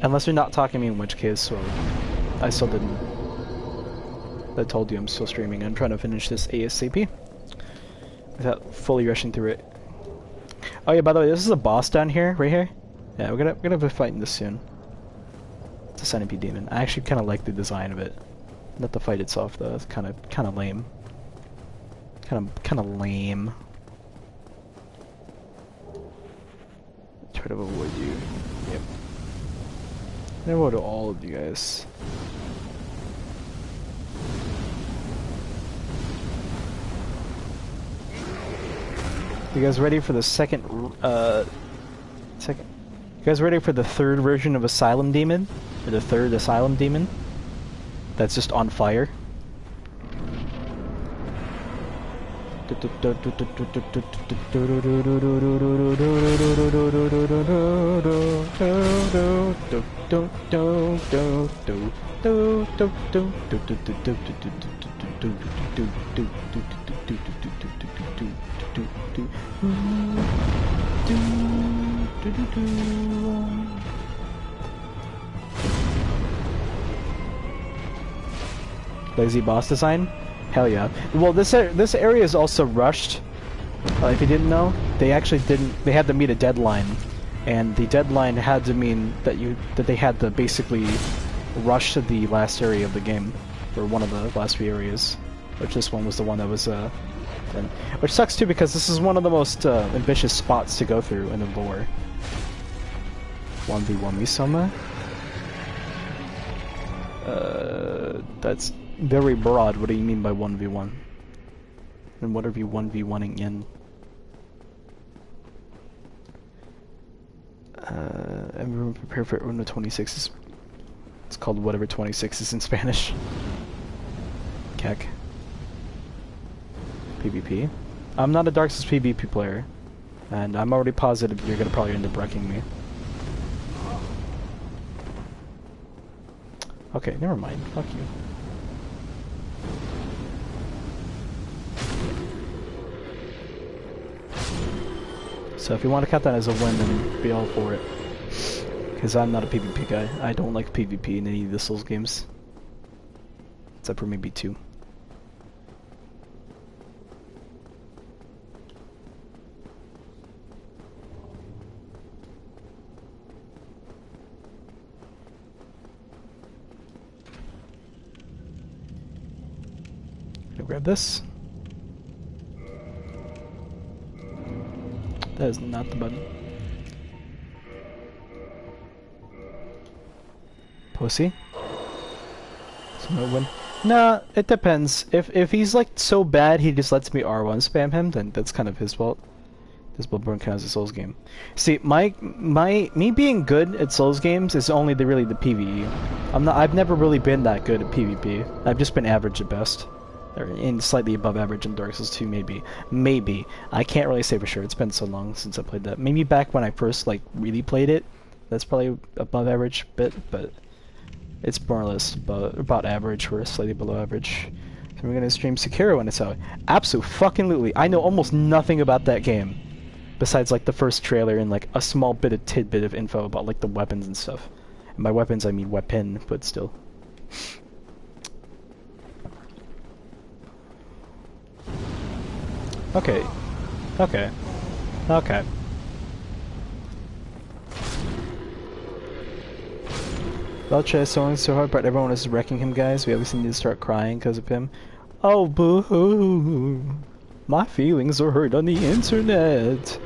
A: Unless you're not talking to me, in which case, well, I still didn't. I told you I'm still streaming. I'm trying to finish this ASAP without fully rushing through it. Oh yeah, by the way, this is a boss down here, right here. Yeah, we're gonna be fighting this soon. It's a centipede demon. I actually kind of like the design of it. Not the fight itself though. It's kind of lame. Kind of lame. Try to avoid you. Yep. I avoid all of you guys. You guys ready for the second? You guys ready for the third version of Asylum Demon? Or the third Asylum Demon? That's just on fire. Lazy boss design? Hell yeah. Well, this area is also rushed. If you didn't know, they actually didn't. They had to meet a deadline, and the deadline had to mean that they had to basically rush to the last area of the game, or one of the last few areas. Which this one was the one that was which sucks too because this is one of the most ambitious spots to go through in the lore. 1v1 me Soma. That's very broad. What do you mean by 1v1? And what are you 1v1ing in? Everyone prepare for Uno 26. It's called whatever 26 is in Spanish. Kek. PvP. I'm not a Dark Souls PvP player, and I'm already positive you're gonna probably end up wrecking me. Okay, never mind. Fuck you. So if you want to count that as a win, then be all for it. Because I'm not a PvP guy. I don't like PvP in any of the Souls games. Except for maybe 2. Gonna grab this. That is not the button. Pussy. So no win. Nah, it depends. If he's like so bad he just lets me R1 spam him, then that's kind of his fault. This Bloodborne counts as a Souls game. See, me being good at Souls games is only really the PvE. I've never really been that good at PvP. I've just been average at best. Or in slightly above average in Dark Souls 2, maybe. Maybe. I can't really say for sure. It's been so long since I played that. Maybe back when I first, like, really played it. That's probably above average bit, but it's more or less about average or slightly below average. So we're gonna stream Sekiro when it's out. Absolutely. I know almost nothing about that game. Besides, like, the first trailer and, like, a small tidbit of info about, like, the weapons and stuff. And by weapons, I mean weapon, but still. Okay. Okay. Okay. Belcher is sewing so hard, but everyone is wrecking him, guys. We obviously need to start crying because of him. Oh, boo-hoo. My feelings are hurt on the internet.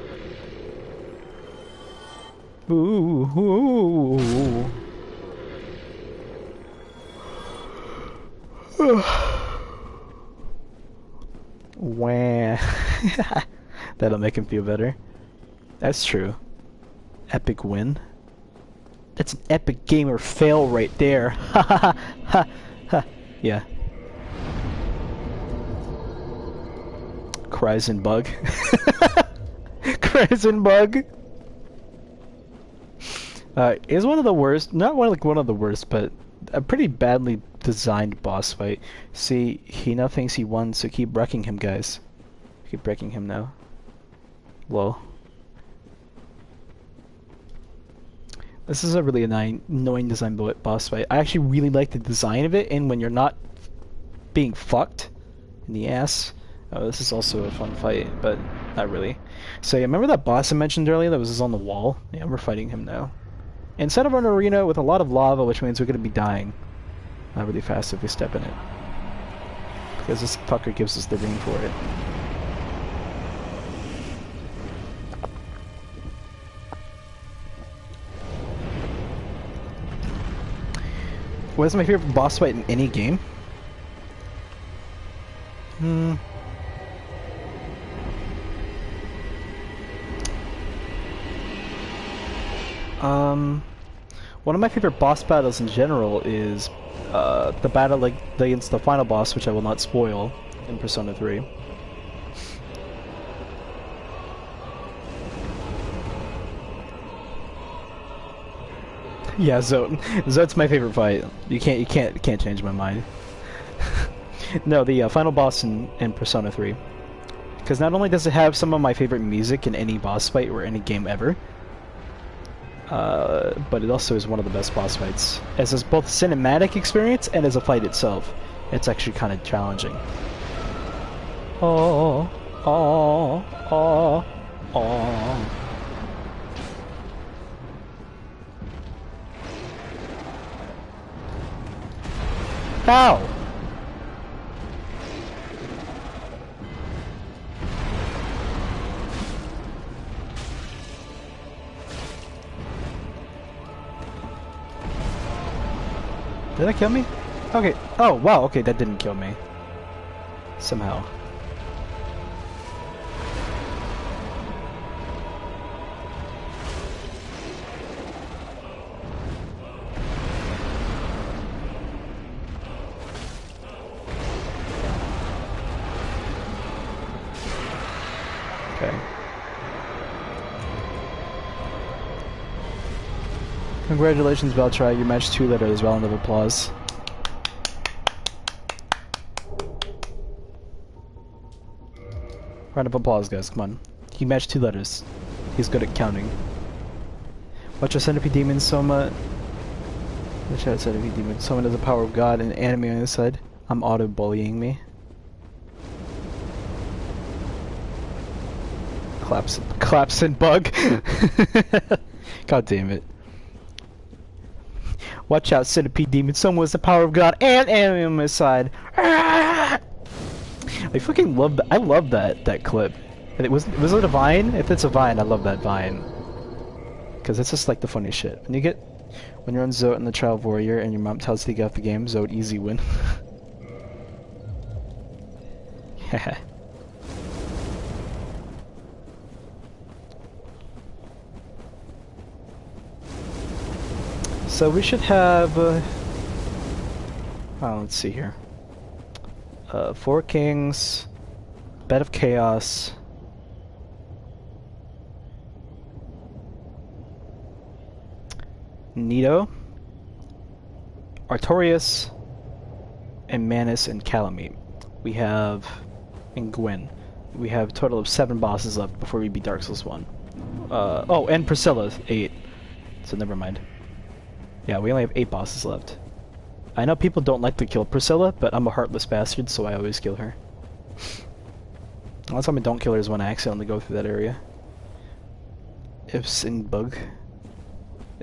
A: Boo-hoo. Wah. That'll make him feel better. That's true. Epic win. That's an epic gamer fail right there. Ha ha ha ha ha. Yeah. Cries and bug. Cries and bug. Is one of the worst. Not one like one of the worst, but a pretty badly designed boss fight. See, he now thinks he won, so keep wrecking him, guys. Keep wrecking him now. Lol. This is a really annoying design boss fight. I actually really like the design of it, and when you're not being fucked in the ass. Oh, this is also a fun fight, but not really. So yeah, remember that boss I mentioned earlier that was just on the wall? Yeah, we're fighting him now. Instead of an arena with a lot of lava, which means we're gonna be dying really fast if we step in it. Because this fucker gives us the ring for it. What is my favorite boss fight in any game? One of my favorite boss battles in general is the battle against the final boss, which I will not spoil, in Persona 3. Yeah, Zote's my favorite fight. You can't change my mind. No, the final boss in Persona 3. Because not only does it have some of my favorite music in any boss fight or any game ever, but it also is one of the best boss fights. As is both a cinematic experience and as a fight itself. It's actually kind of challenging. Oh, oh, oh, oh. Ow! Did that kill me? Okay. Oh, wow. Okay, that didn't kill me. Somehow. Okay. Congratulations, Beltry. You matched 2 letters. Round of applause. Round of applause, guys. Come on. He matched 2 letters. He's good at counting. Watch out, Centipede Demon, Soma. Watch out, Centipede Demon. Soma has the power of God and anime on his side. I'm auto-bullying me. Collapse and bug. God damn it. Watch out, Centipede Demon. Someone has the power of God and anime on his side. I fucking love that. I love that clip. And was it a vine? If it's a vine, I love that vine. Because it's just like the funny shit. When you're on Zote and the Child Warrior and your mom tells you to get off the game, Zote easy win. Haha. So we should have, let's see here. 4 Kings, Bed of Chaos, Nito, Artorias, and Manus and Calamite. We have, and Gwen. We have a total of 7 bosses left before we beat Dark Souls 1. Oh, and Priscilla, 8. So never mind. Yeah, we only have 8 bosses left. I know people don't like to kill Priscilla, but I'm a heartless bastard, so I always kill her. Last time I don't kill her is when I accidentally go through that area. Ifs in bug.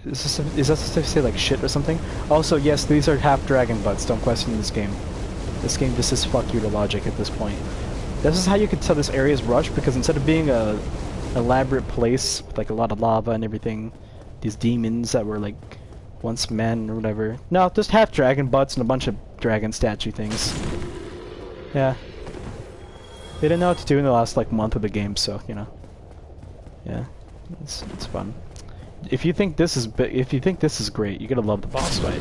A: Is that supposed to say like shit or something? Also, yes, these are half dragon butts. Don't question this game. This game just says fuck you to logic at this point. This is how you could tell this area is rushed, because instead of being a elaborate place with like a lot of lava and everything, these demons that were like once men or whatever. No, just half dragon butts and a bunch of dragon statue things. Yeah. They didn't know what to do in the last like month of the game, so you know. Yeah, it's fun. If you think this is great, you're gonna love the boss fight.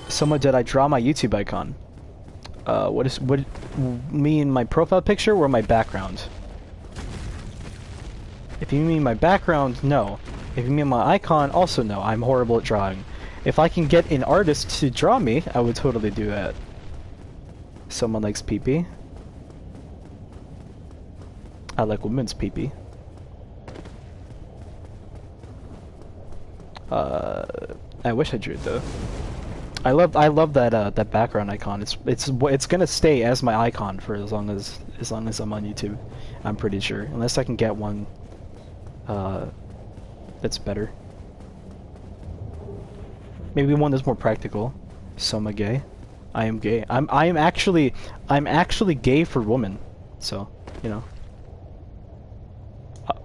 A: Soma, did I draw my YouTube icon? What mean my profile picture or my background? If you mean my background, no. If you mean my icon, also no. I'm horrible at drawing. If I can get an artist to draw me, I would totally do that. Someone likes pee-pee. I like women's pee-pee. I wish I drew it though. I love that that background icon. It's gonna stay as my icon for as long as I'm on YouTube. I'm pretty sure, unless I can get one that's better. Maybe one that's more practical. Soma gay. I am gay. I'm actually gay for women. So, you know.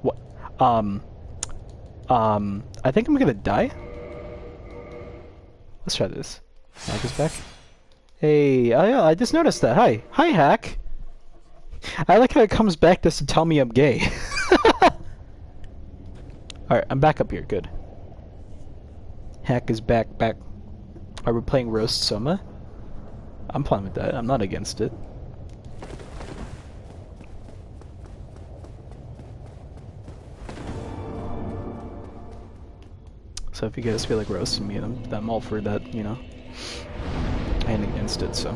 A: What? I think I'm gonna die. Let's try this. Hack is back. Hey, oh yeah, I just noticed that. Hi, Hack. I like how it comes back just to tell me I'm gay. Alright, I'm back up here. Good. Hack is back. Are we playing Roast Soma? I'm fine with that. I'm not against it. So if you guys feel like roasting me, I'm all for that, you know. I ain't against it, so.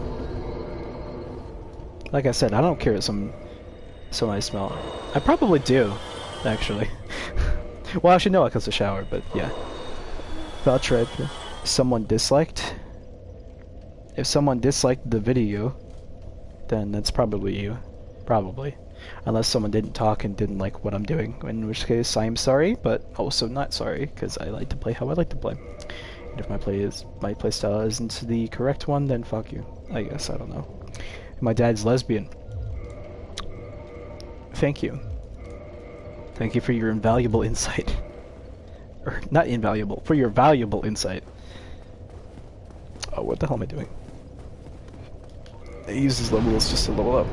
A: Like I said, I don't care if some I smell. I probably do, actually. Well, actually, no, because the shower, but yeah. Vouch right. Someone disliked. If someone disliked the video, then that's probably you. Probably. Unless someone didn't talk and didn't like what I'm doing, in which case I'm sorry, but also not sorry, because I like to play how I like to play. And if my playstyle isn't the correct one, then fuck you. I guess, I don't know. My dad's lesbian. Thank you. Thank you for your invaluable insight. Or, not invaluable, for your valuable insight. Oh, what the hell am I doing? I use these levels just to level up.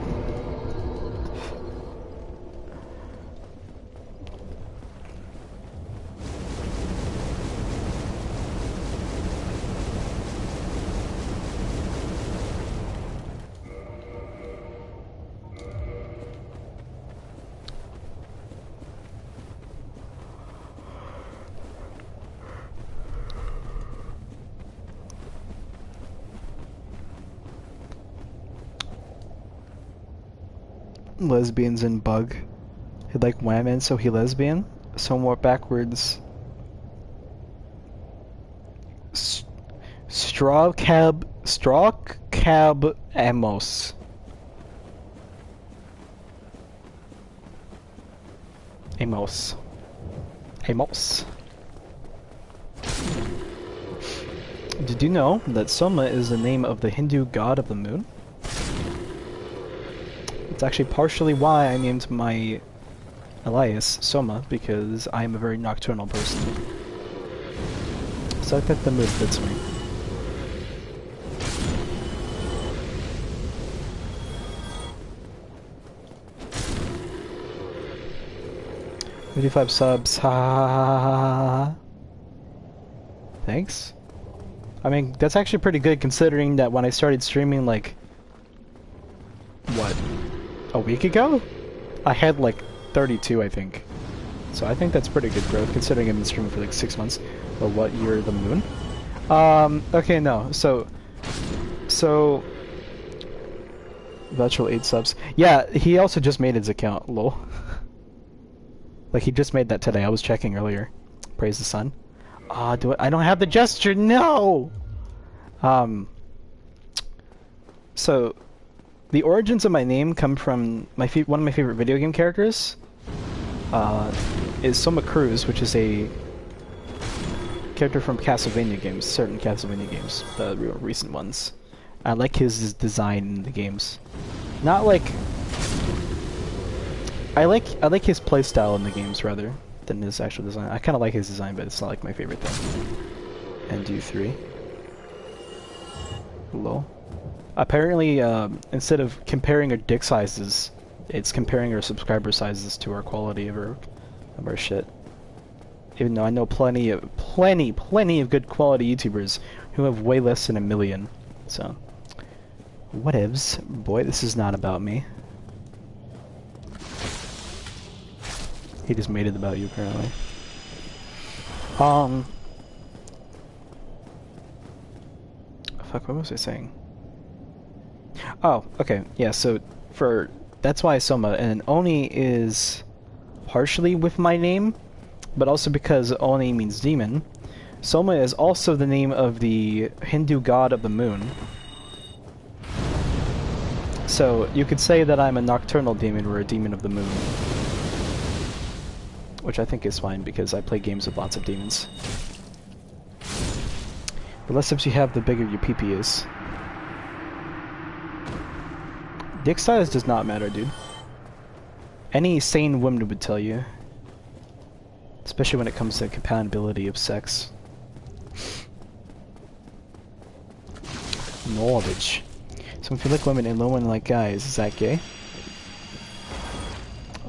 A: Lesbians in bug. He like women, so he lesbian. Somewhat backwards. Straw cab Amos. Did you know that Soma is the name of the Hindu god of the moon? It's actually partially why I named my alias Soma, because I am a very nocturnal person. So I think the mood fits me. $55 subs, ha. Thanks. I mean, that's actually pretty good considering that when I started streaming, like, what, a week ago? I had like 32, I think. So I think that's pretty good growth considering I've been streaming for like 6 months. But what year the moon? Okay, no. So virtual 8 subs. Yeah, he also just made his account, lol. Like he just made that today. I was checking earlier. Praise the sun. Ah, I don't have the gesture. No. So The origins of my name come from one of my favorite video game characters. Is Soma Cruz, which is a character from Castlevania games, certain Castlevania games, the real recent ones. I like his design in the games. Not like I like his playstyle in the games rather than his actual design. I kind of like his design, but it's not like my favorite thing. And do 3. Lol. Apparently, instead of comparing our dick sizes, it's comparing our subscriber sizes to our quality of our shit. Even though I know plenty of good quality YouTubers who have way less than 1 million. So, whatevs. Boy, this is not about me. He just made it about you, apparently. Fuck, what was I saying? Oh, okay, yeah, so that's why Soma, and Oni is partially with my name, but also because Oni means demon. Soma is also the name of the Hindu god of the moon. So, you could say that I'm a nocturnal demon or a demon of the moon. Which I think is fine, because I play games with lots of demons. The less subs you have, the bigger your PP is. Dick size does not matter, dude. Any sane woman would tell you. Especially when it comes to compatibility of sex. Knowledge. So if you like women and no one like guys, is that gay?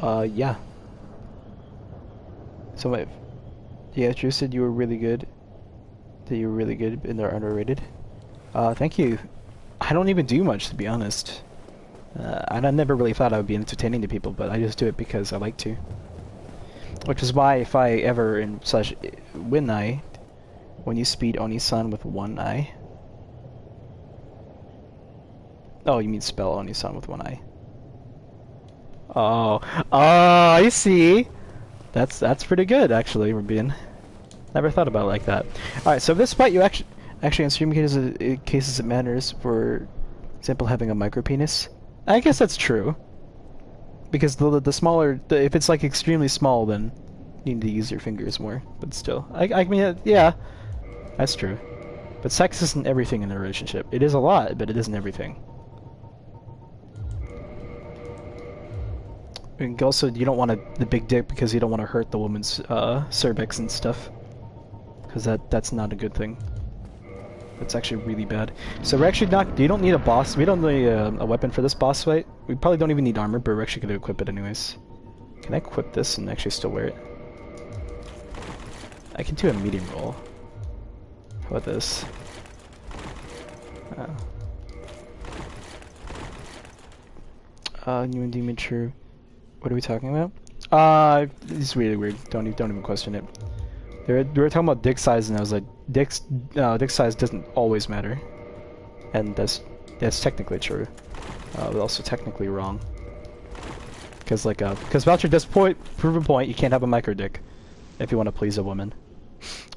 A: Yeah. So yeah, Drew said you were really good. That you were really good and they're underrated. Thank you. I don't even do much, to be honest. I never really thought I would be entertaining to people, but I just do it because I like to. Which is why if I ever when you speed Oni-san with one eye. Oh, you mean spell Oni-san with one eye. Oh, I see. That's pretty good, actually, Rubian. Never thought about it like that. Alright, so this fight you actually in stream cases it matters, for example, having a micro penis. I guess that's true. Because the smaller, if it's like extremely small, then you need to use your fingers more. But still, I mean, yeah, that's true. But sex isn't everything in a relationship. It is a lot, but it isn't everything. And also, you don't want the big dick because you don't want to hurt the woman's cervix and stuff. Because that's not a good thing. That's actually really bad. So we're actually not. You don't need a boss. We don't need a weapon for this boss fight. We probably don't even need armor, but we're actually going to equip it anyways. Can I equip this and actually still wear it? I can do a medium roll. How about this? New and demon true. What are we talking about? It's really weird. Don't even question it. We were talking about dick size, and I was like, dick size doesn't always matter, and that's technically true, but also technically wrong. Because Voucher does prove a point. You can't have a micro dick if you want to please a woman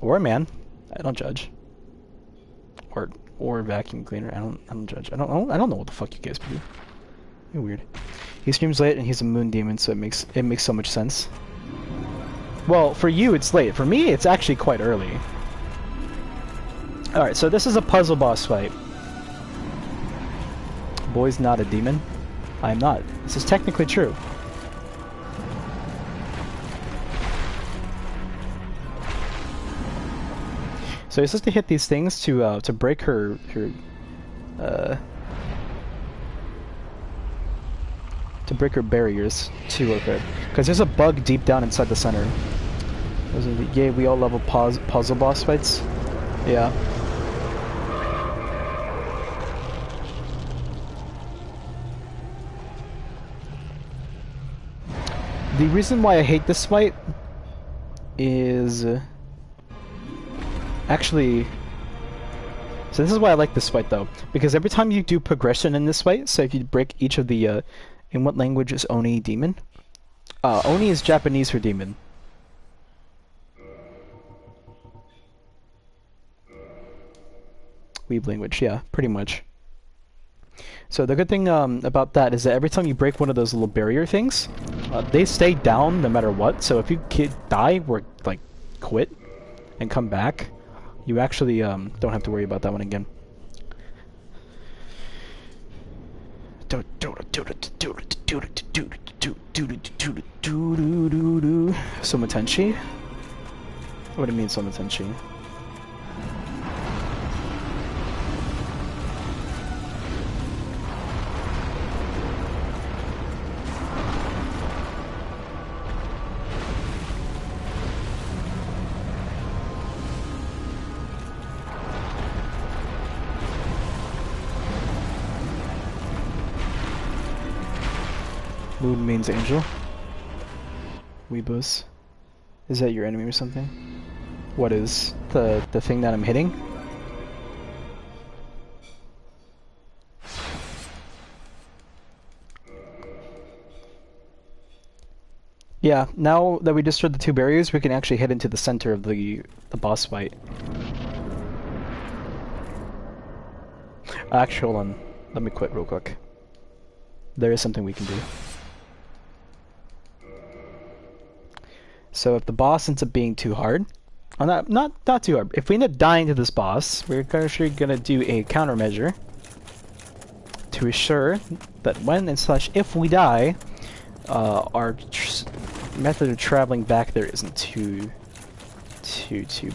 A: or a man. I don't judge. Or a vacuum cleaner. I don't judge. I don't know what the fuck you guys do. You're weird. He streams late and he's a moon demon, so it makes so much sense. Well, for you it's late. For me, it's actually quite early. Alright, so this is a puzzle boss fight. Boy's not a demon. I am not. This is technically true. So you're supposed to hit these things to break her barriers to her, because there's a bug deep down inside the center. Yeah, we all level puzzle boss fights. Yeah. The reason why I hate this fight is actually. So this is why I like this fight though, because every time you do progression in this fight, so if you break each of the in what language is Oni demon? Oni is Japanese for demon. Weeb language, yeah, pretty much. So the good thing about that is that every time you break one of those little barrier things, they stay down no matter what. So if you die or like quit and come back, you actually don't have to worry about that one again. Soma Tenchi? What do you mean Soma Tenchi? Moon means angel. Weebos. Is that your enemy or something? What is the thing that I'm hitting? Yeah, now that we destroyed the two barriers, we can actually head into the center of the boss fight. Actually, hold on. Let me quit real quick. There is something we can do. So if the boss ends up being too hard, not too hard. If we end up dying to this boss, we're actually gonna do a countermeasure to assure that when and slash if we die, our method of traveling back there isn't too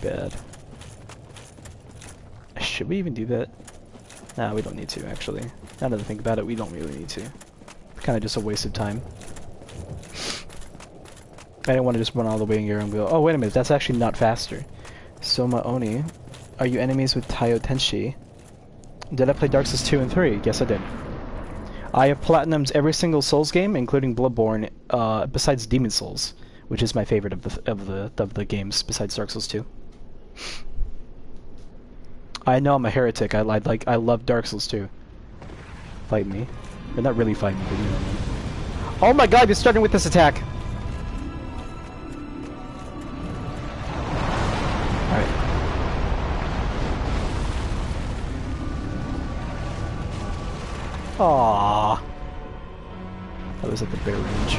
A: bad. Should we even do that? Nah, we don't need to actually. Now that I think about it, we don't really need to. Kind of just a waste of time. I didn't want to just run all the way in here and go, oh wait a minute, that's actually not faster. Soma Oni, are you enemies with Taiyo Tenshi? Did I play Dark Souls 2 and 3? Yes I did. I have platinumed every single Souls game, including Bloodborne, besides Demon Souls, which is my favorite of the games besides Dark Souls 2. I know I'm a heretic. I love Dark Souls 2. Fight me. They're not really fighting me, but you know. Oh my god, you're starting with this attack! Alright. Aww. That was at the bear range.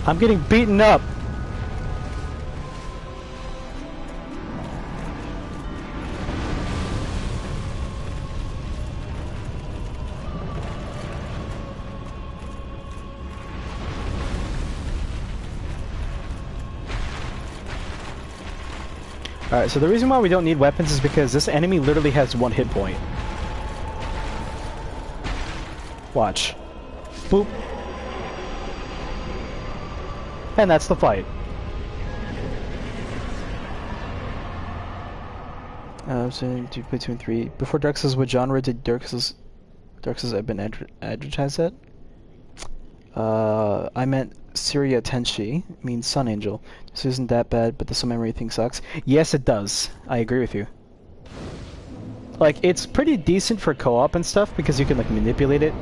A: I'm getting beaten up! Alright, so the reason why we don't need weapons is because this enemy literally has one hit point. Watch. Boop. And that's the fight. So do you play 2 and 3? Before Dark Souls, what genre did Dark Souls have been advertised at? I meant Syria Tenshi, means Sun Angel. This isn't that bad, but the Soul Memory thing sucks. Yes, it does. I agree with you. Like, it's pretty decent for co-op and stuff, because you can, like, manipulate it.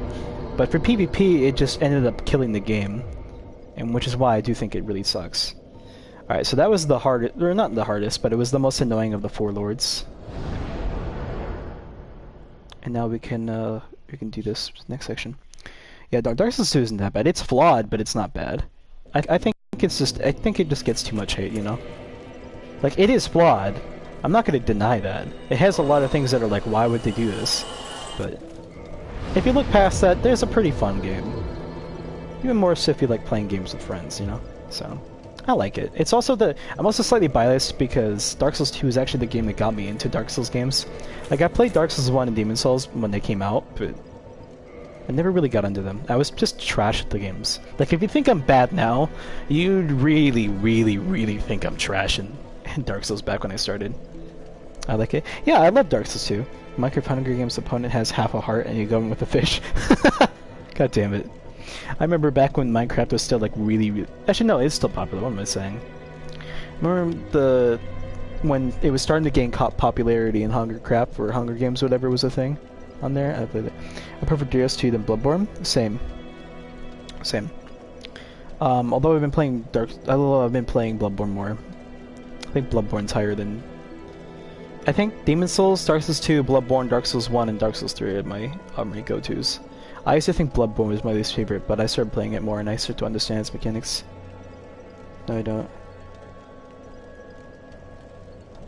A: But for PvP, it just ended up killing the game. And which is why I do think it really sucks. Alright, so that was the hardest, or not the hardest, but it was the most annoying of the 4 lords. And now we can do this next section. Yeah, Dark Souls 2 isn't that bad. It's flawed, but it's not bad. I think it just gets too much hate, you know? Like, it is flawed. I'm not gonna deny that. It has a lot of things that are like, why would they do this? But if you look past that, there's a pretty fun game. Even more so if you like playing games with friends, you know? So, I like it. It's also I'm also slightly biased because Dark Souls 2 is actually the game that got me into Dark Souls games. Like, I played Dark Souls 1 and Demon Souls when they came out, but I never really got into them. I was just trash at the games. Like, if you think I'm bad now, you'd really, really, really think I'm trash in Dark Souls back when I started. I like it. Yeah, I love Dark Souls 2. Minecraft Hunger Games opponent has half a heart and you go in with a fish. God damn it. I remember back when Minecraft was still, like, really... Actually, no, it's still popular. What am I saying? Remember when it was starting to gain popularity in Hungercraft or Hunger Games, whatever was a thing on there? I played it. I prefer DS2 than Bloodborne. Same. Although I've been playing Bloodborne more. I think Bloodborne's higher than I think Demon Souls, Dark Souls 2, Bloodborne, Dark Souls 1, and Dark Souls 3 are my go-tos. I used to think Bloodborne was my least favorite, but I started playing it more and I started to understand its mechanics. No, I don't.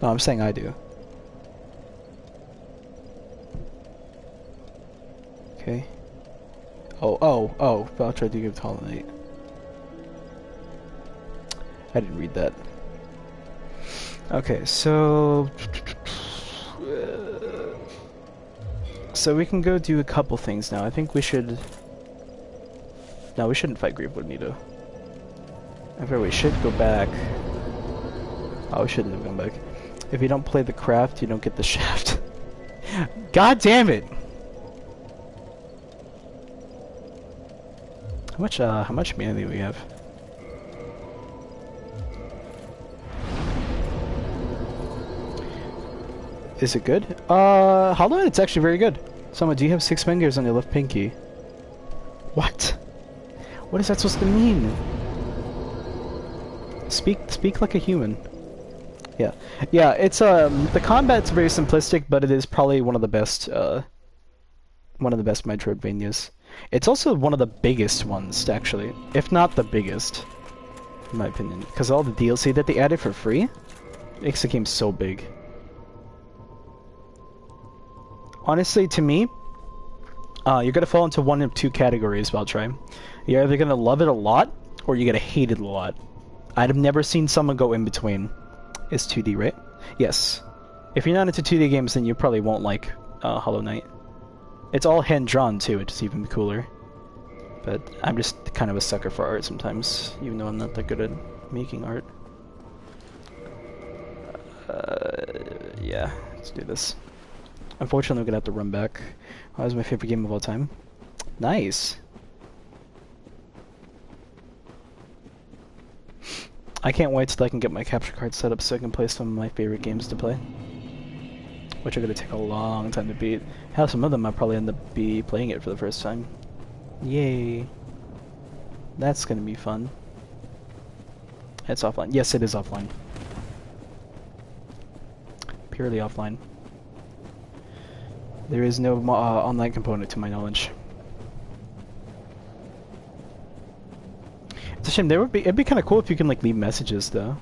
A: No, I'm saying I do. Okay. Oh, voucher to give Hollow Knight. I didn't read that. Okay, so... So we can go do a couple things now. I think we should... No, we shouldn't fight Grave Bonito. However, we should go back. Oh, we shouldn't have gone back. If you don't play the craft, you don't get the shaft. God damn it! How much humanity do we have? Is it good? Hollow Knight, it's actually very good. Soma, do you have 6 fingers on your left pinky? What? What is that supposed to mean? Speak like a human. Yeah. Yeah, it's, the combat's very simplistic, but it is probably one of the best Metroidvanias. It's also one of the biggest ones, actually. If not the biggest, in my opinion. Because all the DLC that they added for free makes the game so big. Honestly, to me, you're gonna fall into one of two categories while trying. You're either gonna love it a lot, or you're gonna hate it a lot. I've never seen someone go in between. It's 2D, right? Yes. If you're not into 2D games, then you probably won't like Hollow Knight. It's all hand-drawn, too, which is even cooler. But I'm just kind of a sucker for art sometimes, even though I'm not that good at making art. Yeah, let's do this. Unfortunately, I'm gonna have to run back. Oh, that was my favorite game of all time. Nice! I can't wait till I can get my capture card set up so I can play some of my favorite games to play. Which are gonna take a long time to beat. Hell, some of them I'll probably end up playing it for the first time. Yay! That's gonna be fun. It's offline. Yes, it is offline. Purely offline. There is no online component to my knowledge. It's a shame. It'd be kind of cool if you can like leave messages though.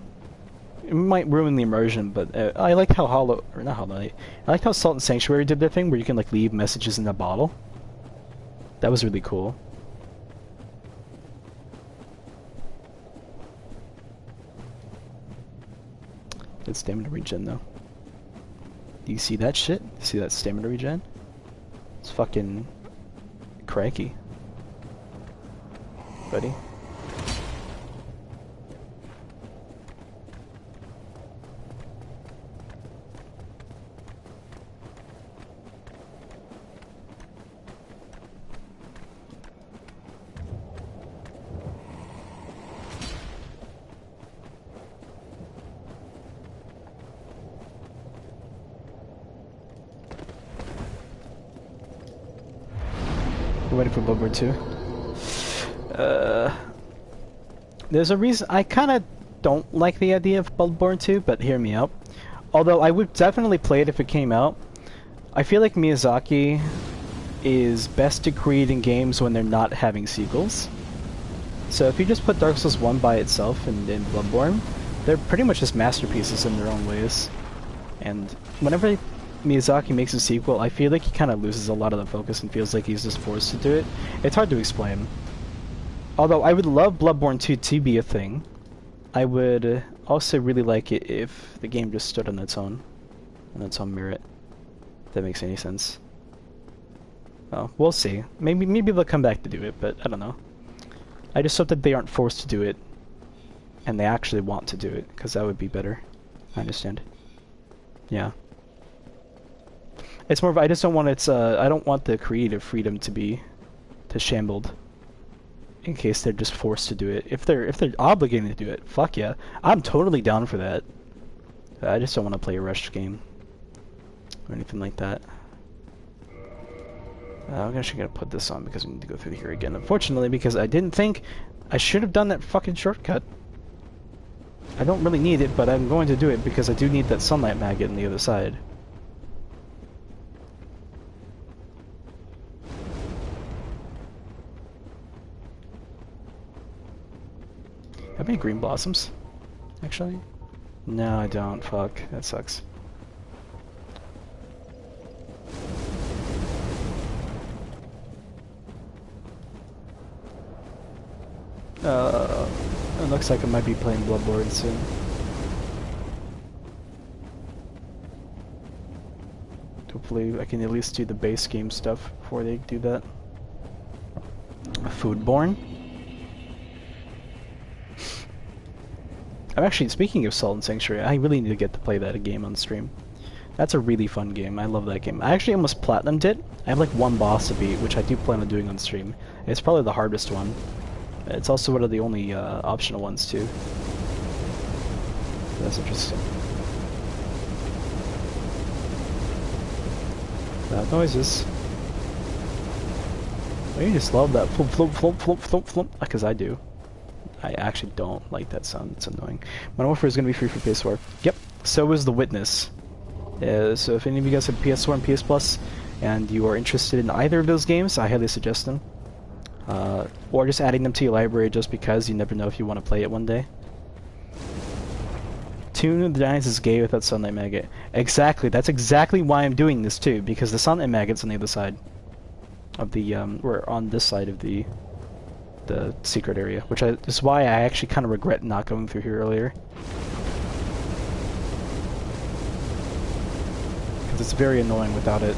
A: It might ruin the immersion, but I like how I like how Salt and Sanctuary did their thing where you can like leave messages in a bottle. That was really cool. It's stamina regen though. Do you see that shit? See that stamina regen? It's fucking cranky, buddy. We're waiting for Bloodborne 2. There's a reason I kind of don't like the idea of Bloodborne 2, but hear me out. Although I would definitely play it if it came out. I feel like Miyazaki is best at creating games when they're not having sequels. So if you just put Dark Souls 1 by itself and Bloodborne, they're pretty much just masterpieces in their own ways. And whenever Miyazaki makes a sequel, I feel like he kind of loses a lot of the focus and feels like he's just forced to do it. It's hard to explain. Although I would love Bloodborne 2 to be a thing, I would also really like it if the game just stood on its own merit. If that makes any sense. Oh, we'll see. Maybe they'll come back to do it, but I don't know. I just hope that they aren't forced to do it, and they actually want to do it, because that would be better. I understand. Yeah. It's more of I just don't want I don't want the creative freedom to be shambled in case they're just forced to do it. If they're obligated to do it, fuck yeah. I'm totally down for that. I just don't want to play a rushed game or anything like that. I'm actually gonna put this on because we need to go through here again. Unfortunately, because I didn't think I should have done that fucking shortcut. I don't really need it, but I'm going to do it because I do need that sunlight maggot on the other side. Have any green blossoms? Actually? No, I don't. Fuck. That sucks. It looks like I might be playing Bloodborne soon. Hopefully I can at least do the base game stuff before they do that. Foodborne? I'm actually, speaking of Salt and Sanctuary, I really need to get to play that game on stream. That's a really fun game. I love that game. I actually almost platinumed it. I have like one boss to beat, which I do plan on doing on stream. It's probably the hardest one. It's also one of the only optional ones too. That's interesting. Loud noises. I just love that flump flump flump flump flump flump, because I do. I actually don't like that sound. It's annoying. Modern Warfare is going to be free for PS4. Yep. So is The Witness. So if any of you guys have PS4 and PS Plus, and you are interested in either of those games, I highly suggest them. Or just adding them to your library just because you never know if you want to play it one day. Tune of the Giants is gay without Sunlight Maggot. Exactly. That's exactly why I'm doing this too, because the Sunlight Maggot's on the other side of the or on this side of the secret area, which is why I actually kind of regret not going through here earlier. Because it's very annoying without it.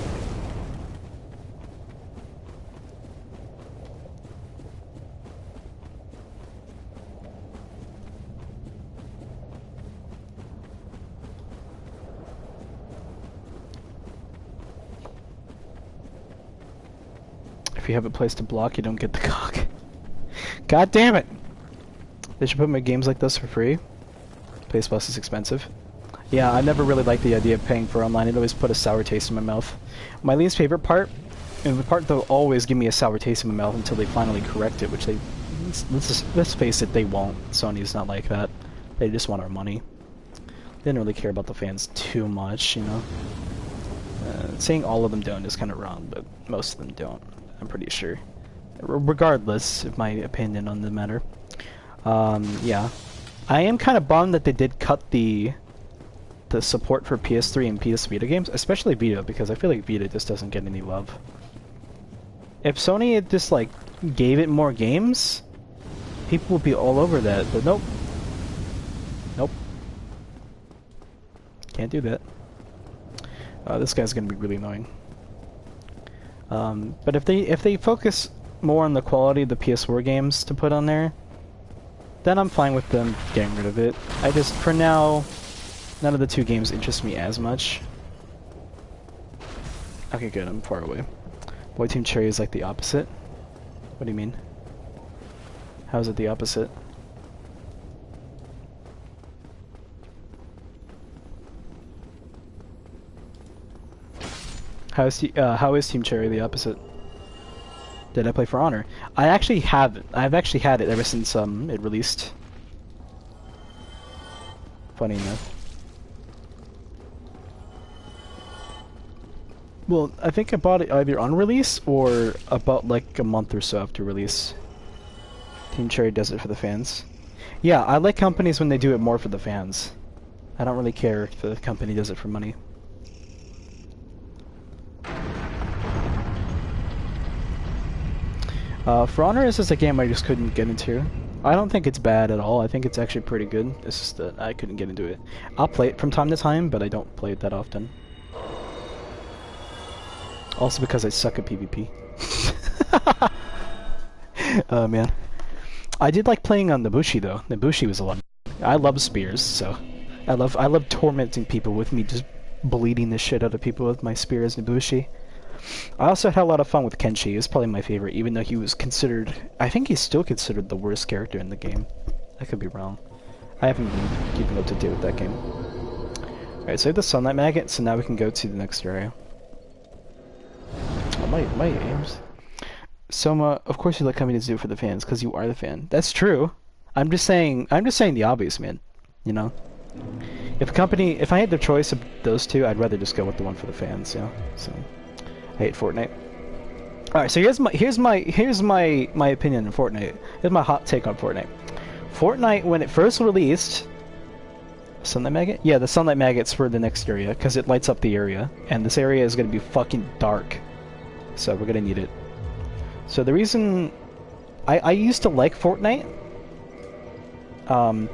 A: If you have a place to block, you don't get the cock. God damn it! They should put my games like this for free. PS Plus is expensive. Yeah, I never really liked the idea of paying for online. It always put a sour taste in my mouth. My least favorite part, and the part that will always give me a sour taste in my mouth until they finally correct it, which they, let's face it, they won't. Sony's not like that. They just want our money. They didn't really care about the fans too much, you know. Saying all of them don't is kind of wrong, but most of them don't. I'm pretty sure. Regardless of my opinion on the matter. Yeah. I am kind of bummed that they did cut the support for PS3 and PS Vita games, especially Vita, because I feel like Vita just doesn't get any love. If Sony had just, like, gave it more games, people would be all over that, but nope. Nope. Can't do that. This guy's gonna be really annoying. But if they focus more on the quality of the PS4 games to put on there, then I'm fine with them getting rid of it. I just, for now, none of the two games interest me as much. Okay, good, I'm far away. Boy Team Cherry is like the opposite. What do you mean? How is it the opposite? How is Team Cherry the opposite? Did I play For Honor? I actually haven't. I've actually had it ever since it released. Funny enough. Well, I think I bought it either on release or about like a month or so after release. Team Cherry does it for the fans. Yeah, I like companies when they do it more for the fans. I don't really care if the company does it for money. For Honor is just a game I just couldn't get into. I don't think it's bad at all. I think it's actually pretty good. It's just that I couldn't get into it. I'll play it from time to time, but I don't play it that often. Also because I suck at PvP. Oh man. I did like playing on Nabushi though. Nabushi was a lot. I love spears, so I love tormenting people with me, just bleeding the shit out of people with my spear as Nabushi. I also had a lot of fun with Kenshi. He was probably my favorite, even though he was considered... I think he's still considered the worst character in the game. I could be wrong. I haven't been keeping up to date with that game. Alright, so I have the Sunlight Maggot, so now we can go to the next area. Oh, my aims. Soma, of course you let companies do it for the fans, because you are the fan. That's true. I'm just saying the obvious, man. You know, if I had the choice of those two, I'd rather just go with the one for the fans. You know, so I hate Fortnite. All right, so here's my opinion on Fortnite. Here's my hot take on Fortnite. Fortnite, when it first released, Sunlight Maggot? Yeah, the Sunlight Maggots for the next area, because it lights up the area, and this area is going to be fucking dark. So we're going to need it. So the reason... I used to like Fortnite,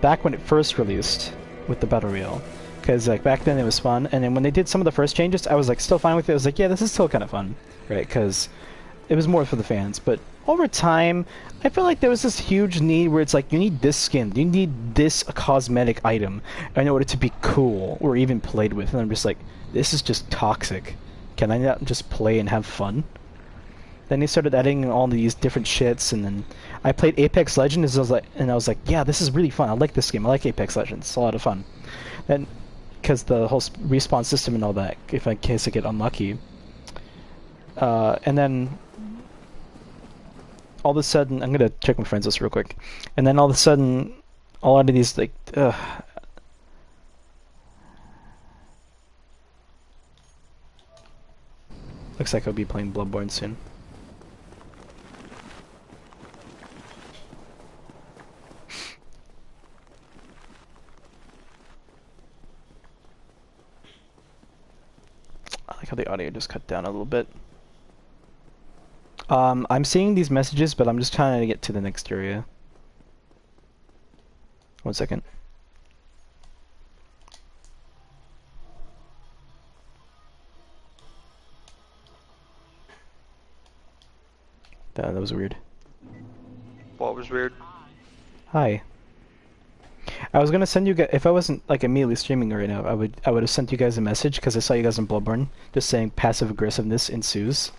A: back when it first released, with the Battle Royale. Because, like, back then it was fun, and then when they did some of the first changes, I was, like, still fine with it. I was like, yeah, this is still kind of fun, right? Because it was more for the fans. But over time, I feel like there was this huge need where it's like, you need this skin, you need this cosmetic item in order to be cool or even played with. And I'm just like, this is just toxic. Can I not just play and have fun? Then they started adding all these different shits, and then I played Apex Legends, and I was like, yeah, this is really fun. I like this game. I like Apex Legends. It's a lot of fun. And because the whole respawn system and all that, if in case I get unlucky. And then all of a sudden, I'm gonna check my friends list real quick. And then all of a sudden, a lot of these like, looks like I'll be playing Bloodborne soon. I like how the audio just cut down a little bit. I'm seeing these messages, but I'm just trying to get to the next area. 1 second. That was weird.
E: What was weird?
A: Hi. I was gonna send you guys, if I wasn't like immediately streaming right now, I would have sent you guys a message because I saw you guys in Bloodborne, just saying passive aggressiveness ensues.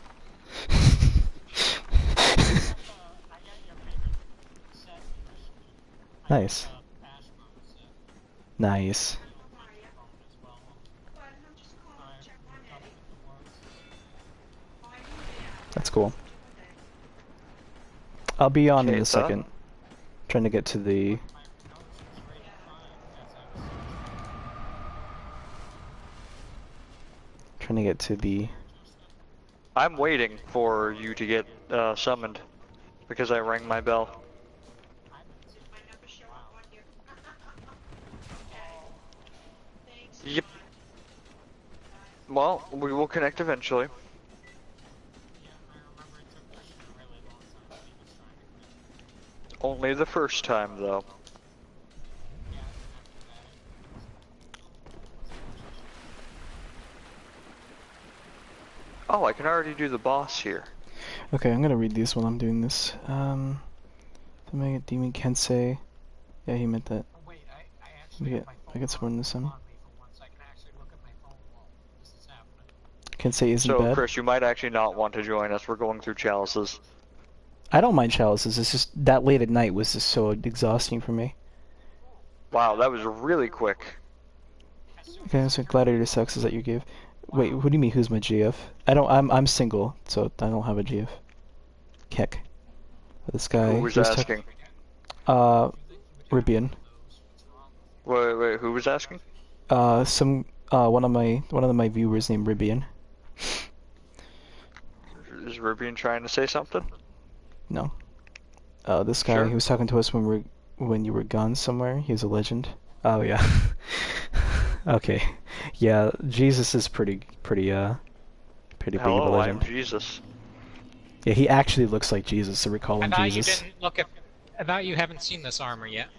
A: Nice. Nice. That's cool. I'll be on in a second. Trying to get to the... Trying to get to the...
E: I'm waiting for you to get summoned because I rang my bell. Yep. Well, we will connect eventually. Only the first time, though. Oh, I can already do the boss here.
A: Okay, I'm gonna read these while I'm doing this. The Demon Kensei. Yeah, he meant that.
F: Wait, I actually
A: I get sworn this in.
F: on me for once. I can actually look at my phone while this is happening.
A: Kensei isn't
E: So,
A: bad.
E: Chris, you might actually not want to join us. We're going through chalices.
A: I don't mind chalices, it's just that late at night was just so exhausting for me.
E: Wow, that was really quick.
A: Okay, so Gladiator sucks is that you gave. Wait, who do you mean who's my GF? I'm single, so I don't have a GF. Keck. This guy.
E: Who was asking?
A: Ribian.
E: Wait, who was asking?
A: One of my viewers named Ribian.
E: Is Rubian trying to say something?
A: No. This guy,
E: Sure.
A: he was talking to us when you were gone somewhere. He's a legend. Oh yeah. Okay. Yeah, Jesus is pretty big of a
E: Hello, I'm
A: legend.
E: Jesus.
A: Yeah, he actually looks like Jesus, so we call him
F: I thought
A: Jesus.
F: you didn't look at. I thought you haven't seen this armor yet.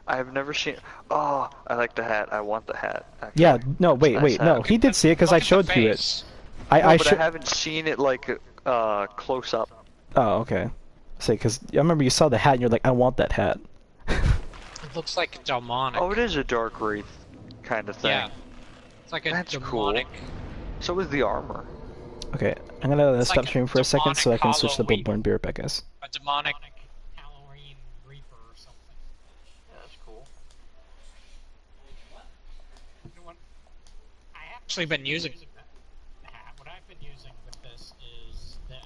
E: I have never seen. Oh, I like the hat. I want the hat. Actually.
A: Yeah, no, wait,
E: Nice
A: wait, no,
E: hat.
A: he did see it because
F: Look
A: I
F: at the
A: showed you it.
F: face.
A: I
E: No, but I
A: showed.
E: haven't seen it like close up.
A: Oh, okay. Say, because I remember you saw the hat and you're like, I want that hat.
F: It looks like demonic.
E: Oh, it is a dark wraith kind of thing.
F: Yeah. It's like a
E: That's
F: demonic.
E: cool. So is the armor.
A: Okay, I'm gonna
F: It's
A: stop
F: like a
A: streaming for a second so I can switch to
F: demonic
A: Bloodborne. Be right back, guys.
F: A demonic Halloween Reaper or something.
E: That's cool.
F: You know what? I actually been using